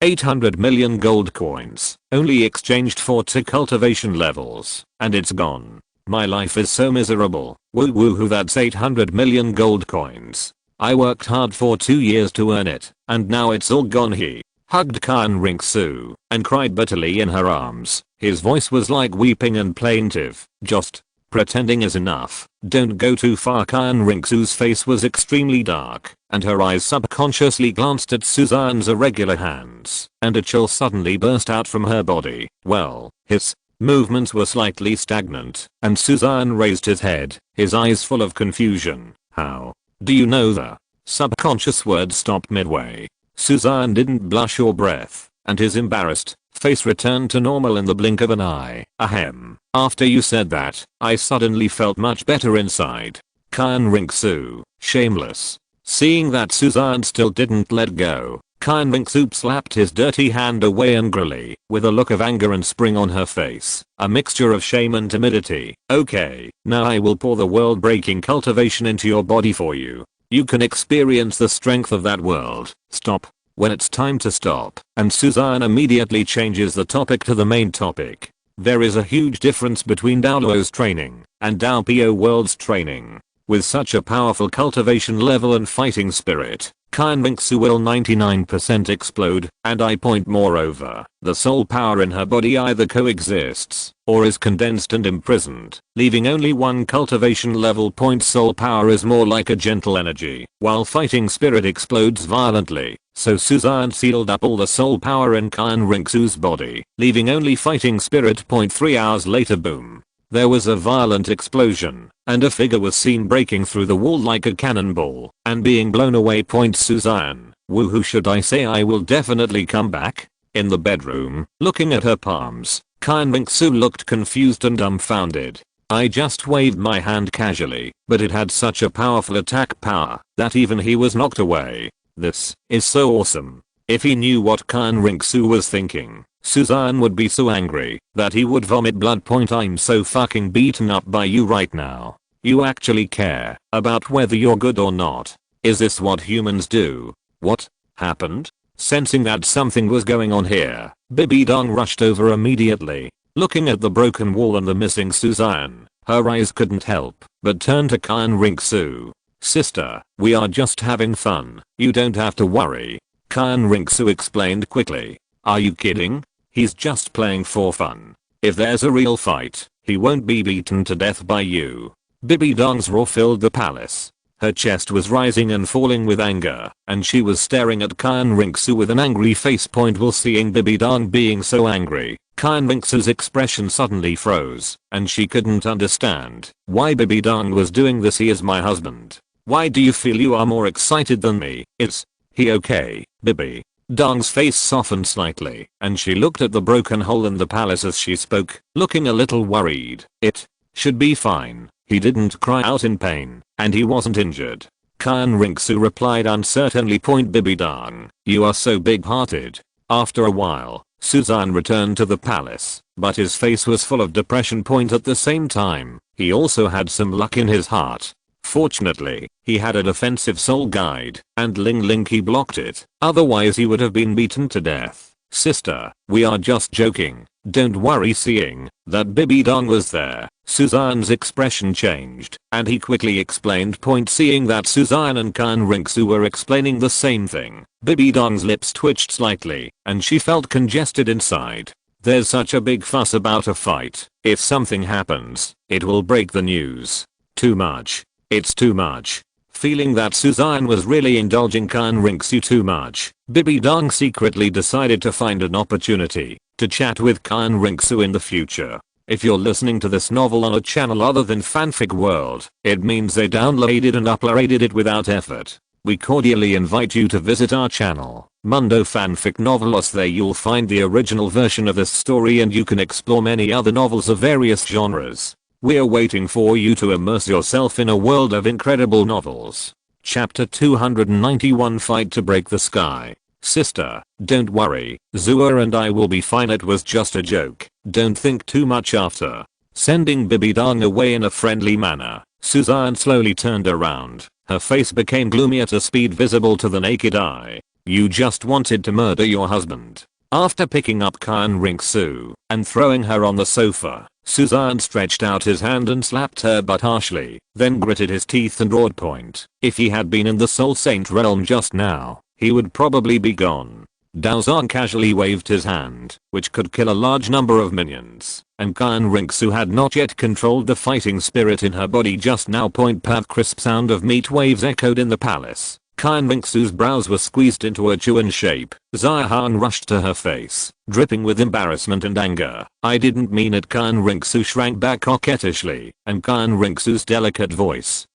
800 million gold coins, only exchanged for 2 cultivation levels, and it's gone. My life is so miserable. Woo woo hoo, that's 800 million gold coins. I worked hard for 2 years to earn it, and now it's all gone. He hugged Xian Mingsu and cried bitterly in her arms. His voice was like weeping and plaintive. Just pretending is enough. Don't go too far. Xian Mingsu's face was extremely dark, and her eyes subconsciously glanced at Suzanne's irregular hands, and a chill suddenly burst out from her body. Well, his movements were slightly stagnant, and Suzanne raised his head, his eyes full of confusion. How do you know the subconscious word stopped midway? Suzanne didn't blush or breath, and his embarrassed face returned to normal in the blink of an eye. Ahem. After you said that, I suddenly felt much better inside. Xian Mingsu, shameless. Seeing that Suzanne still didn't let go, Xian Mingsu slapped his dirty hand away angrily, with a look of anger and spring on her face, a mixture of shame and timidity. Okay, now I will pour the world-breaking cultivation into your body for you. You can experience the strength of that world. Stop when it's time to stop. And Suzanne immediately changes the topic to the main topic. There is a huge difference between Douluo's training and Douluo World's training. With such a powerful cultivation level and fighting spirit, Xian Mingsu will 99% explode, and I point moreover, the soul power in her body either coexists, or is condensed and imprisoned, leaving only 1 cultivation level point. Soul power is more like a gentle energy, while fighting spirit explodes violently, so Suzanne sealed up all the soul power in Xian Mingsu's body, leaving only fighting spirit. 3 hours later, boom. There was a violent explosion, and a figure was seen breaking through the wall like a cannonball, and being blown away. Suzanne Woohoo, should I say I will definitely come back? In the bedroom, looking at her palms, Xian Rongsu looked confused and dumbfounded. I just waved my hand casually, but it had such a powerful attack power that even he was knocked away. This is so awesome. If he knew what Xian Rongsu was thinking, Suzanne would be so angry that he would vomit blood. I'm so fucking beaten up by you right now. You actually care about whether you're good or not. Is this what humans do? What happened? Sensing that something was going on here, Bibi Dong rushed over immediately. Looking at the broken wall and the missing Suzanne, her eyes couldn't help but turn to Xian Rongsu. Sister, we are just having fun. You don't have to worry. Xian Rongsu explained quickly. Are you kidding? He's just playing for fun. If there's a real fight, he won't be beaten to death by you. Bibi Dong's roar filled the palace. Her chest was rising and falling with anger, and she was staring at Xian Rongsu with an angry face. While seeing Bibi Dong being so angry, Xian Rongsu's expression suddenly froze, and she couldn't understand why Bibi Dong was doing this. He is my husband. Why do you feel you are more excited than me? Is he okay? Bibi Dong's face softened slightly, and she looked at the broken hole in the palace as she spoke, looking a little worried. It should be fine. He didn't cry out in pain, and he wasn't injured. Xian Rongsu replied uncertainly. Bibi Dong, you are so big-hearted. After a while, Suzanne returned to the palace, but his face was full of depression. At the same time, he also had some luck in his heart. Fortunately, he had a defensive soul guide, and Ling Ling Qi blocked it, otherwise he would have been beaten to death. Sister, we are just joking. Don't worry. Seeing that Bibi Dong was there, Suzanne's expression changed, and he quickly explained. Seeing that Suzanne and Xian Rongsu were explaining the same thing, Bibi Dong's lips twitched slightly, and she felt congested inside. There's such a big fuss about a fight. If something happens, it will break the news. Too much. It's too much. Feeling that Suzanne was really indulging Xian Rongsu too much, Bibi Dong secretly decided to find an opportunity to chat with Xian Rongsu in the future. If you're listening to this novel on a channel other than Fanfic World, it means they downloaded and uploaded it without effort. We cordially invite you to visit our channel, Mundo Fanfic Novelos. There you'll find the original version of this story, and you can explore many other novels of various genres. We're waiting for you to immerse yourself in a world of incredible novels. Chapter 291, Fight to Break the Sky. Sister, don't worry, Xue and I will be fine. It was just a joke. Don't think too much. After sending Bibi Dong away in a friendly manner, Suzanne slowly turned around. Her face became gloomy at a speed visible to the naked eye. You just wanted to murder your husband. After picking up Xian Rongsu and throwing her on the sofa, Suzanne stretched out his hand and slapped her butt harshly, then gritted his teeth and roared. If he had been in the Soul Saint realm just now, he would probably be gone. Dao Zhan casually waved his hand, which could kill a large number of minions, and Xian Rongsu had not yet controlled the fighting spirit in her body just now. Crisp sound of meat waves echoed in the palace. Xian Rongsu's brows were squeezed into a Chuan shape. Xian rushed to her face, dripping with embarrassment and anger. I didn't mean it. Xian Rongsu shrank back coquettishly, and Xian Rongsu's delicate voice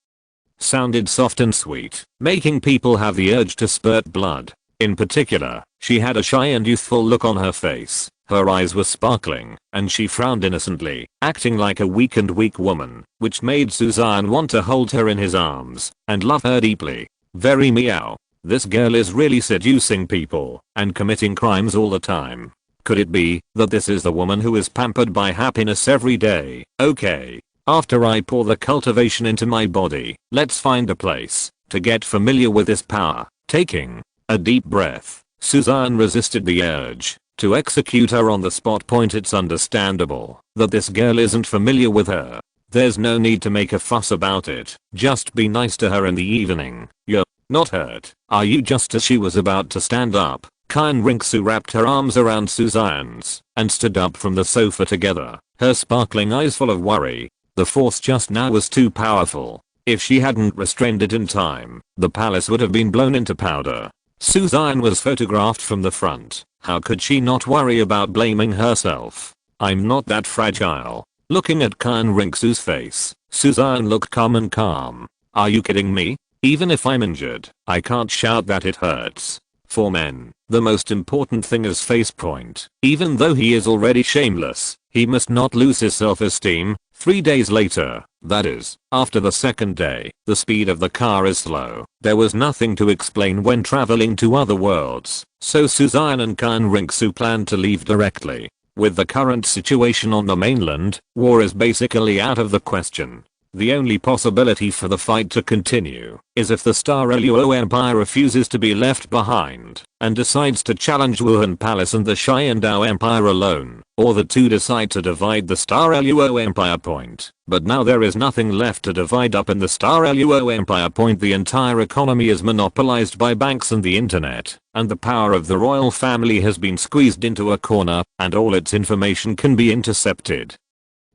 sounded soft and sweet, making people have the urge to spurt blood. In particular, she had a shy and youthful look on her face. Her eyes were sparkling, and she frowned innocently, acting like a weak woman, which made Suzanne want to hold her in his arms and love her deeply. Very meow. This girl is really seducing people and committing crimes all the time. Could it be that this is the woman who is pampered by happiness every day? Okay. After I pour the cultivation into my body, let's find a place to get familiar with this power. Taking a deep breath, Suzanne resisted the urge to execute her on the spot. It's understandable that this girl isn't familiar with her. There's no need to make a fuss about it. Just be nice to her in the evening. You're not hurt, are you? Just as she was about to stand up, Xian Rongsu wrapped her arms around Suzanne's and stood up from the sofa together, her sparkling eyes full of worry. The force just now was too powerful. If she hadn't restrained it in time, the palace would have been blown into powder. Suzanne was photographed from the front. How could she not worry about blaming herself? I'm not that fragile. Looking at Xian Rongsu's face, Suzanne looked calm. Are you kidding me? Even if I'm injured, I can't shout that it hurts. For men, the most important thing is face point. Even though he is already shameless, he must not lose his self-esteem. 3 days later, that is, after the second day, the speed of the car is slow. There was nothing to explain when traveling to other worlds, so Suzanne and Xian Ringsu planned to leave directly. With the current situation on the mainland, war is basically out of the question. The only possibility for the fight to continue is if the Star Luo Empire refuses to be left behind and decides to challenge Wuhan Palace and the Xiandao Empire alone, or the two decide to divide the Star Luo Empire point. But now there is nothing left to divide up in the Star Luo Empire point. The entire economy is monopolized by banks and the internet, and the power of the royal family has been squeezed into a corner, and all its information can be intercepted.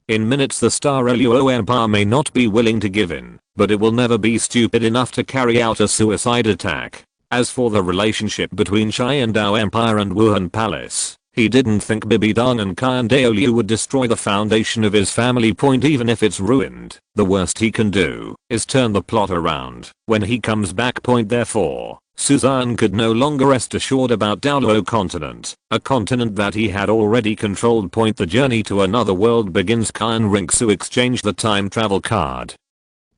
In minutes the Star Luo Empire may not be willing to give in, but it will never be stupid enough to carry out a suicide attack. As for the relationship between Xiandao Empire and Wuhan Palace, he didn't think Bibidang and Xiandao would destroy the foundation of his family point even if it's ruined. The worst he can do is turn the plot around when he comes back point. Therefore, Suzanne could no longer rest assured about Douluo continent, a continent that he had already controlled. Point the journey to another world begins. Xian Ringsu exchanged the time travel card,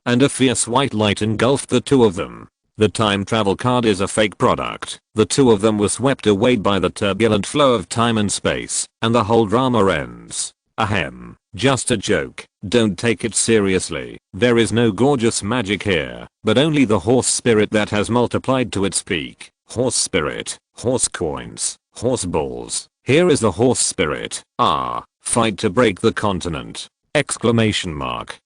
and a fierce white light engulfed the two of them. The time travel card is a fake product. The two of them were swept away by the turbulent flow of time and space, and the whole drama ends. Ahem. Just a joke, don't take it seriously. There is no gorgeous magic here, but only the horse spirit that has multiplied to its peak. Horse spirit, horse coins, horse balls. Here is the horse spirit. Fight to break the continent! Exclamation mark.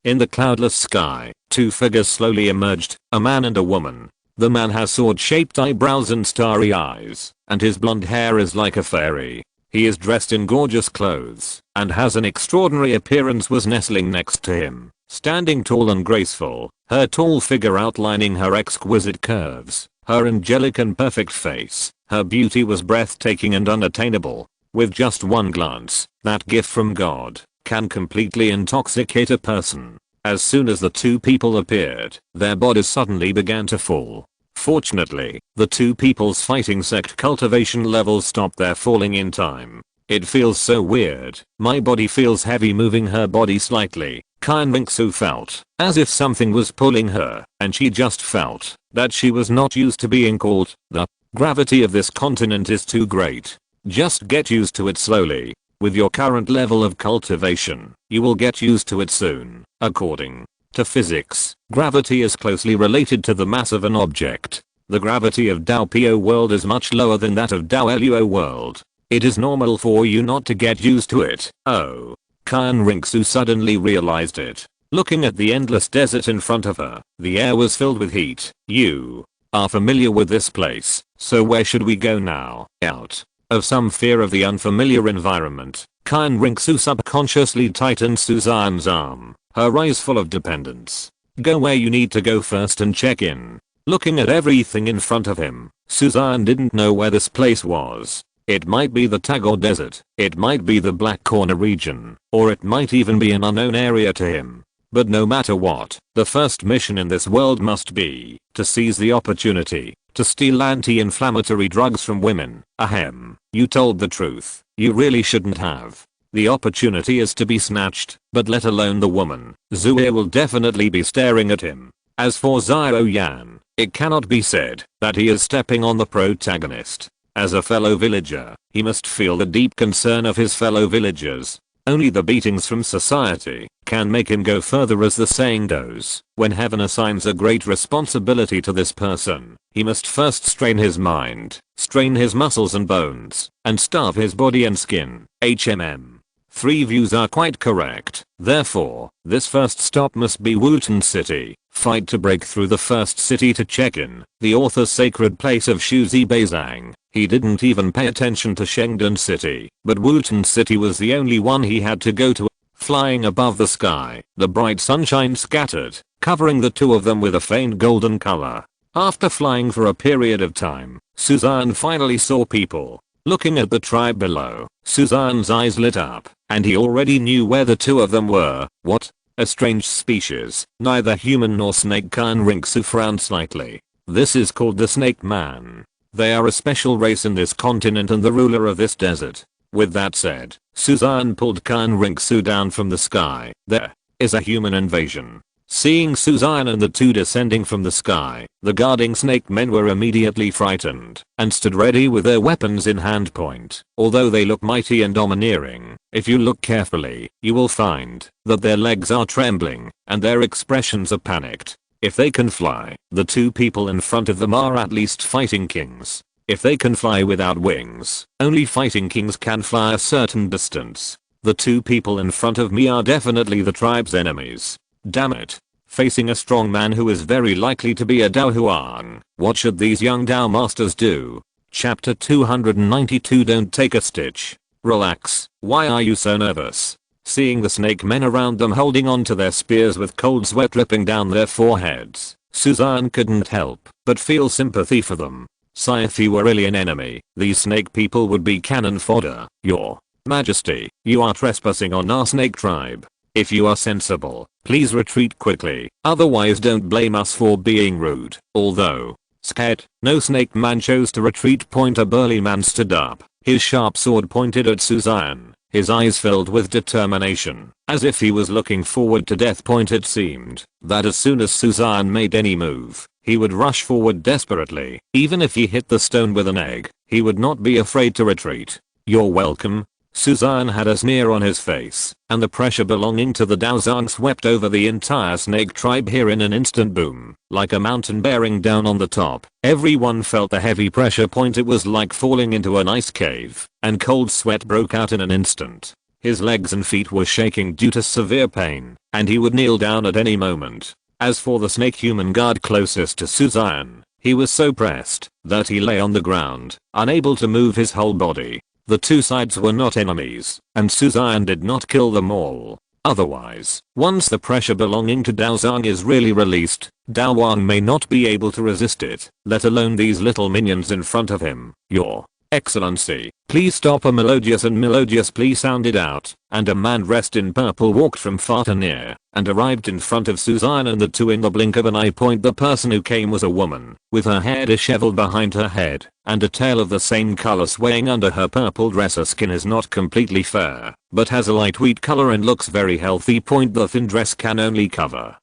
In the cloudless sky, two figures slowly emerged, a man and a woman. The man has sword-shaped eyebrows and starry eyes, and his blonde hair is like a fairy. He is dressed in gorgeous clothes, and has an extraordinary appearance. Was nestling next to him, standing tall and graceful, her tall figure outlining her exquisite curves, her angelic and perfect face. Her beauty was breathtaking and unattainable. With just one glance, that gift from God can completely intoxicate a person. As soon as the two people appeared, their bodies suddenly began to fall. Fortunately, the two people's fighting sect cultivation levels stopped their falling in time. It feels so weird. My body feels heavy. Moving her body slightly, Xian Ringsu felt as if something was pulling her, and she just felt that she was not used to being called. The gravity of this continent is too great. Just get used to it slowly. With your current level of cultivation, you will get used to it soon. According to physics, gravity is closely related to the mass of an object. The gravity of Dao Pio world is much lower than that of Dao Luo world. It is normal for you not to get used to it. Oh. Xian Ringsu suddenly realized it. Looking at the endless desert in front of her, the air was filled with heat. You are familiar with this place, so where should we go now? Out of some fear of the unfamiliar environment, Xian Ringsu subconsciously tightened Suzanne's arm, her eyes full of dependence. Go where you need to go first and check in. Looking at everything in front of him, Suzanne didn't know where this place was. It might be the Tagore Desert, it might be the Black Corner region, or it might even be an unknown area to him. But no matter what, the first mission in this world must be to seize the opportunity to steal anti-inflammatory drugs from women. Ahem. You told the truth. You really shouldn't have. The opportunity is to be snatched, but let alone the woman. Xue will definitely be staring at him. As for Xiao Yan, it cannot be said that he is stepping on the protagonist. As a fellow villager, he must feel the deep concern of his fellow villagers. Only the beatings from society can make him go further. As the saying goes, when heaven assigns a great responsibility to this person, he must first strain his mind, strain his muscles and bones, and starve his body and skin. HMM. 3 views are quite correct. Therefore, this first stop must be Wutan City. Fight to break through the first city to check in the author's sacred place of Shuzi Beizang. He didn't even pay attention to Shengdan City, but Wutan City was the only one he had to go to. Flying above the sky, the bright sunshine scattered, covering the two of them with a faint golden color. After flying for a period of time, Suzanne finally saw people. Looking at the tribe below, Suzanne's eyes lit up, and he already knew where the two of them were. What? A strange species, neither human nor snake. Xian Ringsu frowned slightly. This is called the snake man. They are a special race in this continent and the ruler of this desert. With that said, Suzanne pulled Xian Ringsu down from the sky. There is a human invasion. Seeing Suzanne and the two descending from the sky, the guarding snake men were immediately frightened and stood ready with their weapons in hand point. Although they look mighty and domineering, if you look carefully, you will find that their legs are trembling and their expressions are panicked. If they can fly, the two people in front of them are at least fighting kings. If they can fly without wings, only fighting kings can fly a certain distance. The two people in front of me are definitely the tribe's enemies. Damn it. Facing a strong man who is very likely to be a Dao Huang, what should these young Dao masters do? Chapter 292. Don't take a stitch. Relax. Why are you so nervous? Seeing the snake men around them holding on to their spears with cold sweat dripping down their foreheads, Suzanne couldn't help but feel sympathy for them. If he were really an enemy, these snake people would be cannon fodder. Your Majesty, you are trespassing on our snake tribe. If you are sensible, please retreat quickly, otherwise don't blame us for being rude. Although scared, no snake man chose to retreat. A burly man stood up, his sharp sword pointed at Suzanne, his eyes filled with determination, as if he was looking forward to death. It seemed that as soon as Suzanne made any move, he would rush forward desperately. Even if he hit the stone with an egg, he would not be afraid to retreat. You're welcome. Suzanne had a sneer on his face, and the pressure belonging to the Daozang swept over the entire snake tribe here in an instant. Boom. Like a mountain bearing down on the top, everyone felt the heavy pressure. It was like falling into an ice cave, and cold sweat broke out in an instant. His legs and feet were shaking due to severe pain, and he would kneel down at any moment. As for the snake human guard closest to Suzanne, he was so pressed that he lay on the ground, unable to move his whole body. The two sides were not enemies, and Suzanne did not kill them all. Otherwise, once the pressure belonging to Daozang is really released, Daowang may not be able to resist it, let alone these little minions in front of him. Your Excellency, please stop. A melodious and melodious plea sounded out, and a man dressed in purple walked from far to near and arrived in front of Suzanne and the two in the blink of an eye. The person who came was a woman, with her hair disheveled behind her head, and a tail of the same color swaying under her purple dress. Her skin is not completely fair, but has a light wheat color and looks very healthy. The thin dress can only cover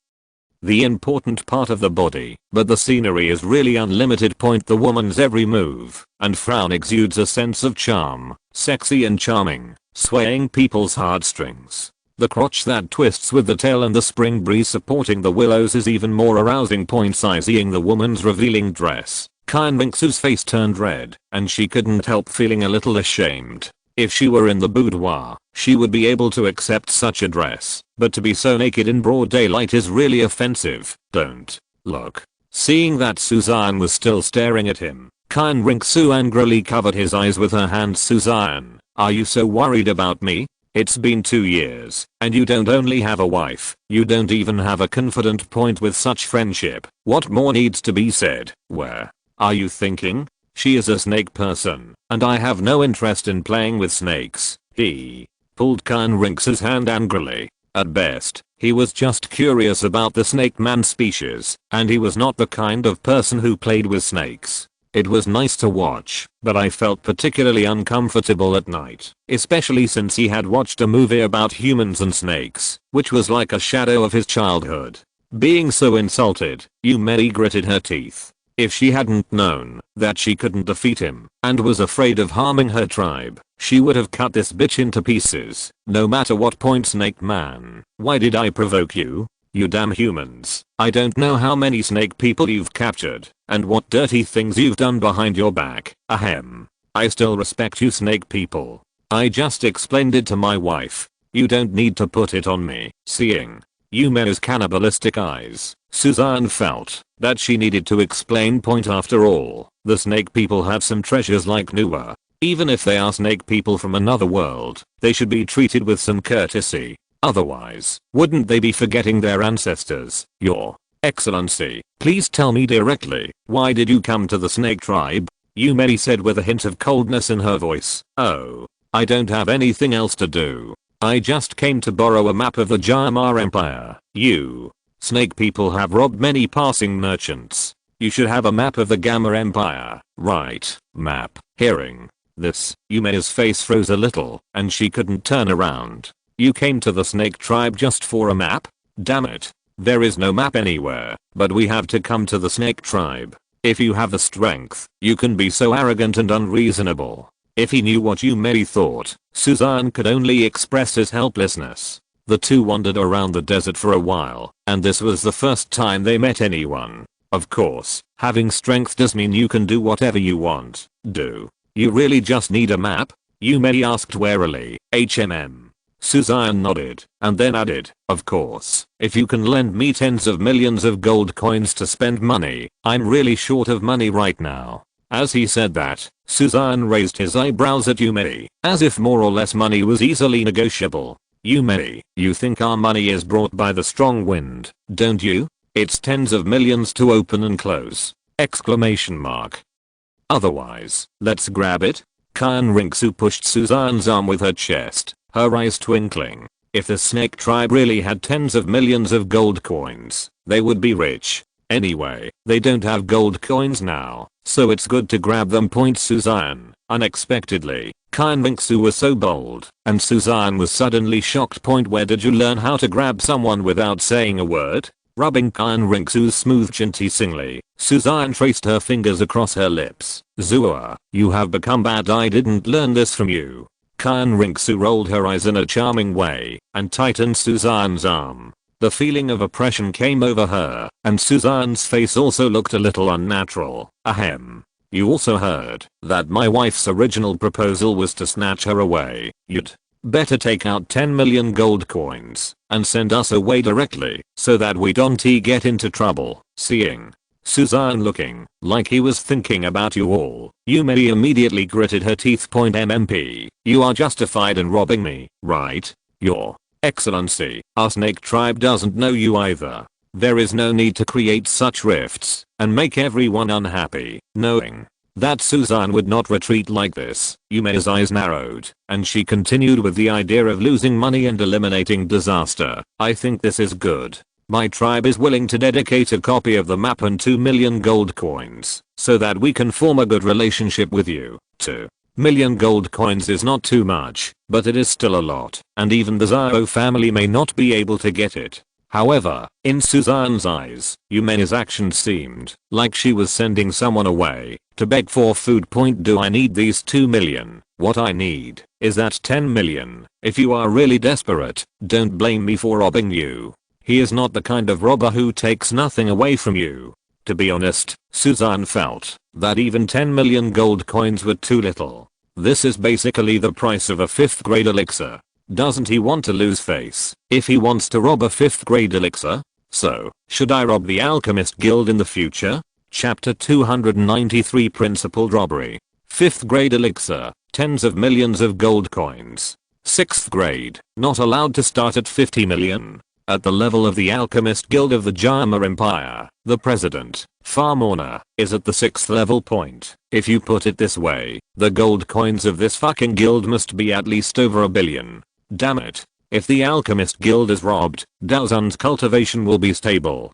the important part of the body, but the scenery is really unlimited. The woman's every move and frown exudes a sense of charm, sexy and charming, swaying people's heartstrings. The crotch that twists with the tail and the spring breeze supporting the willows is even more arousing. Seeing the woman's revealing dress, Xian Ringsu's face turned red, and she couldn't help feeling a little ashamed. If she were in the boudoir, she would be able to accept such a dress, but to be so naked in broad daylight is really offensive. Don't look. Seeing that Suzanne was still staring at him, Xian Ringsu angrily covered his eyes with her hand. Suzanne, are you so worried about me? It's been 2 years, and you don't only have a wife, you don't even have a confidant. With such friendship, what more needs to be said? Where are you thinking? She is a snake person, and I have no interest in playing with snakes. He pulled Xian Ringsu's hand angrily. At best, he was just curious about the snake man species, and he was not the kind of person who played with snakes. It was nice to watch, but I felt particularly uncomfortable at night, especially since he had watched a movie about humans and snakes, which was like a shadow of his childhood. Being so insulted, Yumei gritted her teeth. If she hadn't known that she couldn't defeat him and was afraid of harming her tribe, she would have cut this bitch into pieces, no matter what. Snake man, why did I provoke you? You damn humans. I don't know how many snake people you've captured and what dirty things you've done behind your back. Ahem. I still respect you snake people. I just explained it to my wife. You don't need to put it on me. Seeing Yumei's cannibalistic eyes, Suzanne felt that she needed to explain. After all, the snake people have some treasures like Nuwa. Even if they are snake people from another world, they should be treated with some courtesy. Otherwise, wouldn't they be forgetting their ancestors? Your Excellency, please tell me directly, why did you come to the snake tribe? Yumei said with a hint of coldness in her voice. Oh, I don't have anything else to do. I just came to borrow a map of the Jayamar Empire. You snake people have robbed many passing merchants. You should have a map of the Gamma Empire, right? Map. Hearing this, Yume's face froze a little, and she couldn't turn around. You came to the snake tribe just for a map? Damn it. There is no map anywhere, but we have to come to the snake tribe. If you have the strength, you can be so arrogant and unreasonable. If he knew what Yume thought, Suzanne could only express his helplessness. The two wandered around the desert for a while, and this was the first time they met anyone. Of course, having strength does mean you can do whatever you want. Do you really just need a map? Yume asked warily. Suzanne nodded, and then added, of course, if you can lend me tens of millions of gold coins to spend money, I'm really short of money right now. As he said that, Suzanne raised his eyebrows at Yume, as if more or less money was easily negotiable. Yume, you think our money is brought by the strong wind, don't you? It's tens of millions to open and close! Exclamation mark. Otherwise, let's grab it? Xian Ringsu pushed Suzanne's arm with her chest, her eyes twinkling. If the snake tribe really had tens of millions of gold coins, they would be rich. Anyway, they don't have gold coins now, so it's good to grab them. Suzanne, unexpectedly, Xian Ringsu was so bold, and Suzanne was suddenly shocked. Where did you learn how to grab someone without saying a word? Rubbing Xian Ringsu's smooth chin teasingly, Suzanne traced her fingers across her lips. Zua, you have become bad. I didn't learn this from you. Xian Ringsu rolled her eyes in a charming way and tightened Suzanne's arm. The feeling of oppression came over her, and Suzanne's face also looked a little unnatural. Ahem. You also heard that my wife's original proposal was to snatch her away. You'd better take out 10 million gold coins and send us away directly so that we don't get into trouble. Seeing Suzanne looking like he was thinking about you all, Yume immediately gritted her teeth. MMP, you are justified in robbing me, right? Your Excellency, our snake tribe doesn't know you either. There is no need to create such rifts and make everyone unhappy. Knowing that Suzanne would not retreat like this, Yume's eyes narrowed, and she continued with the idea of losing money and eliminating disaster. I think this is good. My tribe is willing to dedicate a copy of the map and 2 million gold coins so that we can form a good relationship with you. 2 million gold coins is not too much, but it is still a lot, and even the Zhao family may not be able to get it. However, in Suzanne's eyes, Yume's actions seemed like she was sending someone away to beg for food. Do I need these 2 million? What I need is that 10 million. If you are really desperate, don't blame me for robbing you. He is not the kind of robber who takes nothing away from you. To be honest, Suzanne felt that even 10 million gold coins were too little. This is basically the price of a 5th grade elixir. Doesn't he want to lose face if he wants to rob a 5th grade elixir? So, should I rob the Alchemist Guild in the future? Chapter 293 Principled Robbery. 5th grade elixir, tens of millions of gold coins. 6th grade, not allowed to start at 50 million. At the level of the Alchemist Guild of the Jama Empire, the president, Farmorna, is at the 6th level point. If you put it this way, the gold coins of this fucking guild must be at least over 1 billion. Damn it. If the Alchemist Guild is robbed, Daozun's cultivation will be stable.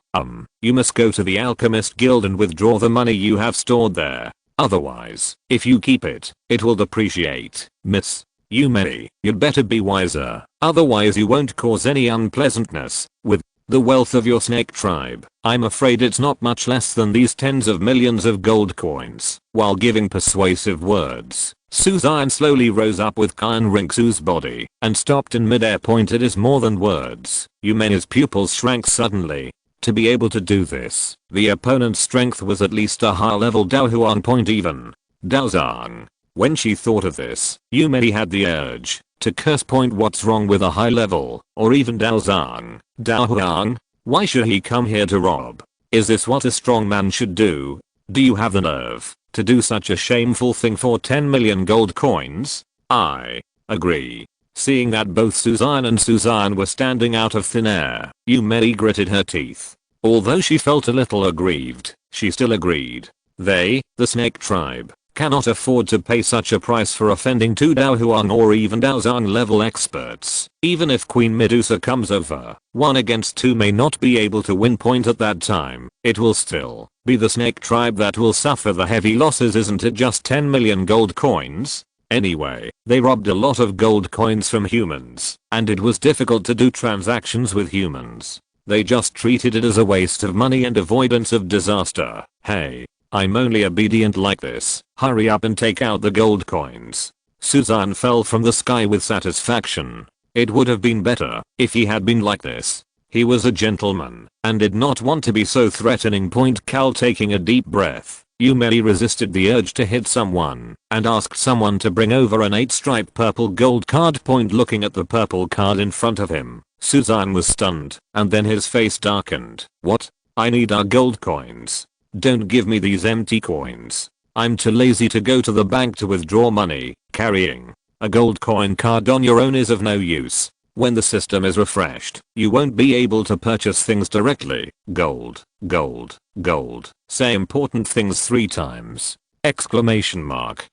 You must go to the Alchemist Guild and withdraw the money you have stored there. Otherwise, if you keep it, it will depreciate. Miss Yume, you'd better be wiser, otherwise you won't cause any unpleasantness with the wealth of your snake tribe. I'm afraid it's not much less than these tens of millions of gold coins. While giving persuasive words, Suzanne slowly rose up with Xian Ringsu's body and stopped in midair. It is more than words. Yume's pupils shrank suddenly. To be able to do this, the opponent's strength was at least a high level Daohuan. Even Daozang. When she thought of this, Yume had the urge to curse. What's wrong with a high level, or even Daozang? Daohuang? Why should he come here to rob? Is this what a strong man should do? Do you have the nerve to do such a shameful thing for 10 million gold coins? I agree. Seeing that both Suzanne and Suzanne were standing out of thin air, Yume gritted her teeth. Although she felt a little aggrieved, she still agreed. They, the snake tribe, cannot afford to pay such a price for offending two Dao Huang or even Dao Zhang level experts. Even if Queen Medusa comes over, 1 against 2 may not be able to win point at that time. It will still be the snake tribe that will suffer the heavy losses. Isn't it just 10 million gold coins? Anyway, they robbed a lot of gold coins from humans, and it was difficult to do transactions with humans. They just treated it as a waste of money and avoidance of disaster. Hey, I'm only obedient like this. Hurry up and take out the gold coins. Suzanne fell from the sky with satisfaction. It would have been better if he had been like this. He was a gentleman and did not want to be so threatening. Cal, taking a deep breath, Yumei resisted the urge to hit someone and asked someone to bring over an 8-stripe purple gold card. Looking at the purple card in front of him, Suzanne was stunned, and then his face darkened. What? I need our gold coins. Don't give me these empty coins. I'm too lazy to go to the bank to withdraw money. Carrying a gold coin card on your own is of no use. When the system is refreshed, you won't be able to purchase things directly. Gold, gold, gold. Say important things 3 times. Exclamation mark.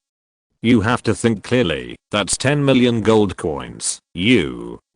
You have to think clearly. That's 10 million gold coins.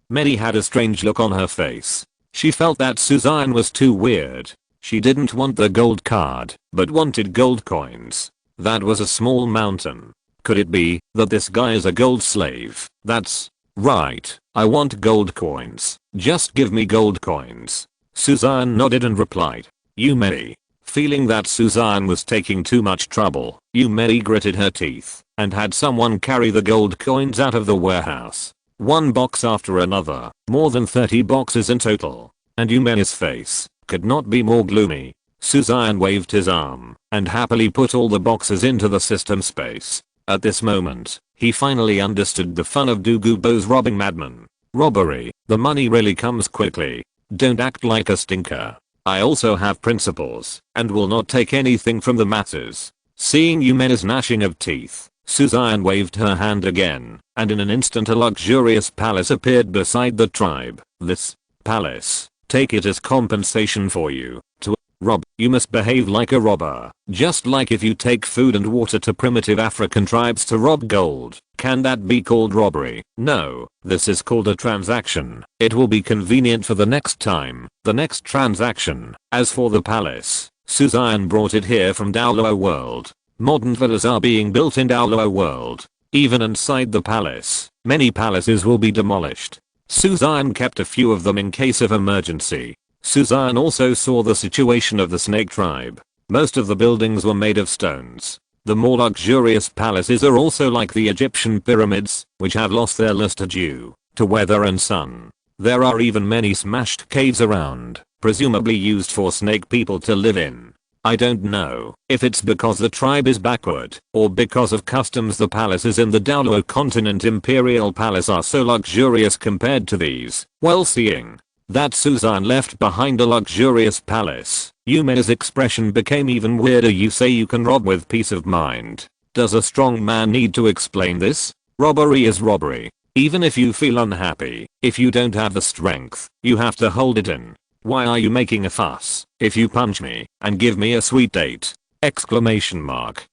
Mary had a strange look on her face. She felt that Suzanne was too weird. She didn't want the gold card, but wanted gold coins. That was a small mountain. Could it be that this guy is a gold slave? That's right. I want gold coins. Just give me gold coins. Suzanne nodded and replied. Yumei. Feeling that Suzanne was taking too much trouble, Yumei gritted her teeth and had someone carry the gold coins out of the warehouse. One box after another, more than 30 boxes in total. And Yumei's face could not be more gloomy. Suzanne waved his arm and happily put all the boxes into the system space. At this moment, he finally understood the fun of Douluo's robbing madman. Robbery, the money really comes quickly. Don't act like a stinker. I also have principles and will not take anything from the masses. Seeing Yumei's gnashing of teeth, Suzanne waved her hand again, and in an instant a luxurious palace appeared beside the tribe. This palace, take it as compensation for you to rob. You must behave like a robber, just like if you take food and water to primitive African tribes to rob gold. Can that be called robbery? No, this is called a transaction. It will be convenient for the next time, the next transaction. As for the palace, Suzanne brought it here from Douluo world. Modern villas are being built in Douluo world. Even inside the palace, many palaces will be demolished. Suzanne kept a few of them in case of emergency. Suzanne also saw the situation of the snake tribe. Most of the buildings were made of stones. The more luxurious palaces are also like the Egyptian pyramids, which have lost their luster due to weather and sun. There are even many smashed caves around, presumably used for snake people to live in. I don't know if it's because the tribe is backward or because of customs. The palaces in the Douluo continent Imperial Palace are so luxurious compared to these. Well, seeing that Suzanne left behind a luxurious palace, Yumei's expression became even weirder. You say you can rob with peace of mind. Does a strong man need to explain this? Robbery is robbery. Even if you feel unhappy, if you don't have the strength, you have to hold it in. Why are you making a fuss? If you punch me and give me a sweet date! Exclamation mark.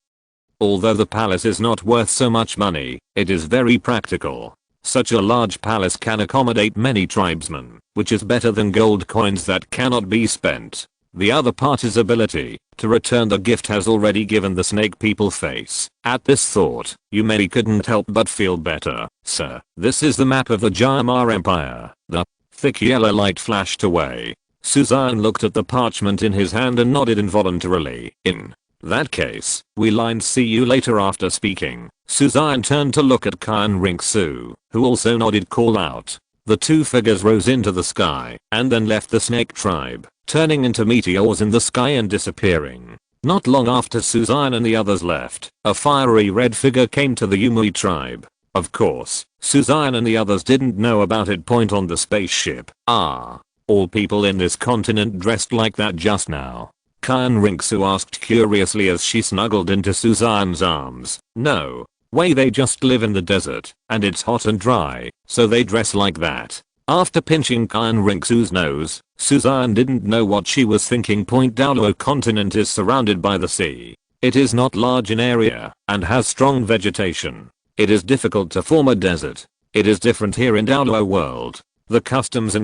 Although the palace is not worth so much money, it is very practical. Such a large palace can accommodate many tribesmen, which is better than gold coins that cannot be spent. The other part is ability to return the gift has already given the snake people face. At this thought, Yumei couldn't help but feel better. Sir, this is the map of the Jayamar Empire. The thick yellow light flashed away. Suzanne looked at the parchment in his hand and nodded involuntarily. In that case, we lines see you later. After speaking, Suzanne turned to look at Xian Ringsu, who also nodded. Call out. The two figures rose into the sky and then left the snake tribe, turning into meteors in the sky and disappearing. Not long after Suzanne and the others left, a fiery red figure came to the Yumei tribe. Of course, Suzanne and the others didn't know about it. Point on the spaceship. All people in this continent dressed like that just now? Xian Ringsu asked curiously as she snuggled into Suzanne's arms. No way, they just live in the desert, and it's hot and dry, so they dress like that. After pinching Xian Ringsu's nose, Suzanne didn't know what she was thinking. Douluo continent is surrounded by the sea. It is not large in area and has strong vegetation. It is difficult to form a desert. It is different here in Douluo world. The customs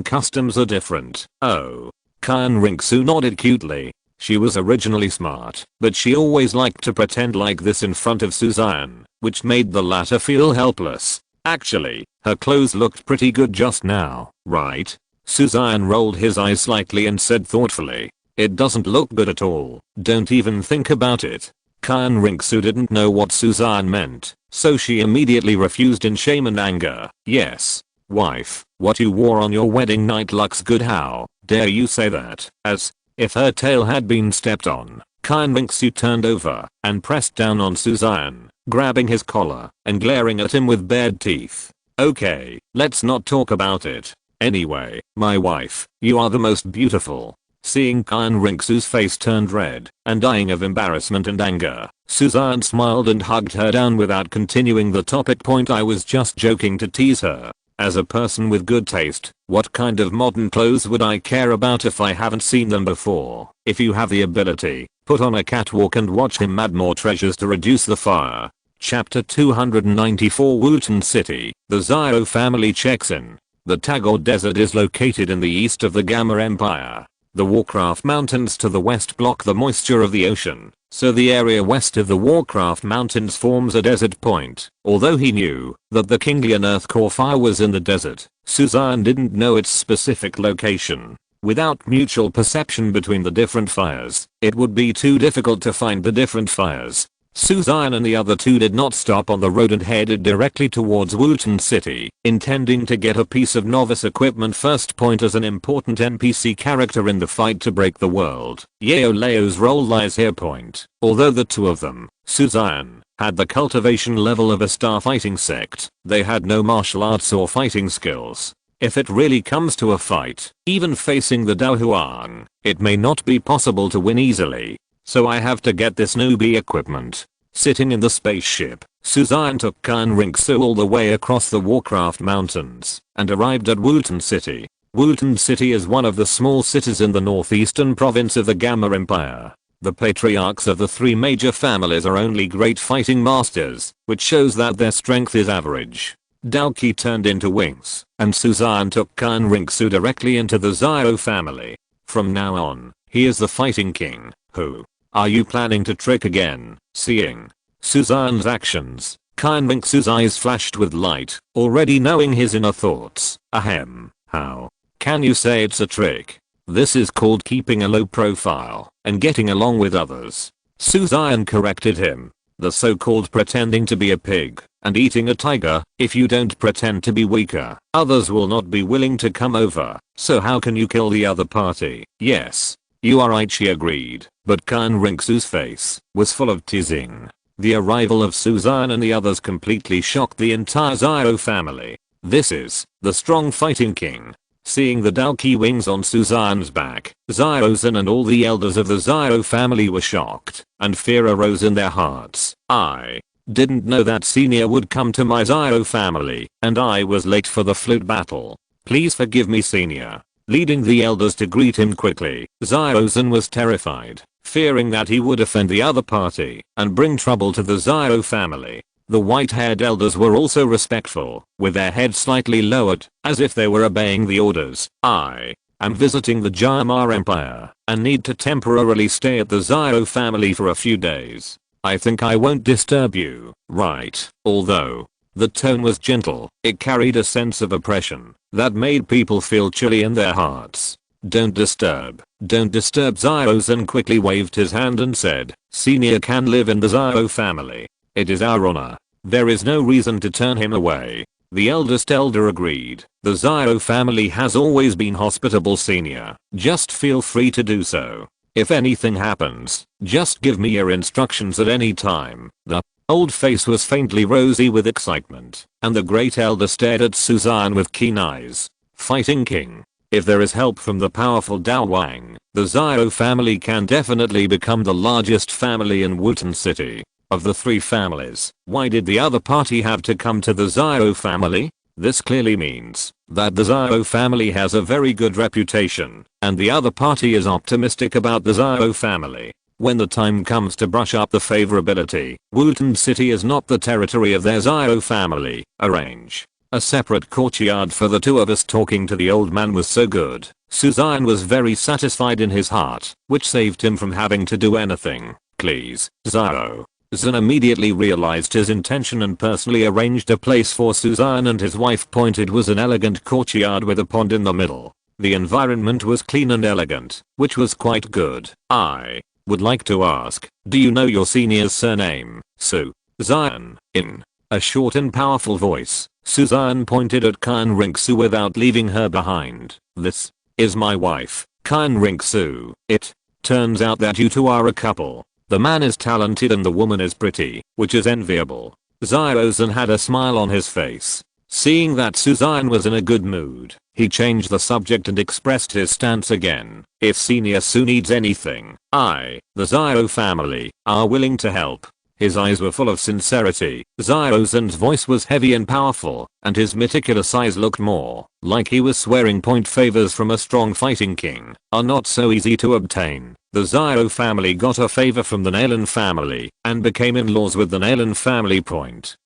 are different. Oh. Xian Ringsu nodded cutely. She was originally smart, but she always liked to pretend like this in front of Suzanne, which made the latter feel helpless. Actually, her clothes looked pretty good just now, right? Suzanne rolled his eyes slightly and said thoughtfully, "It doesn't look good at all. Don't even think about it." Xian Ringsu didn't know what Suzanne meant, so she immediately refused in shame and anger. "Yes, wife, what you wore on your wedding night looks good. How dare you say that?" As if her tail had been stepped on, Xian Ringsu turned over and pressed down on Suzanne, grabbing his collar and glaring at him with bared teeth. "Okay, let's not talk about it. Anyway, my wife, you are the most beautiful." Seeing Xian Ringsu's face turned red and dying of embarrassment and anger, Suzanne smiled and hugged her down without continuing the topic point. "I was just joking to tease her. As a person with good taste, what kind of modern clothes would I care about if I haven't seen them before? If you have the ability, put on a catwalk and watch him add more treasures to reduce the fire." Chapter 294 Wooten City. The Xiao family checks in. The Tagore Desert is located in the east of the Gamma Empire. The Warcraft Mountains to the west block the moisture of the ocean, so the area west of the Warcraft Mountains forms a desert point. Although he knew that the Qinghe Earth core fire was in the desert, Suzanne didn't know its specific location. Without mutual perception between the different fires, it would be too difficult to find the different fires. Suzanne and the other two did not stop on the road and headed directly towards Wooten City, intending to get a piece of novice equipment first point as an important NPC character in the fight to break the world. Yao Leo's role lies here point. Although the two of them, Suzanne, had the cultivation level of a star fighting sect, they had no martial arts or fighting skills. If it really comes to a fight, even facing the Dao Huang, it may not be possible to win easily. So I have to get this newbie equipment. Sitting in the spaceship, Suzanne took Xian Ringsu all the way across the Warcraft Mountains and arrived at Wooten City. Wooten City is one of the small cities in the northeastern province of the Gamma Empire. The patriarchs of the three major families are only great fighting masters, which shows that their strength is average. Daoqi turned into wings, and Suzanne took Xian Ringsu directly into the Xiao family. From now on, he is the fighting king. Who are you planning to trick again? Seeing Suzanne's actions, Xian Ringsu's eyes flashed with light, already knowing his inner thoughts. Ahem, how can you say it's a trick? This is called keeping a low profile and getting along with others. Suzanne corrected him. The so-called pretending to be a pig and eating a tiger. If you don't pretend to be weaker, others will not be willing to come over. So how can you kill the other party? Yes, you are right, she agreed, but Xian Ringsu's face was full of teasing. The arrival of Suzanne and the others completely shocked the entire Xiao family. This is the strong fighting king. Seeing the Daoqi wings on Suzanne's back, Xiaozhen and all the elders of the Xiao family were shocked, and fear arose in their hearts. I didn't know that senior would come to my Xiao family, and I was late for the flute battle. Please forgive me, senior. Leading the elders to greet him quickly, Xiaozhen was terrified, fearing that he would offend the other party and bring trouble to the Xiao family. The white-haired elders were also respectful, with their heads slightly lowered, as if they were obeying the orders. I am visiting the Gamma Empire and need to temporarily stay at the Xiao family for a few days. I think I won't disturb you, right? Although the tone was gentle, it carried a sense of oppression that made people feel chilly in their hearts. Don't disturb. Don't disturb. Xiaozhen quickly waved his hand and said, senior can live in the Xiao family. It is our honor. There is no reason to turn him away. The eldest elder agreed. The Xiao family has always been hospitable, senior. Just feel free to do so. If anything happens, just give me your instructions at any time. The old face was faintly rosy with excitement, and the great elder stared at Suzanne with keen eyes. Fighting king. If there is help from the powerful Dao Wang, the Xiao family can definitely become the largest family in Wooten City. Of the three families, why did the other party have to come to the Xiao family? This clearly means that the Xiao family has a very good reputation, and the other party is optimistic about the Xiao family. When the time comes to brush up the favorability, Wooten City is not the territory of their Xiao family. Arrange a separate courtyard for the two of us. Talking to the old man was so good. Suzanne was very satisfied in his heart, which saved him from having to do anything. Please, Xiao. Zhen immediately realized his intention and personally arranged a place for Suzanne and his wife. Pointed was an elegant courtyard with a pond in the middle. The environment was clean and elegant, which was quite good. I would like to ask, do you know your senior's surname? Suzanne. In a short and powerful voice, Suzanne pointed at Xian Ringsu without leaving her behind. This is my wife, Xian Ringsu. It turns out that you two are a couple. The man is talented and the woman is pretty, which is enviable. Xiaozhen had a smile on his face. Seeing that Suzanne was in a good mood, he changed the subject and expressed his stance again. If Senior Su needs anything, the Xiao family, are willing to help. His eyes were full of sincerity. Xiaozhen's voice was heavy and powerful, and his meticulous eyes looked more like he was swearing. Favors from a strong fighting king are not so easy to obtain. The Xiao family got a favor from the Nalan family and became in-laws with the Nalan family.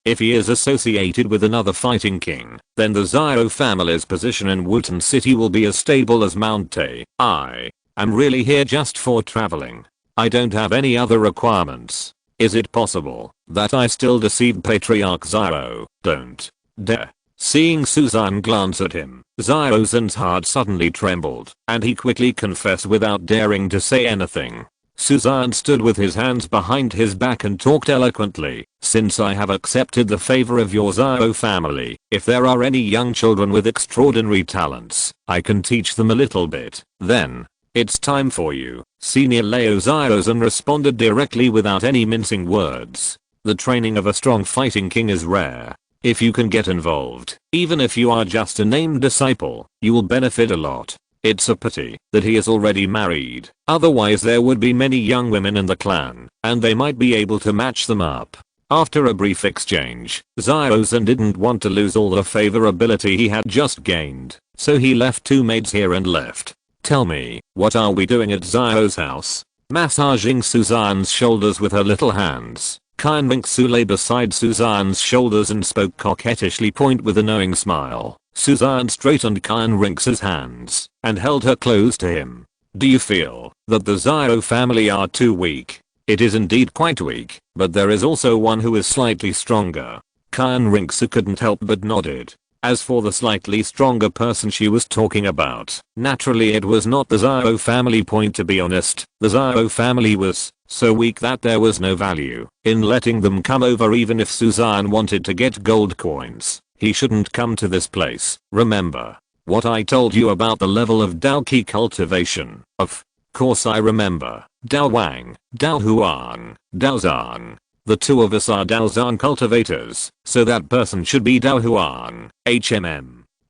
If he is associated with another fighting king, then the Xiao family's position in Wooten City will be as stable as Mount Te. I am really here just for traveling. I don't have any other requirements. Is it possible that I still deceive Patriarch Xiao? Don't dare. Seeing Suzanne glance at him, Xiaozhen's heart suddenly trembled, and he quickly confessed without daring to say anything. Suzanne stood with his hands behind his back and talked eloquently. Since I have accepted the favor of your Xiao family, if there are any young children with extraordinary talents, I can teach them a little bit. Then it's time for you. Senior Leo Xiaozhen responded directly without any mincing words. The training of a strong fighting king is rare. If you can get involved, even if you are just a named disciple, you will benefit a lot. It's a pity that he is already married. Otherwise there would be many young women in the clan, and they might be able to match them up. After a brief exchange, Xiaozhen didn't want to lose all the favorability he had just gained, so he left two maids here and left. Tell me, what are we doing at Xiao's house? Massaging Suzanne's shoulders with her little hands, Xian Ringsu lay beside Suzanne's shoulders and spoke coquettishly. With a knowing smile, Suzanne straightened Xian Ringsu's hands and held her close to him. Do you feel that the Xiao family are too weak? It is indeed quite weak, but there is also one who is slightly stronger. Xian Ringsu couldn't help but nodded. As for the slightly stronger person she was talking about, naturally it was not the Xiao family. To be honest, the Xiao family was so weak that there was no value in letting them come over. Even if Suzanne wanted to get gold coins, he shouldn't come to this place. Remember what I told you about the level of Dao Qi cultivation? Of course I remember. Dao Wang, Dao Huang, Dao Zhang. The two of us are Dao Zhang cultivators, so that person should be Dao Huang.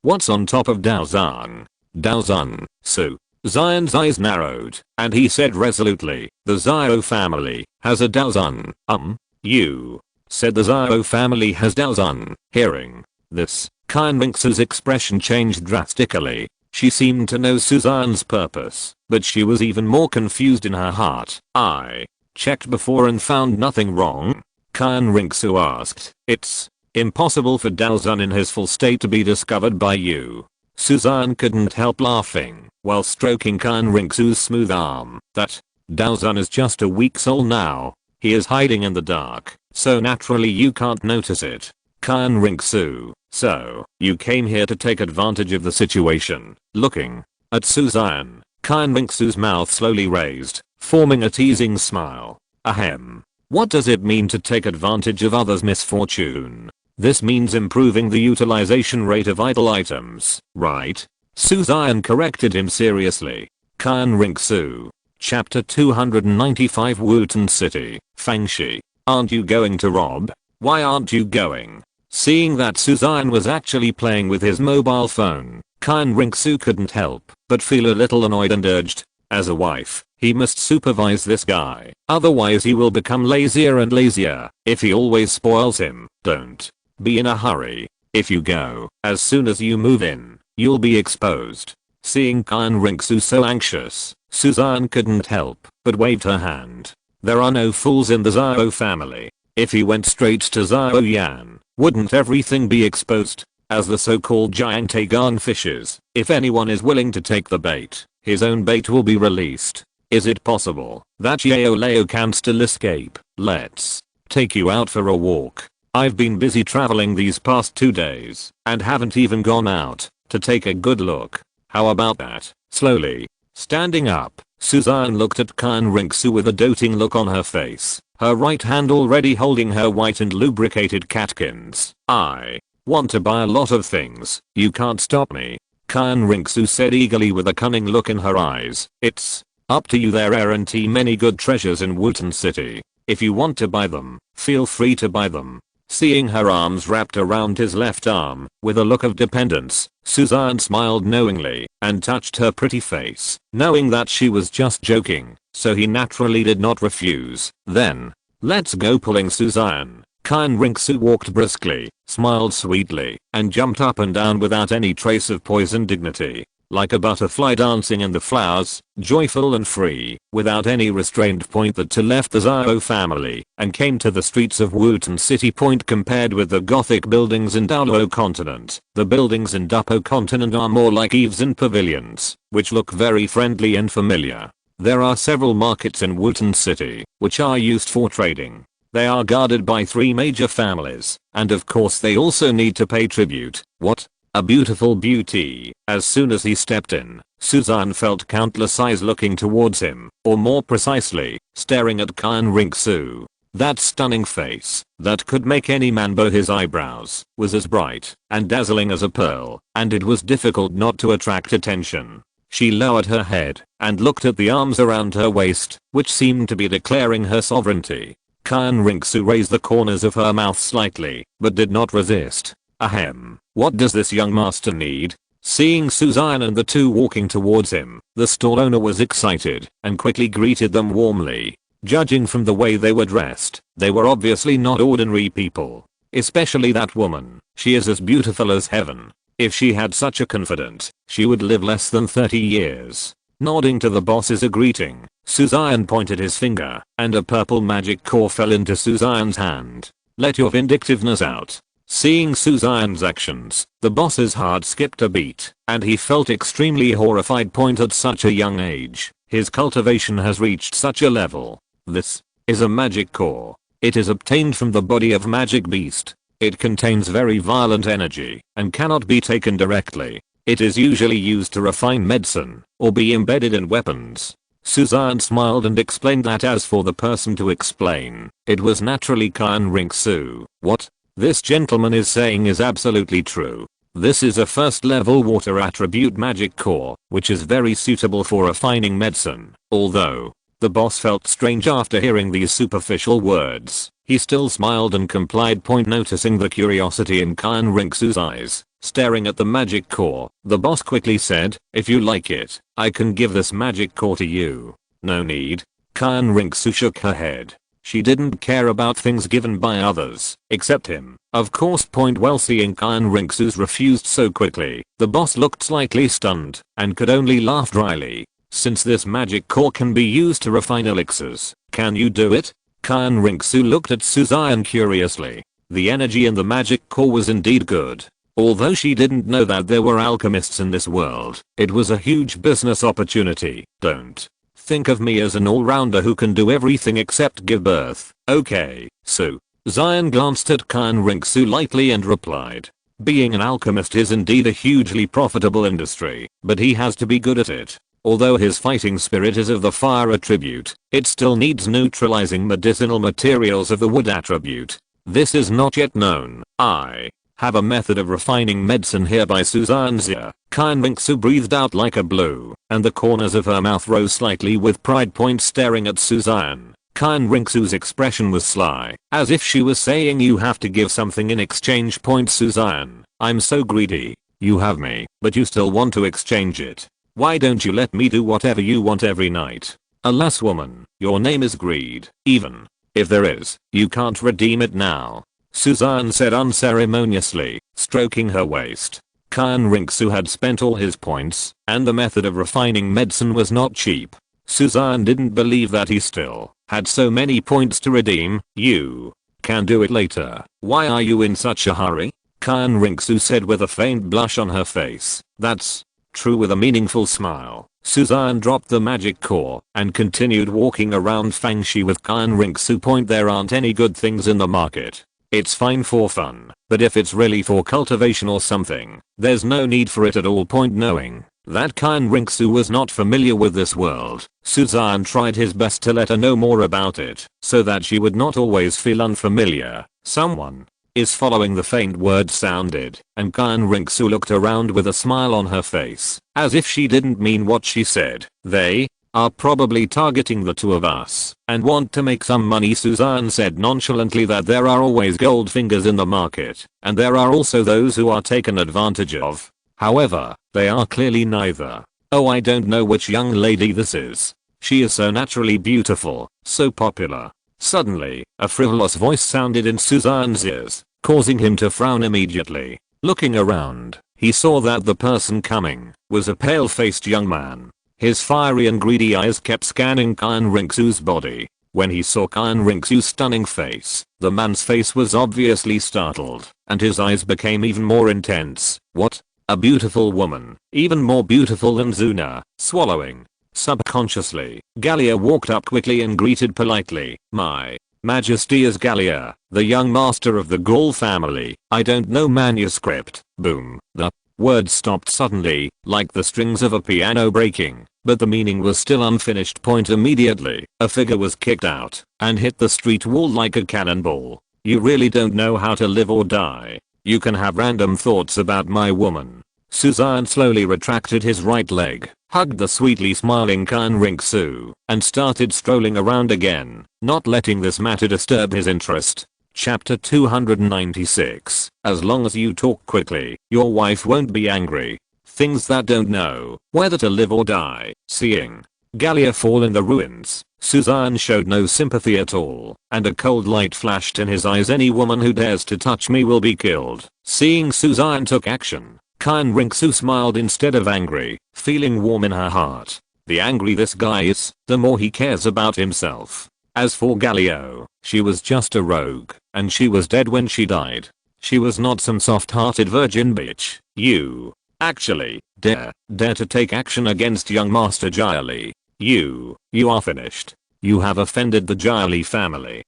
What's on top of Dao Zhang? Dao Zhang. So Xian's eyes narrowed, and he said resolutely, the Xiao family has a Dao Zhang. You said the Xiao family has Dao Zhang. Hearing this, Xian Ringsu's expression changed drastically. She seemed to know Suzanne's purpose, but she was even more confused in her heart. I checked before and found nothing wrong? Xian Ringsu asked. It's impossible for Dao Zhan in his full state to be discovered by you. Suzanne couldn't help laughing while stroking Xian Ringsu's smooth arm. That Dao Zhan is just a weak soul now. He is hiding in the dark, so naturally you can't notice it. Xian Ringsu, so you came here to take advantage of the situation. Looking at Suzanne, Xian Ringsu's mouth slowly raised, forming a teasing smile. Ahem. What does it mean to take advantage of others' misfortune? This means improving the utilization rate of idle items, right? Suzanne corrected him seriously. Xian Ringsu. Chapter 295 Wooten City, Fangxi. Aren't you going to rob? Why aren't you going? Seeing that Suzanne was actually playing with his mobile phone, Xian Ringsu couldn't help but feel a little annoyed and urged. As a wife, he must supervise this guy, otherwise he will become lazier and lazier if he always spoils him. Don't be in a hurry. If you go, as soon as you move in, you'll be exposed. Seeing Qian Rinxu so anxious, Suzanne couldn't help but waved her hand. There are no fools in the Zhao family. If he went straight to Zhao Yan, wouldn't everything be exposed? As the so-called giant Tagan fishes, if anyone is willing to take the bait, his own bait will be released. Is it possible that Xiao Leo can still escape? Let's take you out for a walk. I've been busy traveling these past 2 days and haven't even gone out to take a good look. How about that? Slowly standing up, Suzanne looked at Qian Rinxu with a doting look on her face, her right hand already holding her white and lubricated catkins. I want to buy a lot of things. You can't stop me. Qian Rinxu said eagerly with a cunning look in her eyes. It's up to you. There aren't many good treasures in Wotan City. If you want to buy them, feel free to buy them. Seeing her arms wrapped around his left arm, with a look of dependence, Suzanne smiled knowingly and touched her pretty face, knowing that she was just joking, so he naturally did not refuse. Then, let's go. Pulling Suzanne, Qian Rinxu walked briskly, smiled sweetly, and jumped up and down without any trace of poisoned dignity. Like a butterfly dancing in the flowers, joyful and free, without any restraint. That to left the Zhao family and came to the streets of Wotan City. Compared with the Gothic buildings in Douluo continent, the buildings in Dupo continent are more like eaves and pavilions, which look very friendly and familiar. There are several markets in Wotan City, which are used for trading. They are guarded by 3 major families, and of course they also need to pay tribute. What? A beautiful beauty. As soon as he stepped in, Suzanne felt countless eyes looking towards him, or more precisely, staring at Qian Rinxu. That stunning face, that could make any man bow his eyebrows, was as bright and dazzling as a pearl, and it was difficult not to attract attention. She lowered her head and looked at the arms around her waist, which seemed to be declaring her sovereignty. Qian Rinxu raised the corners of her mouth slightly, but did not resist. Ahem. What does this young master need? Seeing Suzanne and the two walking towards him, the stall owner was excited and quickly greeted them warmly. Judging from the way they were dressed, they were obviously not ordinary people. Especially that woman. She is as beautiful as heaven. If she had such a confidant, she would live less than 30 years. Nodding to the boss as a greeting, Suzanne pointed his finger, and a purple magic core fell into Suzanne's hand. Let your vindictiveness out. Seeing Suzanne's actions, the boss's heart skipped a beat, and he felt extremely horrified. At such a young age, his cultivation has reached such a level. This is a magic core. It is obtained from the body of magic beast. It contains very violent energy and cannot be taken directly. It is usually used to refine medicine or be embedded in weapons. Suzanne smiled and explained that as for the person to explain, it was naturally Qian Rinxu. What this gentleman is saying is absolutely true. This is a first level water attribute magic core, which is very suitable for refining medicine. Although the boss felt strange after hearing these superficial words, he still smiled and complied. Noticing the curiosity in Qian Rinxu's eyes, staring at the magic core, the boss quickly said, if you like it, I can give this magic core to you. No need. Qian Rinxu shook her head. She didn't care about things given by others, except him. Of course. Well, seeing Qian Rinxu's refused so quickly, the boss looked slightly stunned and could only laugh dryly. Since this magic core can be used to refine elixirs, can you do it? Qian Rinxu looked at Suzanne curiously. The energy in the magic core was indeed good. Although she didn't know that there were alchemists in this world, it was a huge business opportunity. Don't think of me as an all-rounder who can do everything except give birth. Okay, so Xian glanced at Qian Rinxu lightly and replied. Being an alchemist is indeed a hugely profitable industry, but he has to be good at it. Although his fighting spirit is of the fire attribute, it still needs neutralizing medicinal materials of the wood attribute. This is not yet known. I have a method of refining medicine here by Suzanne's ear. Qian Rinxu breathed out like a blow, and the corners of her mouth rose slightly with pride. Staring at Suzanne, Qian Rinxu's expression was sly, as if she was saying you have to give something in exchange. Suzanne, I'm so greedy. You have me, but you still want to exchange it. Why don't you let me do whatever you want every night? Alas woman, your name is greed. Even if there is, you can't redeem it now. Suzanne said unceremoniously, stroking her waist. Xian Rinxu had spent all his points, and the method of refining medicine was not cheap. Suzanne didn't believe that he still had so many points to redeem. You can do it later. Why are you in such a hurry? Xian Rinxu said with a faint blush on her face. That's true. With a meaningful smile, Suzanne dropped the magic core and continued walking around Fangxi with Xian Rinxu point. There aren't any good things in the market. It's fine for fun, but if it's really for cultivation or something, there's no need for it at all. Point knowing that Xian Rinxu was not familiar with this world, Suzanne tried his best to let her know more about it, so that she would not always feel unfamiliar. Someone is following, the faint word sounded, and Xian Rinxu looked around with a smile on her face, as if she didn't mean what she said. They are probably targeting the two of us and want to make some money. Suzanne said nonchalantly that there are always gold fingers in the market, and there are also those who are taken advantage of. However, they are clearly neither. Oh, I don't know which young lady this is. She is so naturally beautiful, so popular. Suddenly, a frivolous voice sounded in Suzanne's ears, causing him to frown immediately. Looking around, he saw that the person coming was a pale-faced young man. His fiery and greedy eyes kept scanning Xian Rinxu's body. When he saw Xian Rinxu's stunning face, the man's face was obviously startled, and his eyes became even more intense. What? A beautiful woman, even more beautiful than Zuna. Swallowing subconsciously, Gallia walked up quickly and greeted politely. My Majesty is Gallia, the young master of the Gaul family. I don't know manuscript. Boom. The word stopped suddenly, like the strings of a piano breaking, but the meaning was still unfinished. Point immediately, a figure was kicked out and hit the street wall like a cannonball. You really don't know how to live or die. You can have random thoughts about my woman. Suzanne slowly retracted his right leg, hugged the sweetly smiling Xian Rinxu, and started strolling around again, not letting this matter disturb his interest. Chapter 296. As long as you talk quickly, your wife won't be angry. Things that don't know whether to live or die. Seeing Gallia fall in the ruins, Suzanne showed no sympathy at all, and a cold light flashed in his eyes. Any woman who dares to touch me will be killed. Seeing Suzanne took action, Xian Rinxu smiled instead of angry, feeling warm in her heart. The angry this guy is, the more he cares about himself. As for Gallia, she was just a rogue, and she was dead when she died. She was not some soft-hearted virgin bitch. You actually dare to take action against young Master Jiali. You are finished. You have offended the Jiali family.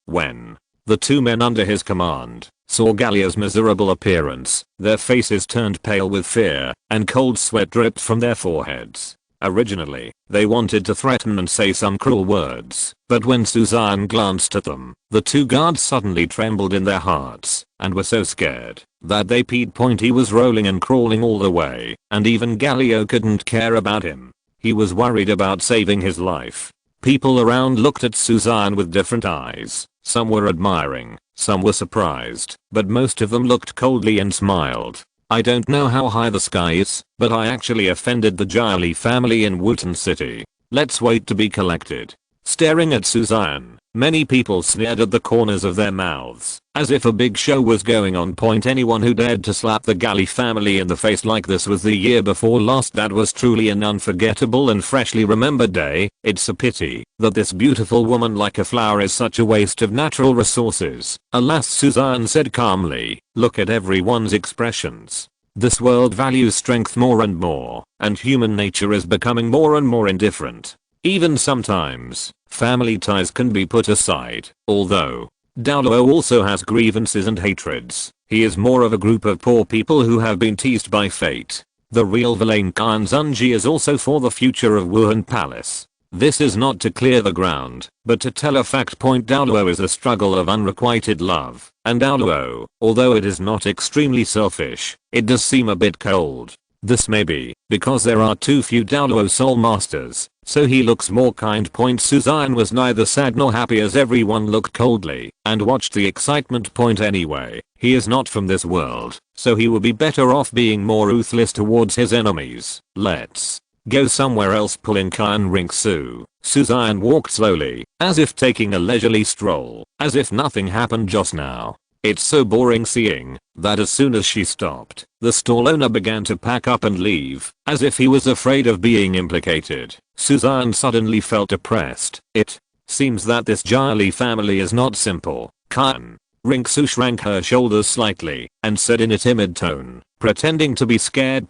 When the two men under his command saw Gallia's miserable appearance, their faces turned pale with fear, and cold sweat dripped from their foreheads. Originally, they wanted to threaten and say some cruel words, but when Suzanne glanced at them, the two guards suddenly trembled in their hearts, and were so scared that they peed. Point he was rolling and crawling all the way, and even Gallia couldn't care about him. He was worried about saving his life. People around looked at Suzanne with different eyes. Some were admiring, some were surprised, but most of them looked coldly and smiled. I don't know how high the sky is, but I actually offended the Jiali family in Wutan City. Let's wait to be collected. Staring at Suzanne, many people sneered at the corners of their mouths, as if a big show was going on. Point anyone who dared to slap the Gali family in the face like this was the year before last. That was truly an unforgettable and freshly remembered day. It's a pity that this beautiful woman like a flower is such a waste of natural resources. Alas, Suzanne said calmly. Look at everyone's expressions. This world values strength more and more, and human nature is becoming more and more indifferent. Even sometimes, family ties can be put aside. Although Douluo also has grievances and hatreds, he is more of a group of poor people who have been teased by fate. The real villain Khan Zunji is also for the future of Wuhan Palace. This is not to clear the ground, but to tell a fact. Point Douluo is a struggle of unrequited love, and Douluo, although it is not extremely selfish, it does seem a bit cold. This may be because there are too few Douluo soul masters, so he looks more kind. Point Suzanne was neither sad nor happy as everyone looked coldly and watched the excitement. Point anyway, he is not from this world, so he will be better off being more ruthless towards his enemies. Let's go somewhere else. Pulling Xian Rinxu, Suzanne walked slowly, as if taking a leisurely stroll, as if nothing happened just now. It's so boring seeing that as soon as she stopped, the stall owner began to pack up and leave, as if he was afraid of being implicated. Suzanne suddenly felt depressed. It seems that this Jali family is not simple. Xian. Rinxu shrank her shoulders slightly and said in a timid tone, pretending to be scared.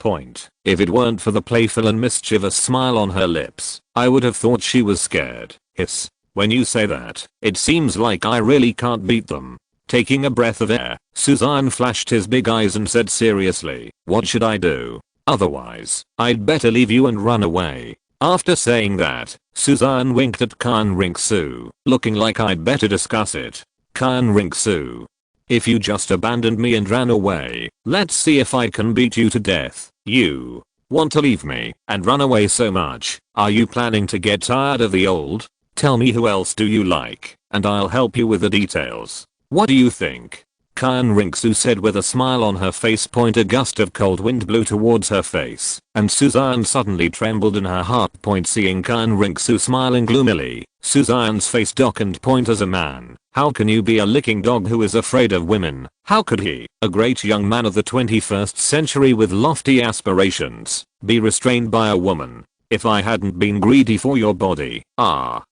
If it weren't for the playful and mischievous smile on her lips, I would have thought she was scared. Hiss. When you say that, it seems like I really can't beat them. Taking a breath of air, Suzanne flashed his big eyes and said seriously, what should I do? Otherwise, I'd better leave you and run away. After saying that, Suzanne winked at Xian Rinxu, looking like I'd better discuss it. Xian Rinxu. If you just abandoned me and ran away, let's see if I can beat you to death. You want to leave me and run away so much? Are you planning to get tired of the old? Tell me who else do you like, and I'll help you with the details. What do you think? Xian Rinxu said with a smile on her face. A gust of cold wind blew towards her face, and Suzanne suddenly trembled in her heart. Seeing Xian Rinxu smiling gloomily, Suzanne's face darkened. As a man, how can you be a licking dog who is afraid of women? How could he, a great young man of the 21st century with lofty aspirations, be restrained by a woman? If I hadn't been greedy for your body,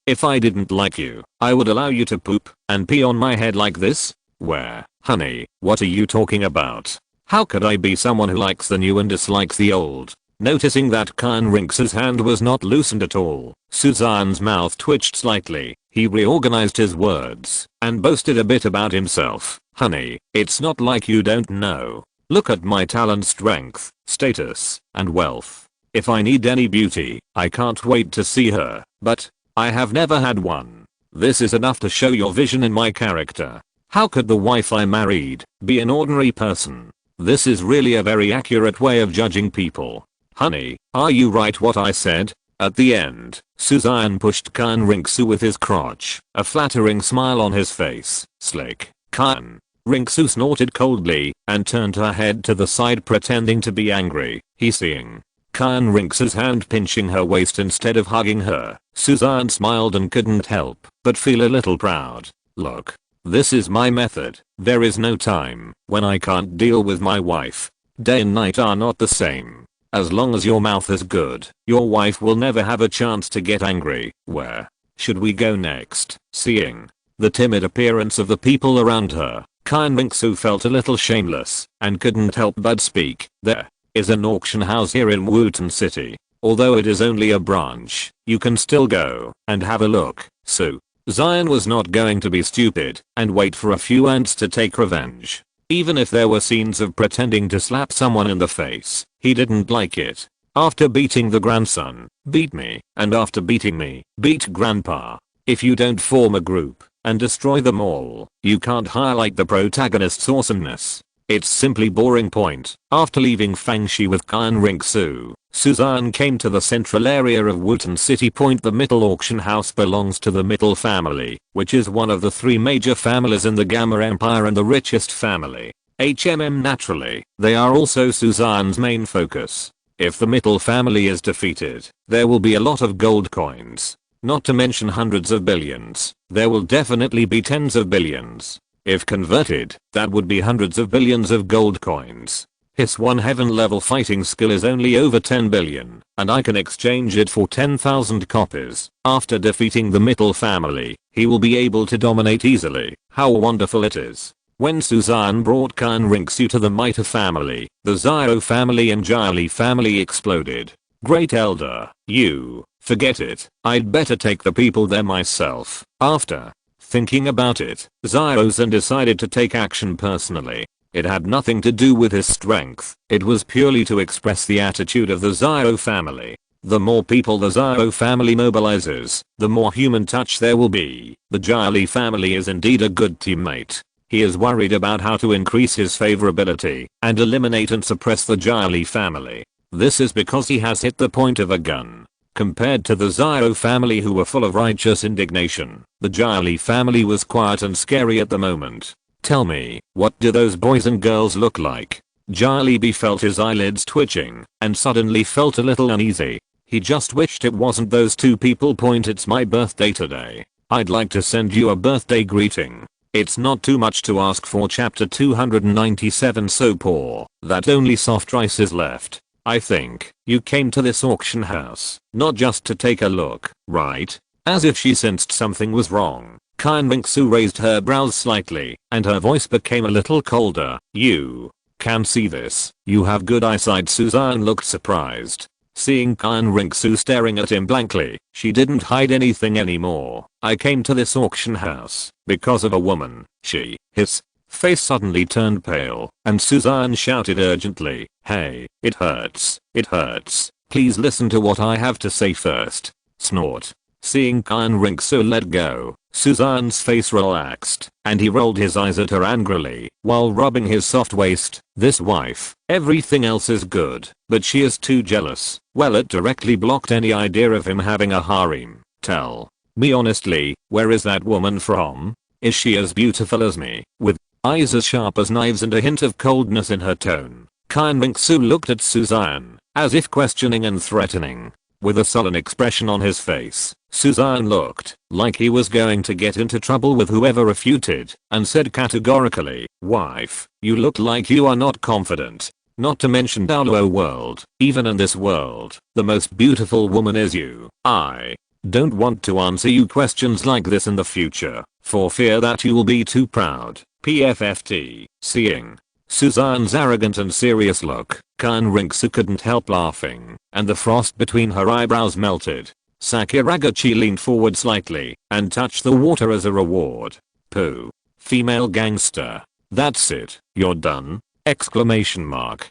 if I didn't like you, I would allow you to poop and pee on my head like this? Where? Honey, what are you talking about? How could I be someone who likes the new and dislikes the old? Noticing that Xian Rinxu's hand was not loosened at all, Suzanne's mouth twitched slightly. He reorganized his words and boasted a bit about himself. Honey, it's not like you don't know. Look at my talent, strength, status, and wealth. If I need any beauty, I can't wait to see her, but I have never had one. This is enough to show your vision in my character. How could the wife I married be an ordinary person? This is really a very accurate way of judging people. Honey, are you right what I said? At the end, Suzanne pushed Xian Rinxu with his crotch, a flattering smile on his face. Slick. Xian Rinxu snorted coldly and turned her head to the side, pretending to be angry. Seeing Xian Rinxu's hand pinching her waist instead of hugging her, Suzanne smiled and couldn't help but feel a little proud. Look. This is my method. There is no time when I can't deal with my wife. Day and night are not the same. As long as your mouth is good, your wife will never have a chance to get angry. Where should we go next? Seeing the timid appearance of the people around her, Xian Rinxu felt a little shameless and couldn't help but speak. There is an auction house here in Wutan City. Although it is only a branch, you can still go and have a look. Xian was not going to be stupid and wait for a few ants to take revenge. Even if there were scenes of pretending to slap someone in the face, he didn't like it. After beating the grandson, beat me, and after beating me, beat grandpa. If you don't form a group and destroy them all, you can't highlight the protagonist's awesomeness. It's simply boring. After leaving Fangxi with Xian Rinxu, Suzanne came to the central area of Wutan City. The Middle auction house belongs to the Middle family, which is one of the three major families in the Gamma Empire and the richest family. Naturally, they are also Suzanne's main focus. If the Middle family is defeated, there will be a lot of gold coins. Not to mention hundreds of billions. There will definitely be tens of billions. If converted, that would be hundreds of billions of gold coins. His 1 heaven level fighting skill is only over 10 billion, and I can exchange it for 10,000 copies. After defeating the Middle family, he will be able to dominate easily. How wonderful it is. When Suzanne brought Xian Rinxu to the Mita family, the Xiao family and Jali family exploded. Great elder, you, forget it. I'd better take the people there myself. After thinking about it, Xiao Zhen decided to take action personally. It had nothing to do with his strength, it was purely to express the attitude of the Xiao family. The more people the Xiao family mobilizes, the more human touch there will be. The Jali family is indeed a good teammate. He is worried about how to increase his favorability and eliminate and suppress the Jali family. This is because he has hit the point of a gun. Compared to the Xiao family who were full of righteous indignation, the Jali family was quiet and scary at the moment. Tell me, what do those boys and girls look like? Jali felt his eyelids twitching and suddenly felt a little uneasy. He just wished it wasn't those two people. It's my birthday today. I'd like to send you a birthday greeting. It's not too much to ask for chapter 297 so poor that only soft rice is left. I think you came to this auction house not just to take a look, right? As if she sensed something was wrong, Xian Ringsu raised her brows slightly and her voice became a little colder. You can see this. You have good eyesight. Suzanne looked surprised. Seeing Xian Ringsu staring at him blankly, she didn't hide anything anymore. I came to this auction house because of a woman. His face suddenly turned pale and Suzanne shouted urgently, "Hey, it hurts. It hurts. Please listen to what I have to say first." Snort. Seeing Xian Ringsu let go, Suzanne's face relaxed and he rolled his eyes at her angrily while rubbing his soft waist. This wife, everything else is good, but she is too jealous. Well, it directly blocked any idea of him having a harem. Tell me honestly, where is that woman from? Is she as beautiful as me? With eyes as sharp as knives and a hint of coldness in her tone, Xian Ringsu looked at Suzanne, as if questioning and threatening. With a sullen expression on his face, Suzanne looked like he was going to get into trouble with whoever refuted, and said categorically, "Wife, you look like you are not confident. Not to mention Douluo world, even in this world, the most beautiful woman is you. I don't want to answer you questions like this in the future, for fear that you will be too proud." PFFT. Seeing Suzanne's arrogant and serious look, Xian Ringsu couldn't help laughing, and the frost between her eyebrows melted. Sakuragachi leaned forward slightly and touched the water as a reward. Pooh. Female gangster. That's it, you're done? Exclamation mark.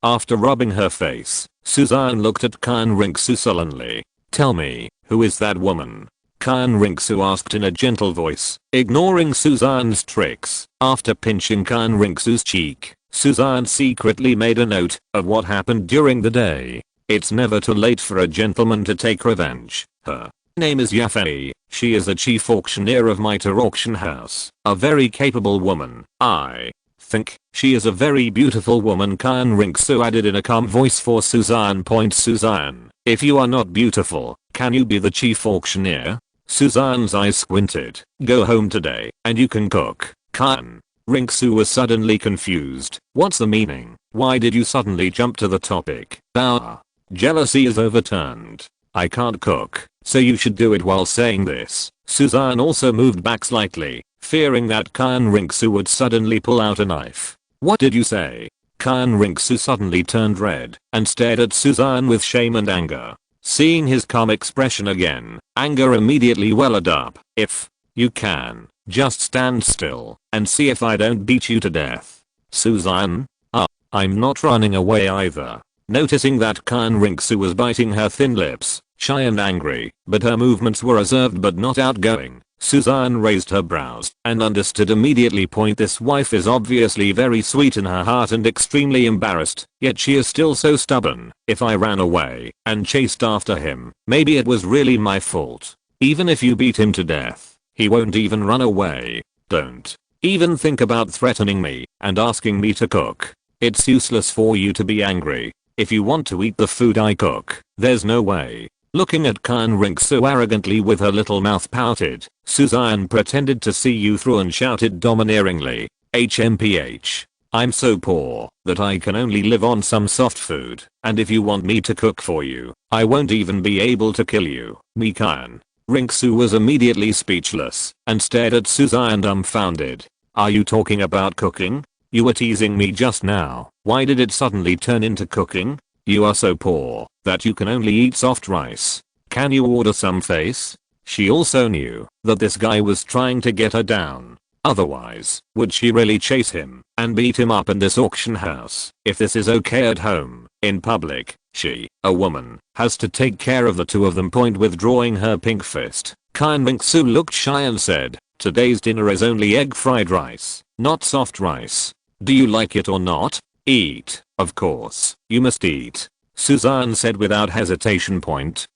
After rubbing her face, Suzanne looked at Xian Ringsu sullenly. Tell me, who is that woman? Xian Ringsu asked in a gentle voice, ignoring Suzanne's tricks. After pinching Xian Ringsu's cheek, Suzanne secretly made a note of what happened during the day. It's never too late for a gentleman to take revenge. Her name is Yafei. She is the chief auctioneer of Mitre Auction House, a very capable woman. I think she is a very beautiful woman. Xian Ringsu added in a calm voice for Suzanne. Suzanne, if you are not beautiful, can you be the chief auctioneer? Suzanne's eyes squinted. Go home today and you can cook. Xian Ringsu was suddenly confused. What's the meaning? Why did you suddenly jump to the topic? Jealousy is overturned. I can't cook, so you should do it. While saying this, Suzanne also moved back slightly, fearing that Xian Ringsu would suddenly pull out a knife. What did you say? Xian Ringsu suddenly turned red and stared at Suzanne with shame and anger. Seeing his calm expression again, anger immediately welled up. If you can, just stand still and see if I don't beat you to death. Suzanne? I'm not running away either. Noticing that Xian Ringsu was biting her thin lips, shy and angry, but her movements were reserved but not outgoing, Suzanne raised her brows and understood immediately. This wife is obviously very sweet in her heart and extremely embarrassed, yet she is still so stubborn. If I ran away and chased after him, maybe it was really my fault. Even if you beat him to death, he won't even run away. Don't even think about threatening me and asking me to cook. It's useless for you to be angry. If you want to eat the food I cook, there's no way. Looking at Xian Ringsu arrogantly with her little mouth pouted, Suzanne pretended to see you through and shouted domineeringly, HMPH. I'm so poor that I can only live on some soft food, and if you want me to cook for you, I won't even be able to kill you. Me. Xian Ringsu was immediately speechless and stared at Suzanne dumbfounded. Are you talking about cooking? You were teasing me just now. Why did it suddenly turn into cooking? You are so poor that you can only eat soft rice. Can you order some face? She also knew that this guy was trying to get her down. Otherwise, would she really chase him and beat him up in this auction house? If this is okay at home, in public, she, a woman, has to take care of the two of them. Withdrawing her pink fist, Xian Ringsu looked shy and said, today's dinner is only egg fried rice, not soft rice. Do you like it or not? Eat, of course, you must eat. Suzanne said without hesitation.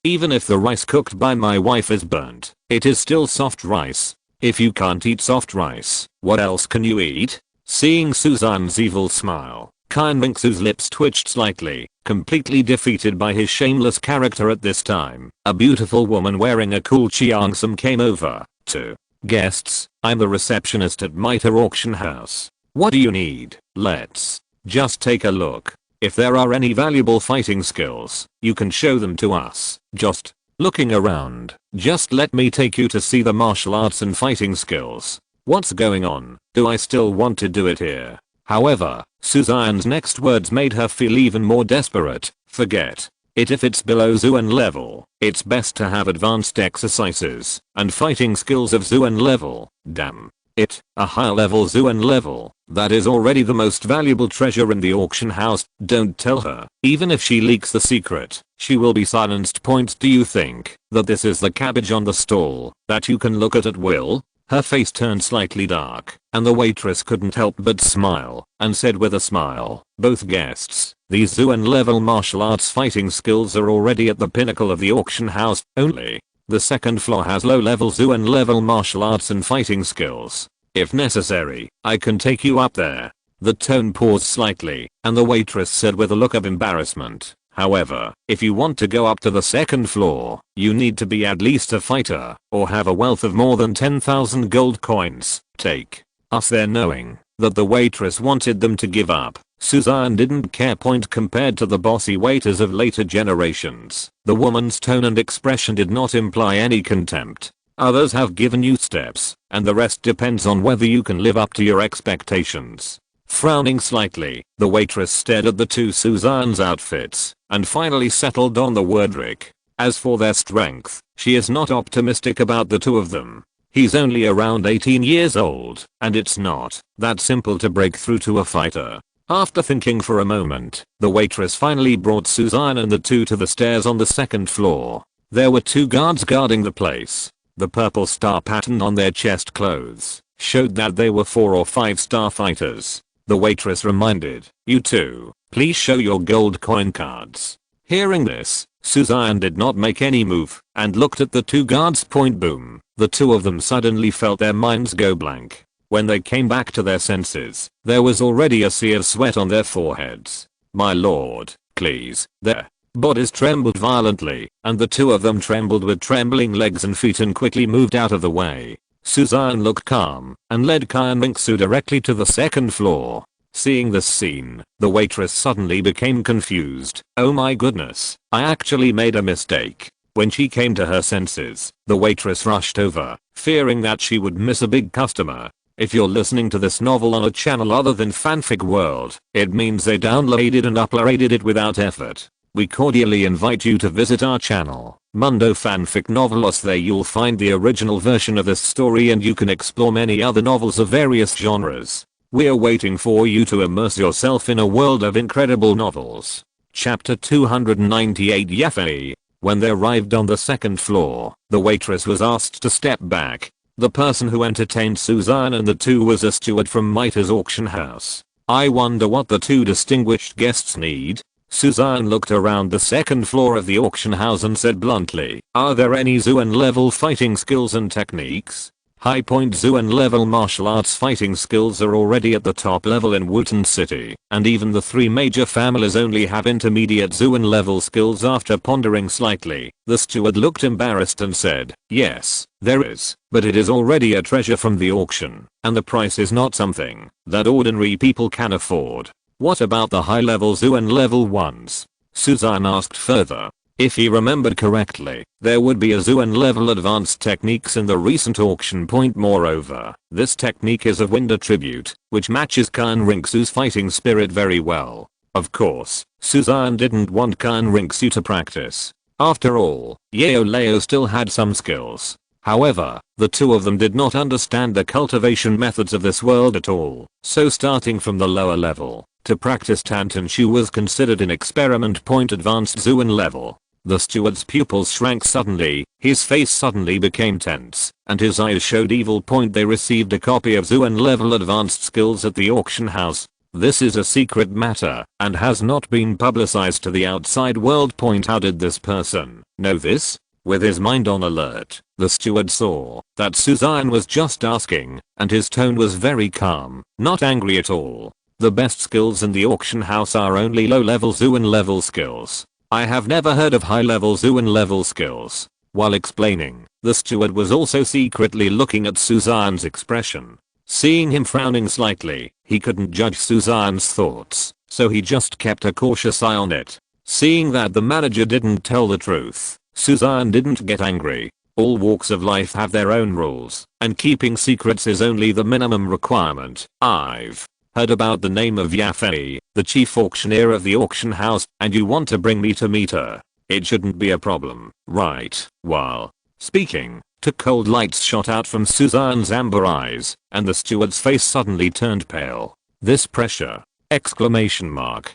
Even if the rice cooked by my wife is burnt, it is still soft rice. If you can't eat soft rice, what else can you eat? Seeing Suzanne's evil smile, Xian Ringsu's lips twitched slightly, completely defeated by his shameless character at this time. A beautiful woman wearing a cool cheongsam came over to Guests, I'm the receptionist at Mitre Auction House. What do you need? Let's just take a look. If there are any valuable fighting skills, you can show them to us. Just looking around. Just let me take you to see the martial arts and fighting skills. What's going on? Do I still want to do it here? However, Suzanne's next words made her feel even more desperate. Forget it if it's below Xuan level. It's best to have advanced exercises and fighting skills of Xuan level. Damn it, a higher level Xuan level. That is already the most valuable treasure in the auction house. Don't tell her. Even if she leaks the secret, she will be silenced. Point. Do you think that this is the cabbage on the stall that you can look at will? Her face turned slightly dark, and the waitress couldn't help but smile, and said with a smile, both guests, these Xuan level martial arts fighting skills are already at the pinnacle of the auction house. Only the second floor has low level Xuan level martial arts and fighting skills. If necessary, I can take you up there. The tone paused slightly, and the waitress said with a look of embarrassment, however, if you want to go up to the second floor, you need to be at least a fighter, or have a wealth of more than 10,000 gold coins. Take us there. Knowing that the waitress wanted them to give up, Suzanne didn't care. Point. Compared to the bossy waiters of later generations, the woman's tone and expression did not imply any contempt. Others have given you steps, and the rest depends on whether you can live up to your expectations. Frowning slightly, the waitress stared at the two Suzanne's outfits, and finally settled on the word Rick. As for their strength, she is not optimistic about the two of them. He's only around 18 years old, and it's not that simple to break through to a fighter. After thinking for a moment, the waitress finally brought Suzanne and the two to the stairs on the second floor. There were two guards guarding the place. The purple star pattern on their chest clothes showed that they were 4 or 5 star fighters. The waitress reminded, you two, please show your gold coin cards. Hearing this, Suzanne did not make any move and looked at the two guards. Point. Boom. The two of them suddenly felt their minds go blank. When they came back to their senses, there was already a sea of sweat on their foreheads. My lord, please. Their bodies trembled violently, and the two of them trembled with trembling legs and feet and quickly moved out of the way. Suzanne looked calm and led Xian Mingsu directly to the second floor. Seeing this scene, the waitress suddenly became confused. Oh my goodness, I actually made a mistake. When she came to her senses, the waitress rushed over, fearing that she would miss a big customer. If you're listening to this novel on a channel other than Fanfic World, it means they downloaded and uploaded it without effort. We cordially invite you to visit our channel, Mundo Fanfic Novelos. There you'll find the original version of this story and you can explore many other novels of various genres. We're waiting for you to immerse yourself in a world of incredible novels. Chapter 298. Yafei. When they arrived on the second floor, the waitress was asked to step back. The person who entertained Suzanne and the two was a steward from Mitre's auction house. I wonder what the two distinguished guests need. Suzanne looked around the second floor of the auction house and said bluntly, are there any Xuan level fighting skills and techniques? High point Xuan level martial arts fighting skills are already at the top level in Wutan City, and even the 3 major families only have intermediate Xuan level skills. After pondering slightly, the steward looked embarrassed and said, yes, there is, but it is already a treasure from the auction, and the price is not something that ordinary people can afford. What about the high level Xuan level ones? Suzanne asked further. If he remembered correctly, there would be a Xuan level advanced techniques in the recent auction. Point. Moreover, this technique is of wind attribute, which matches Xian Ringsu's fighting spirit very well. Of course, Suzanne didn't want Xian Ringsu to practice. After all, Yao Leo still had some skills. However, the two of them did not understand the cultivation methods of this world at all, so starting from the lower level, to practice Tantanshu was considered an experiment. Point. Advanced Xuan level. The steward's pupils shrank suddenly, his face suddenly became tense, and his eyes showed evil. Point. They received a copy of Xuan level advanced skills at the auction house. This is a secret matter, and has not been publicized to the outside world. Point. How did this person know this? With his mind on alert, the steward saw that Suzanne was just asking, and his tone was very calm, not angry at all. The best skills in the auction house are only low-level Xuan level skills. I have never heard of high-level Xuan level skills. While explaining, the steward was also secretly looking at Suzanne's expression. Seeing him frowning slightly, he couldn't judge Suzanne's thoughts, so he just kept a cautious eye on it. Seeing that the manager didn't tell the truth, Suzanne didn't get angry. All walks of life have their own rules, and keeping secrets is only the minimum requirement. I've heard about the name of Yafei, the chief auctioneer of the auction house, and you want to bring me to meet her. It shouldn't be a problem, right? While speaking, two cold lights shot out from Suzanne's amber eyes, and the steward's face suddenly turned pale. This pressure! Exclamation mark.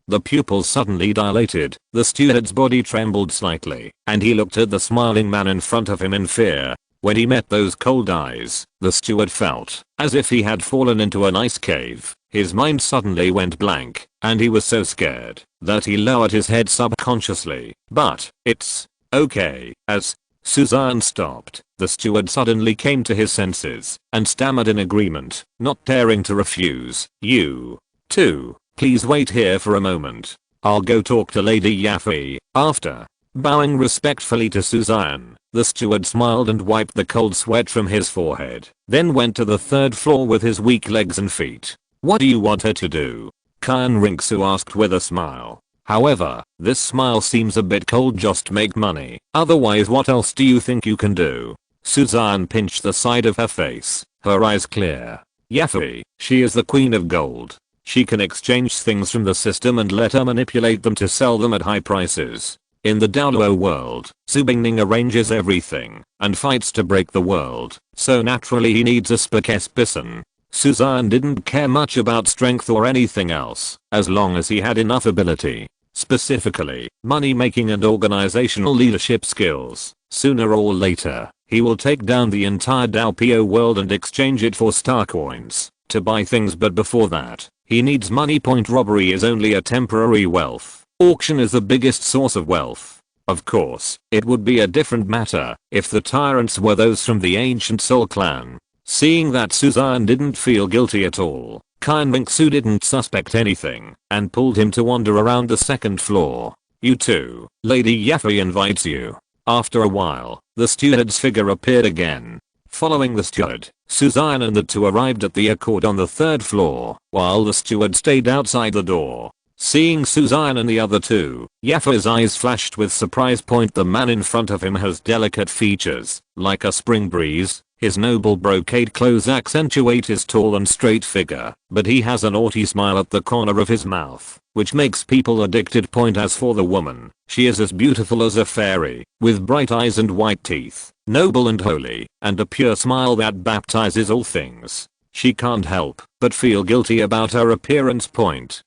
The pupils suddenly dilated, the steward's body trembled slightly, and he looked at the smiling man in front of him in fear. When he met those cold eyes, the steward felt as if he had fallen into an ice cave. His mind suddenly went blank, and he was so scared that he lowered his head subconsciously. But it's okay. As Suzanne stopped, the steward suddenly came to his senses and stammered in agreement, not daring to refuse. You too, please wait here for a moment. I'll go talk to Lady Yafei. After bowing respectfully to Suzanne, the steward smiled and wiped the cold sweat from his forehead, then went to the third floor with his weak legs and feet. What do you want her to do? Xian Ringsu asked with a smile. However, this smile seems a bit cold. Just make money. Otherwise, what else do you think you can do? Suzanne pinched the side of her face, her eyes clear. Yafei, she is the queen of gold. She can exchange things from the system and let her manipulate them to sell them at high prices. In the Douluo world, Xue Qinghe arranges everything and fights to break the world, so naturally he needs a spokesperson. Suzanne didn't care much about strength or anything else, as long as he had enough ability. Specifically, money making and organizational leadership skills. Sooner or later, he will take down the entire Douluo world and exchange it for star coins to buy things, but before that, he needs money. Point robbery is only a temporary wealth. Auction is the biggest source of wealth. Of course, it would be a different matter if the tyrants were those from the ancient Soul clan. Seeing that Suzanne didn't feel guilty at all, Xian Ringsu didn't suspect anything and pulled him to wander around the second floor. You too, Lady Yafei invites you. After a while, the steward's figure appeared again. Following the steward, Suzanne and the two arrived at the accord on the third floor, while the steward stayed outside the door. Seeing Suzanne and the other two, Yafei's eyes flashed with surprise. The man in front of him has delicate features, like a spring breeze. His noble brocade clothes accentuate his tall and straight figure, but he has a naughty smile at the corner of his mouth, which makes people addicted. As for the woman, she is as beautiful as a fairy, with bright eyes and white teeth, noble and holy, and a pure smile that baptizes all things. She can't help but feel guilty about her appearance.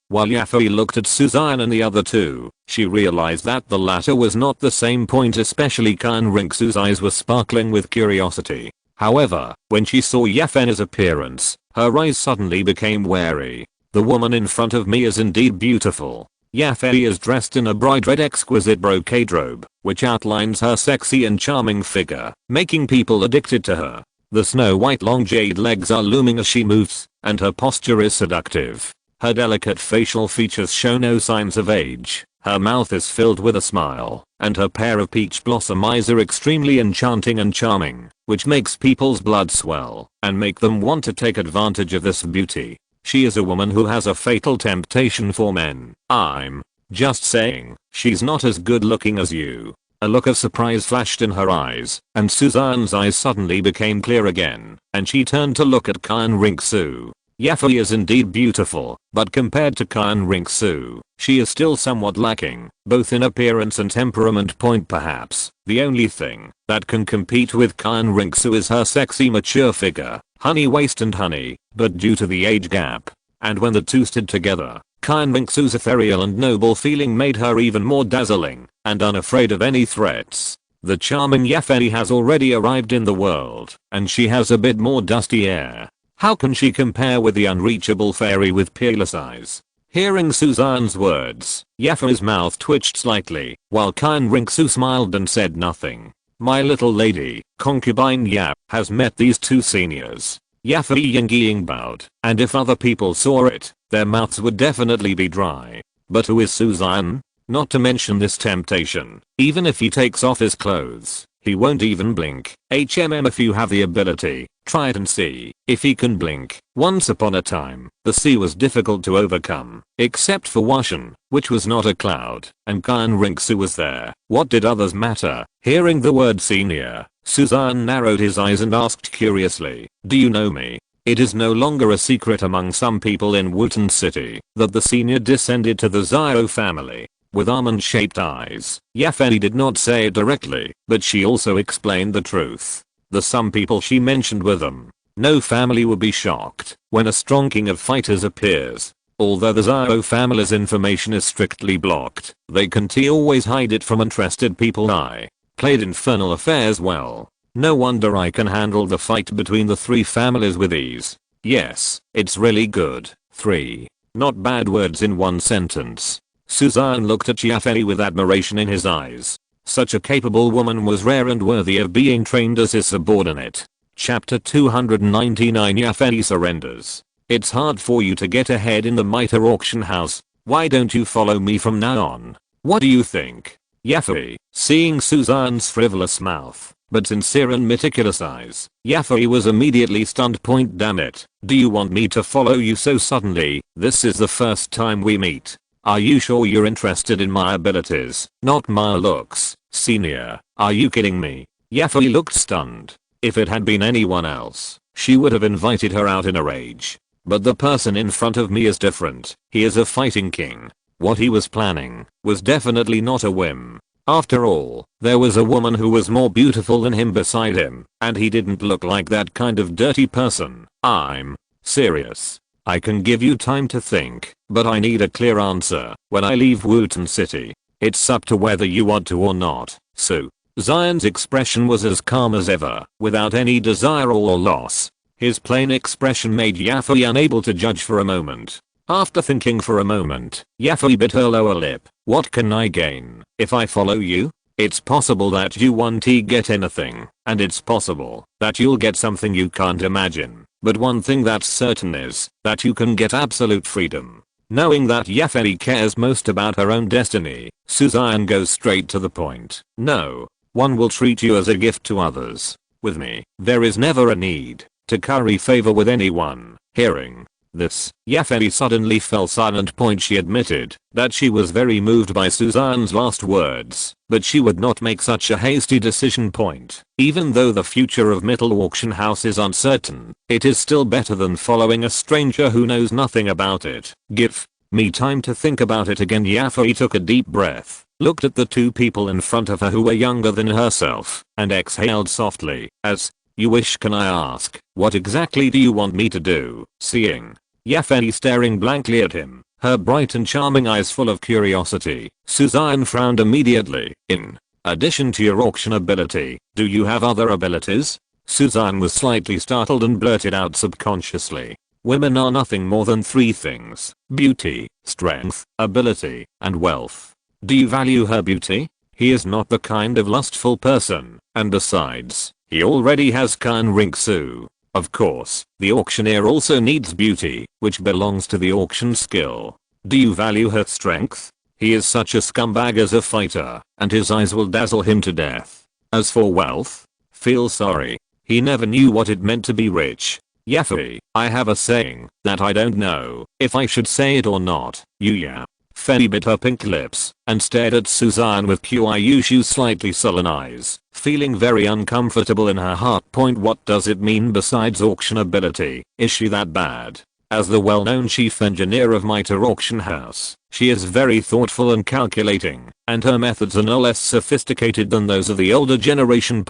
While Yafei looked at Suzanne and the other two, she realized that the latter was not the same. Especially Xian Ringsu's eyes were sparkling with curiosity. However, when she saw Yafei's appearance, her eyes suddenly became wary. The woman in front of me is indeed beautiful. Yafei is dressed in a bright red exquisite brocade robe, which outlines her sexy and charming figure, making people addicted to her. The snow white long jade legs are looming as she moves, and her posture is seductive. Her delicate facial features show no signs of age. Her mouth is filled with a smile, and her pair of peach blossom eyes are extremely enchanting and charming, which makes people's blood swell and make them want to take advantage of this beauty. She is a woman who has a fatal temptation for men. I'm just saying, she's not as good looking as you. A look of surprise flashed in her eyes, and Suzanne's eyes suddenly became clear again, and she turned to look at Xian Ringsu. Yafei is indeed beautiful, but compared to Xian Ringsu, she is still somewhat lacking, both in appearance and temperament. Perhaps the only thing that can compete with Xian Ringsu is her sexy mature figure, honey waist and honey, but due to the age gap, and when the two stood together, Xian Ringsu's ethereal and noble feeling made her even more dazzling and unafraid of any threats. The charming Yafei has already arrived in the world, and she has a bit more dusty air. How can she compare with the unreachable fairy with peerless eyes? Hearing Suzanne's words, Yafei's mouth twitched slightly, while Xian Ringsu smiled and said nothing. My little lady, concubine Yap, has met these two seniors. Yafei Yingyi bowed, and if other people saw it, their mouths would definitely be dry. But who is Suzanne? Not to mention this temptation. Even if he takes off his clothes, he won't even blink. If you have the ability, try it and see if he can blink. Once upon a time, the sea was difficult to overcome, except for Xian, which was not a cloud, and Xian Rinxu was there. What did others matter? Hearing the word senior, Xian narrowed his eyes and asked curiously, do you know me? It is no longer a secret among some people in Wutan City that the senior descended to the Xiao family. With almond-shaped eyes, Yafei did not say it directly, but she also explained the truth. The some people she mentioned were them. No family would be shocked when a strong king of fighters appears. Although the Xiao family's information is strictly blocked, they can always hide it from interested people. I played infernal affairs well. No wonder I can handle the fight between the three families with ease. Yes, it's really good. 3. Not bad words in one sentence. Suzanne looked at Yafei with admiration in his eyes. Such a capable woman was rare and worthy of being trained as his subordinate. Chapter 299 Yafei surrenders. It's hard for you to get ahead in the Mitre auction house. Why don't you follow me from now on? What do you think? Yafei, seeing Suzanne's frivolous mouth, but sincere and meticulous eyes, Yafei was immediately stunned. Point damn it. Do you want me to follow you so suddenly? This is the first time we meet. Are you sure you're interested in my abilities, not my looks? Senior, are you kidding me? Yafei looked stunned. If it had been anyone else, she would have invited her out in a rage. But the person in front of me is different. He is a fighting king. What he was planning was definitely not a whim. After all, there was a woman who was more beautiful than him beside him, and he didn't look like that kind of dirty person. I'm serious. I can give you time to think, but I need a clear answer when I leave Wutan City. It's up to whether you want to or not. So, Xian's expression was as calm as ever, without any desire or loss. His plain expression made Yafei unable to judge for a moment. After thinking for a moment, Yafei bit her lower lip. What can I gain if I follow you? It's possible that you won't get anything, and it's possible that you'll get something you can't imagine. But one thing that's certain is that you can get absolute freedom. Knowing that Yafei cares most about her own destiny, Suzanne goes straight to the point. No, one will treat you as a gift to others. With me, there is never a need to curry favor with anyone. Hearing this, Yafei suddenly fell silent. She admitted that she was very moved by Suzanne's last words, but she would not make such a hasty decision. Even though the future of Middle Auction House is uncertain, it is still better than following a stranger who knows nothing about it. Give me time to think about it again. Yafei took a deep breath, looked at the two people in front of her who were younger than herself, and exhaled softly. As you wish. Can I ask, what exactly do you want me to do? Seeing Yafei staring blankly at him, her bright and charming eyes full of curiosity, Suzanne frowned immediately. In addition to your auction ability, do you have other abilities? Suzanne was slightly startled and blurted out subconsciously. Women are nothing more than 3 things: beauty, strength, ability, and wealth. Do you value her beauty? He is not the kind of lustful person, and besides, he already has Xian Rinxu. Of course, the auctioneer also needs beauty, which belongs to the auction skill. Do you value her strength? He is such a scumbag as a fighter, and his eyes will dazzle him to death. As for wealth, feel sorry. He never knew what it meant to be rich. Yafei, I have a saying that I don't know if I should say it or not. Yafei bit her pink lips and stared at Suzanne with Kyushu's slightly sullen eyes, feeling very uncomfortable in her heart. What does it mean besides auction ability? Is she that bad? As the well-known chief engineer of Mitre Auction House, she is very thoughtful and calculating, and her methods are no less sophisticated than those of the older generation.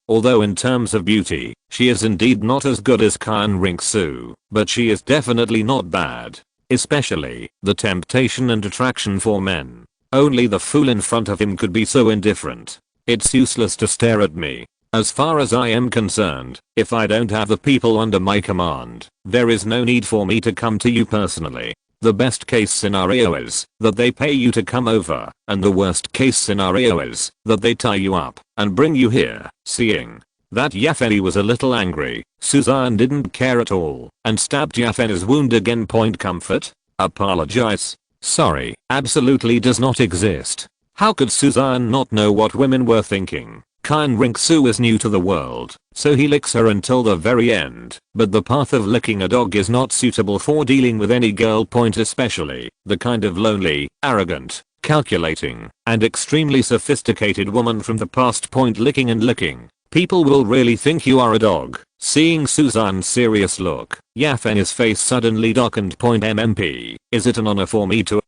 Although in terms of beauty, she is indeed not as good as Xian Rinxu, but she is definitely not bad. Especially the temptation and attraction for men. Only the fool in front of him could be so indifferent. It's useless to stare at me. As far as I am concerned, if I don't have the people under my command, there is no need for me to come to you personally. The best case scenario is that they pay you to come over, and the worst case scenario is that they tie you up and bring you here. Seeing that Yafei was a little angry, Suzanne didn't care at all and stabbed Yafei's wound again. Comfort? Apologize? Sorry, absolutely does not exist. How could Suzanne not know what women were thinking? Xian Ringsu is new to the world, so he licks her until the very end, but the path of licking a dog is not suitable for dealing with any girl, especially the kind of lonely, arrogant, calculating, and extremely sophisticated woman from the past. Licking and licking. People will really think you are a dog. Seeing Suzanne's serious look, Yafen's face suddenly darkened. MMP, is it an honor for me to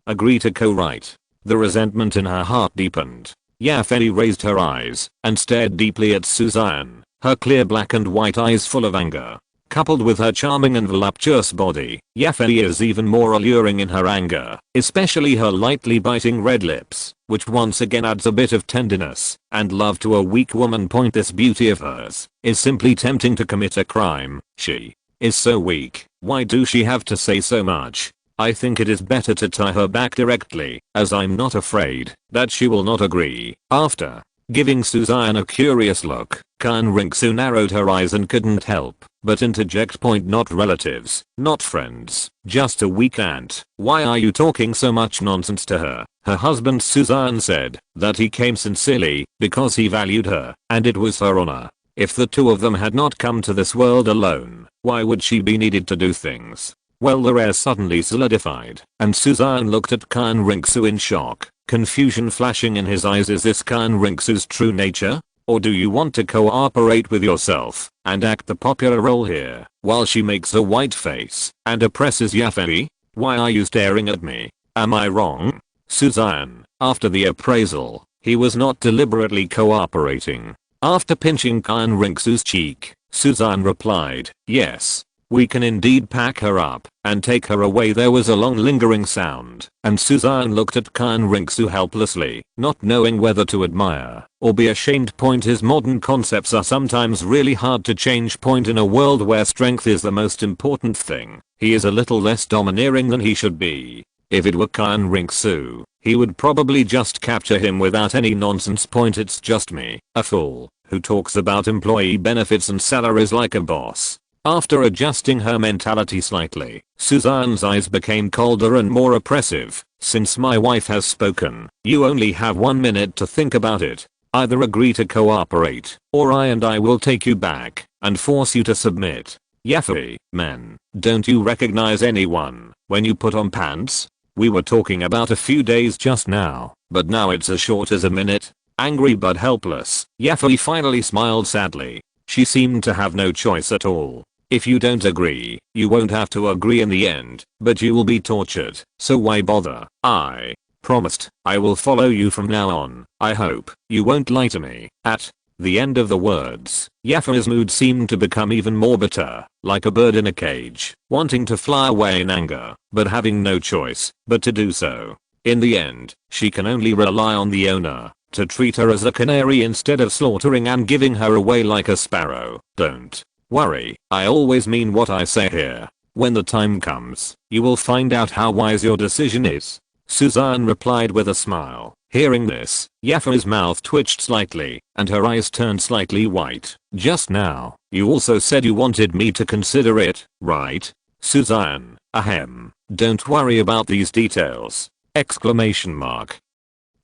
agree to co-write? The resentment in her heart deepened. Yafei raised her eyes and stared deeply at Suzanne, her clear black and white eyes full of anger. Coupled with her charming and voluptuous body, Yafei is even more alluring in her anger, especially her lightly biting red lips, which once again adds a bit of tenderness and love to a weak woman. This beauty of hers is simply tempting to commit a crime. She is so weak, why do she have to say so much? I think it is better to tie her back directly, as I'm not afraid that she will not agree. After giving Suzanne a curious look, Xian Ringsu narrowed her eyes and couldn't help but interject. Not relatives, not friends, just a weak aunt. Why are you talking so much nonsense to her? Her husband Suzanne said that he came sincerely because he valued her and it was her honor. If the two of them had not come to this world alone, why would she be needed to do things? Well, the air suddenly solidified, and Suzanne looked at Xian Ringsu in shock, confusion flashing in his eyes. Is this Xian Ringsu's true nature? Or do you want to cooperate with yourself and act the popular role here while she makes a white face and oppresses Yafei? Why are you staring at me? Am I wrong? Suzanne, after the appraisal, he was not deliberately cooperating. After pinching Xian Ringsu's cheek, Suzanne replied, yes. We can indeed pack her up and take her away. There was a long lingering sound, and Suzanne looked at Xian Ringsu helplessly, not knowing whether to admire or be ashamed. His modern concepts are sometimes really hard to change. In a world where strength is the most important thing, he is a little less domineering than he should be. If it were Xian Ringsu, he would probably just capture him without any nonsense. It's just me, a fool, who talks about employee benefits and salaries like a boss. After adjusting her mentality slightly, Suzanne's eyes became colder and more oppressive. Since my wife has spoken, you only have 1 minute to think about it. Either agree to cooperate, or I will take you back and force you to submit. Yafei, man, don't you recognize anyone when you put on pants? We were talking about a few days just now, but now it's as short as a minute. Angry but helpless, Yafei finally smiled sadly. She seemed to have no choice at all. If you don't agree, you won't have to agree in the end, but you will be tortured, so why bother? I promised I will follow you from now on. I hope you won't lie to me. At the end of the words, Yafei's mood seemed to become even more bitter, like a bird in a cage, wanting to fly away in anger, but having no choice but to do so. In the end, she can only rely on the owner to treat her as a canary instead of slaughtering and giving her away like a sparrow. Don't worry, I always mean what I say here. When the time comes, you will find out how wise your decision is. Suzanne replied with a smile. Hearing this, Yafei's mouth twitched slightly, and her eyes turned slightly white. Just now, you also said you wanted me to consider it, right? Suzanne, ahem. Don't worry about these details. Exclamation mark.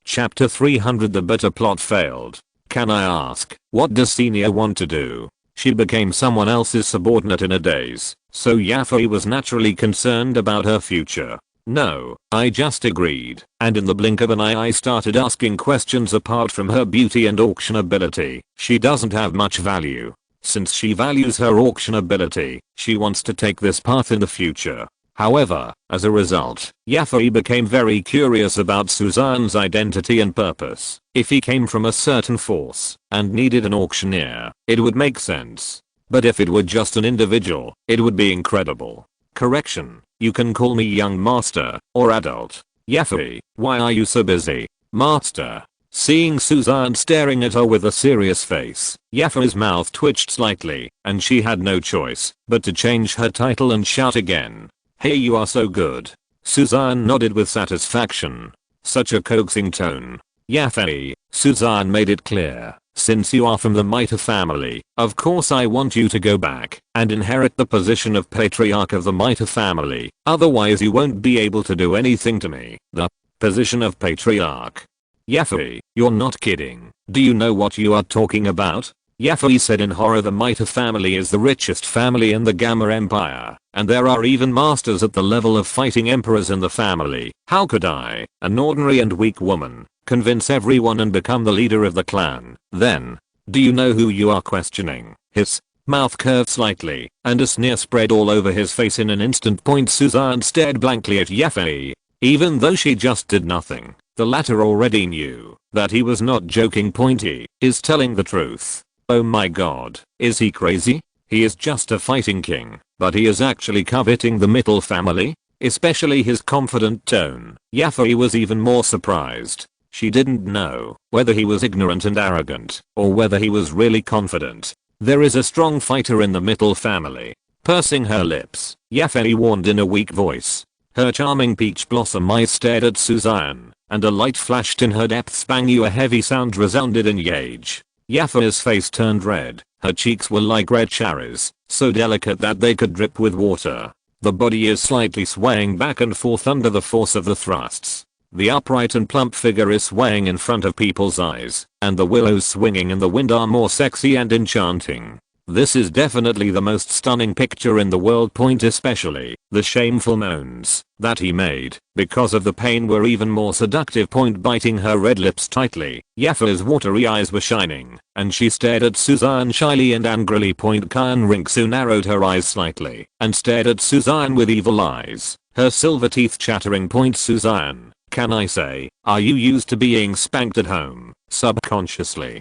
Chapter 300. The bitter plot failed. Can I ask, what does Xenia want to do? She became someone else's subordinate in a daze, so Yafei was naturally concerned about her future. No, I just agreed, and in the blink of an eye I started asking questions. Apart from her beauty and auction ability, she doesn't have much value. Since she values her auction ability, she wants to take this path in the future. However, as a result, Yafei became very curious about Suzanne's identity and purpose. If he came from a certain force and needed an auctioneer, it would make sense. But if it were just an individual, it would be incredible. Correction, you can call me young master or adult. Yafei, why are you so busy? Master. Seeing Suzanne staring at her with a serious face, Yafei's mouth twitched slightly, and she had no choice but to change her title and shout again. Hey, you are so good. Suzanne nodded with satisfaction. Such a coaxing tone. Yafei, Suzanne made it clear Since you are from the Mitre family, of course I want you to go back and inherit the position of patriarch of the Mitre family, otherwise you won't be able to do anything to me. The position of patriarch. Yafei, you're not kidding. Do you know what you are talking about? Yafei said in horror. The Mitre family is the richest family in the Gamma Empire, and there are even masters at the level of fighting emperors in the family. How could I, an ordinary and weak woman, convince everyone and become the leader of the clan? Then, do you know who you are questioning? His mouth curved slightly, and a sneer spread all over his face in an instant. Suzanne stared blankly at Yafei. Even though she just did nothing, the latter already knew that he was not joking. He is telling the truth. Oh my god, is he crazy? He is just a fighting king, but he is actually coveting the Mitre family? Especially his confident tone. Yafei was even more surprised. She didn't know whether he was ignorant and arrogant, or whether he was really confident. There is a strong fighter in the Mitre family. Pursing her lips, Yafei warned in a weak voice. Her charming peach blossom eyes stared at Suzanne, and a light flashed in her depths. Bang! A heavy sound resounded in Yage. Yafei's face turned red. Her cheeks were like red cherries, so delicate that they could drip with water. The body is slightly swaying back and forth under the force of the thrusts. The upright and plump figure is swaying in front of people's eyes, and the willows swinging in the wind are more sexy and enchanting. This is definitely the most stunning picture in the world. Especially the shameful moans that he made because of the pain were even more seductive. Biting her red lips tightly, Yafei's watery eyes were shining, and she stared at Suzanne shyly and angrily. Xian Ringsu narrowed her eyes slightly and stared at Suzanne with evil eyes, her silver teeth chattering. Suzanne, can I say, are you used to being spanked at home, subconsciously?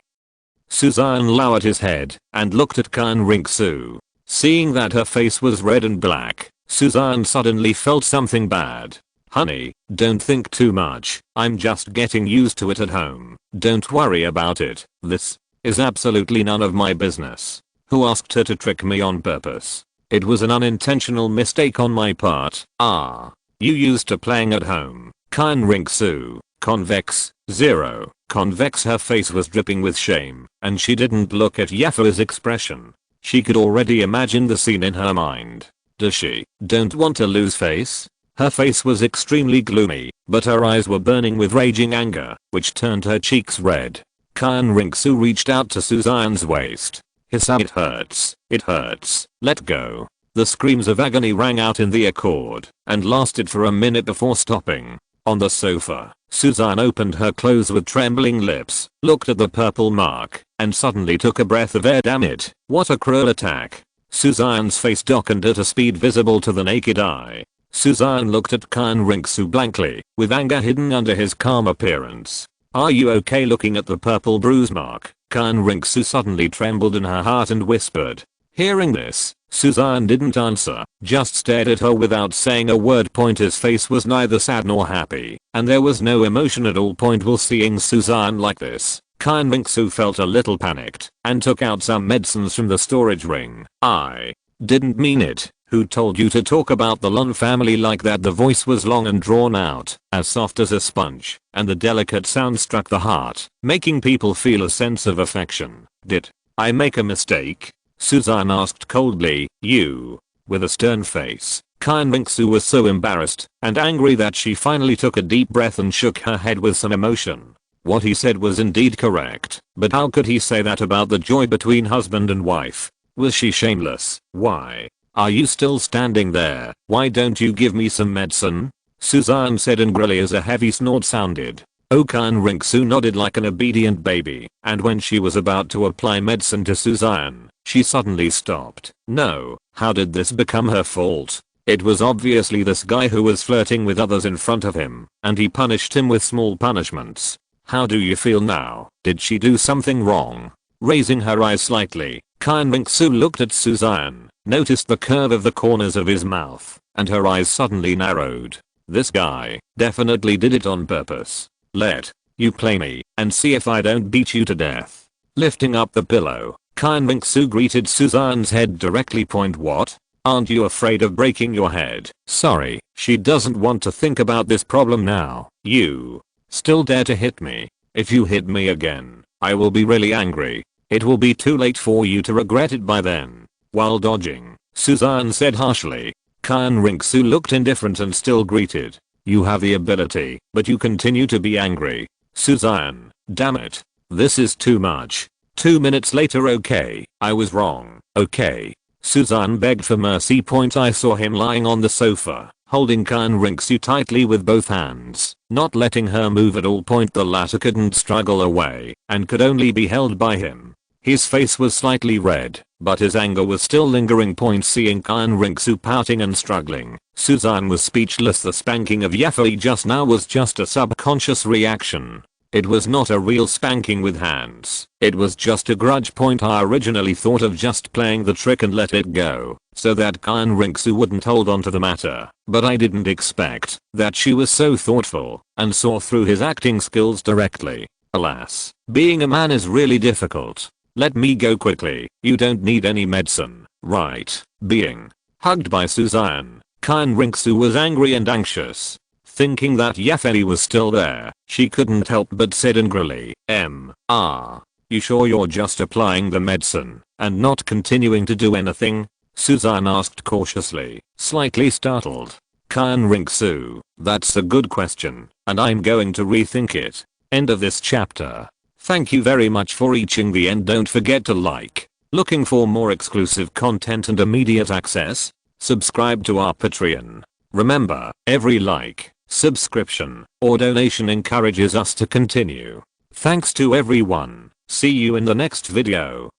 Suzanne lowered his head and looked at Xian Ringsu. Seeing that her face was red and black, Suzanne suddenly felt something bad. Honey, don't think too much. I'm just getting used to it at home. Don't worry about it. This is absolutely none of my business. Who asked her to trick me on purpose? It was an unintentional mistake on my part. Ah. You used to playing at home. Xian Ringsu. Convex. 0. Convex. Her face was dripping with shame, and she didn't look at Yafei's expression. She could already imagine the scene in her mind. Does she don't want to lose face? Her face was extremely gloomy, but her eyes were burning with raging anger, which turned her cheeks red. Xian Ringsu reached out to Suzanne's waist. Hiss! It hurts. It hurts. Let go. The screams of agony rang out in the accord, and lasted for a minute before stopping. On the sofa, Suzanne opened her clothes with trembling lips, looked at the purple mark, and suddenly took a breath of air. Damn it, what a cruel attack. Suzanne's face darkened at a speed visible to the naked eye. Suzanne looked at Xian Ringsu blankly, with anger hidden under his calm appearance. Are you okay? Looking at the purple bruise mark, Xian Ringsu suddenly trembled in her heart and whispered. Hearing this, Suzanne didn't answer, just stared at her without saying a word. His face was neither sad nor happy, and there was no emotion at all. While seeing Suzanne like this, Xian Ringsu felt a little panicked, and took out some medicines from the storage ring. I didn't mean it. Who told you to talk about the Lun family like that? The voice was long and drawn out, as soft as a sponge, and the delicate sound struck the heart, making people feel a sense of affection. Did I make a mistake? Suzanne asked coldly. You. With a stern face, Xian Ringsu was so embarrassed and angry that she finally took a deep breath and shook her head with some emotion. What he said was indeed correct, but how could he say that about the joy between husband and wife? Was she shameless? Why are you still standing there? Why don't you give me some medicine? Suzanne said angrily as a heavy snort sounded. Xian Ringsu nodded like an obedient baby, and when she was about to apply medicine to Suzanne, she suddenly stopped. No, how did this become her fault? It was obviously this guy who was flirting with others in front of him, and he punished him with small punishments. How do you feel now? Did she do something wrong? Raising her eyes slightly, Xian Ringsu looked at Suzanne, noticed the curve of the corners of his mouth, and her eyes suddenly narrowed. This guy definitely did it on purpose. Let you play me, and see if I don't beat you to death. Lifting up the pillow, Xian Ringsu greeted Suzanne's head directly. What? Aren't you afraid of breaking your head? Sorry, she doesn't want to think about this problem now. You still dare to hit me? If you hit me again, I will be really angry. It will be too late for you to regret it by then. While dodging, Suzanne said harshly. Xian Rinxu looked indifferent and still greeted. You have the ability, but you continue to be angry. Suzanne, damn it. This is too much. 2 minutes later. Okay, I was wrong. Okay. Suzanne begged for mercy. I saw him lying on the sofa, holding Xian Rinxu tightly with both hands, not letting her move at all. The latter couldn't struggle away and could only be held by him. His face was slightly red, but his anger was still lingering. Seeing Xian Rinxu pouting and struggling, Suzanne was speechless. The spanking of Yafei just now was just a subconscious reaction. It was not a real spanking with hands. It was just a grudge. I originally thought of just playing the trick and let it go, so that Xian Rinxu wouldn't hold on to the matter, but I didn't expect that she was so thoughtful and saw through his acting skills directly. Alas, being a man is really difficult. Let me go quickly. You don't need any medicine, right? Being hugged by Suzanne, Xian Rinxu was angry and anxious. Thinking that Yafei was still there, she couldn't help but said angrily, you sure you're just applying the medicine and not continuing to do anything? Suzanne asked cautiously, slightly startled. Xian Rinxu, that's a good question, and I'm going to rethink it. End of this chapter. Thank you very much for reaching the end. Don't forget to like. Looking for more exclusive content and immediate access? Subscribe to our Patreon. Remember, every like, subscription, or donation encourages us to continue. Thanks to everyone. See you in the next video.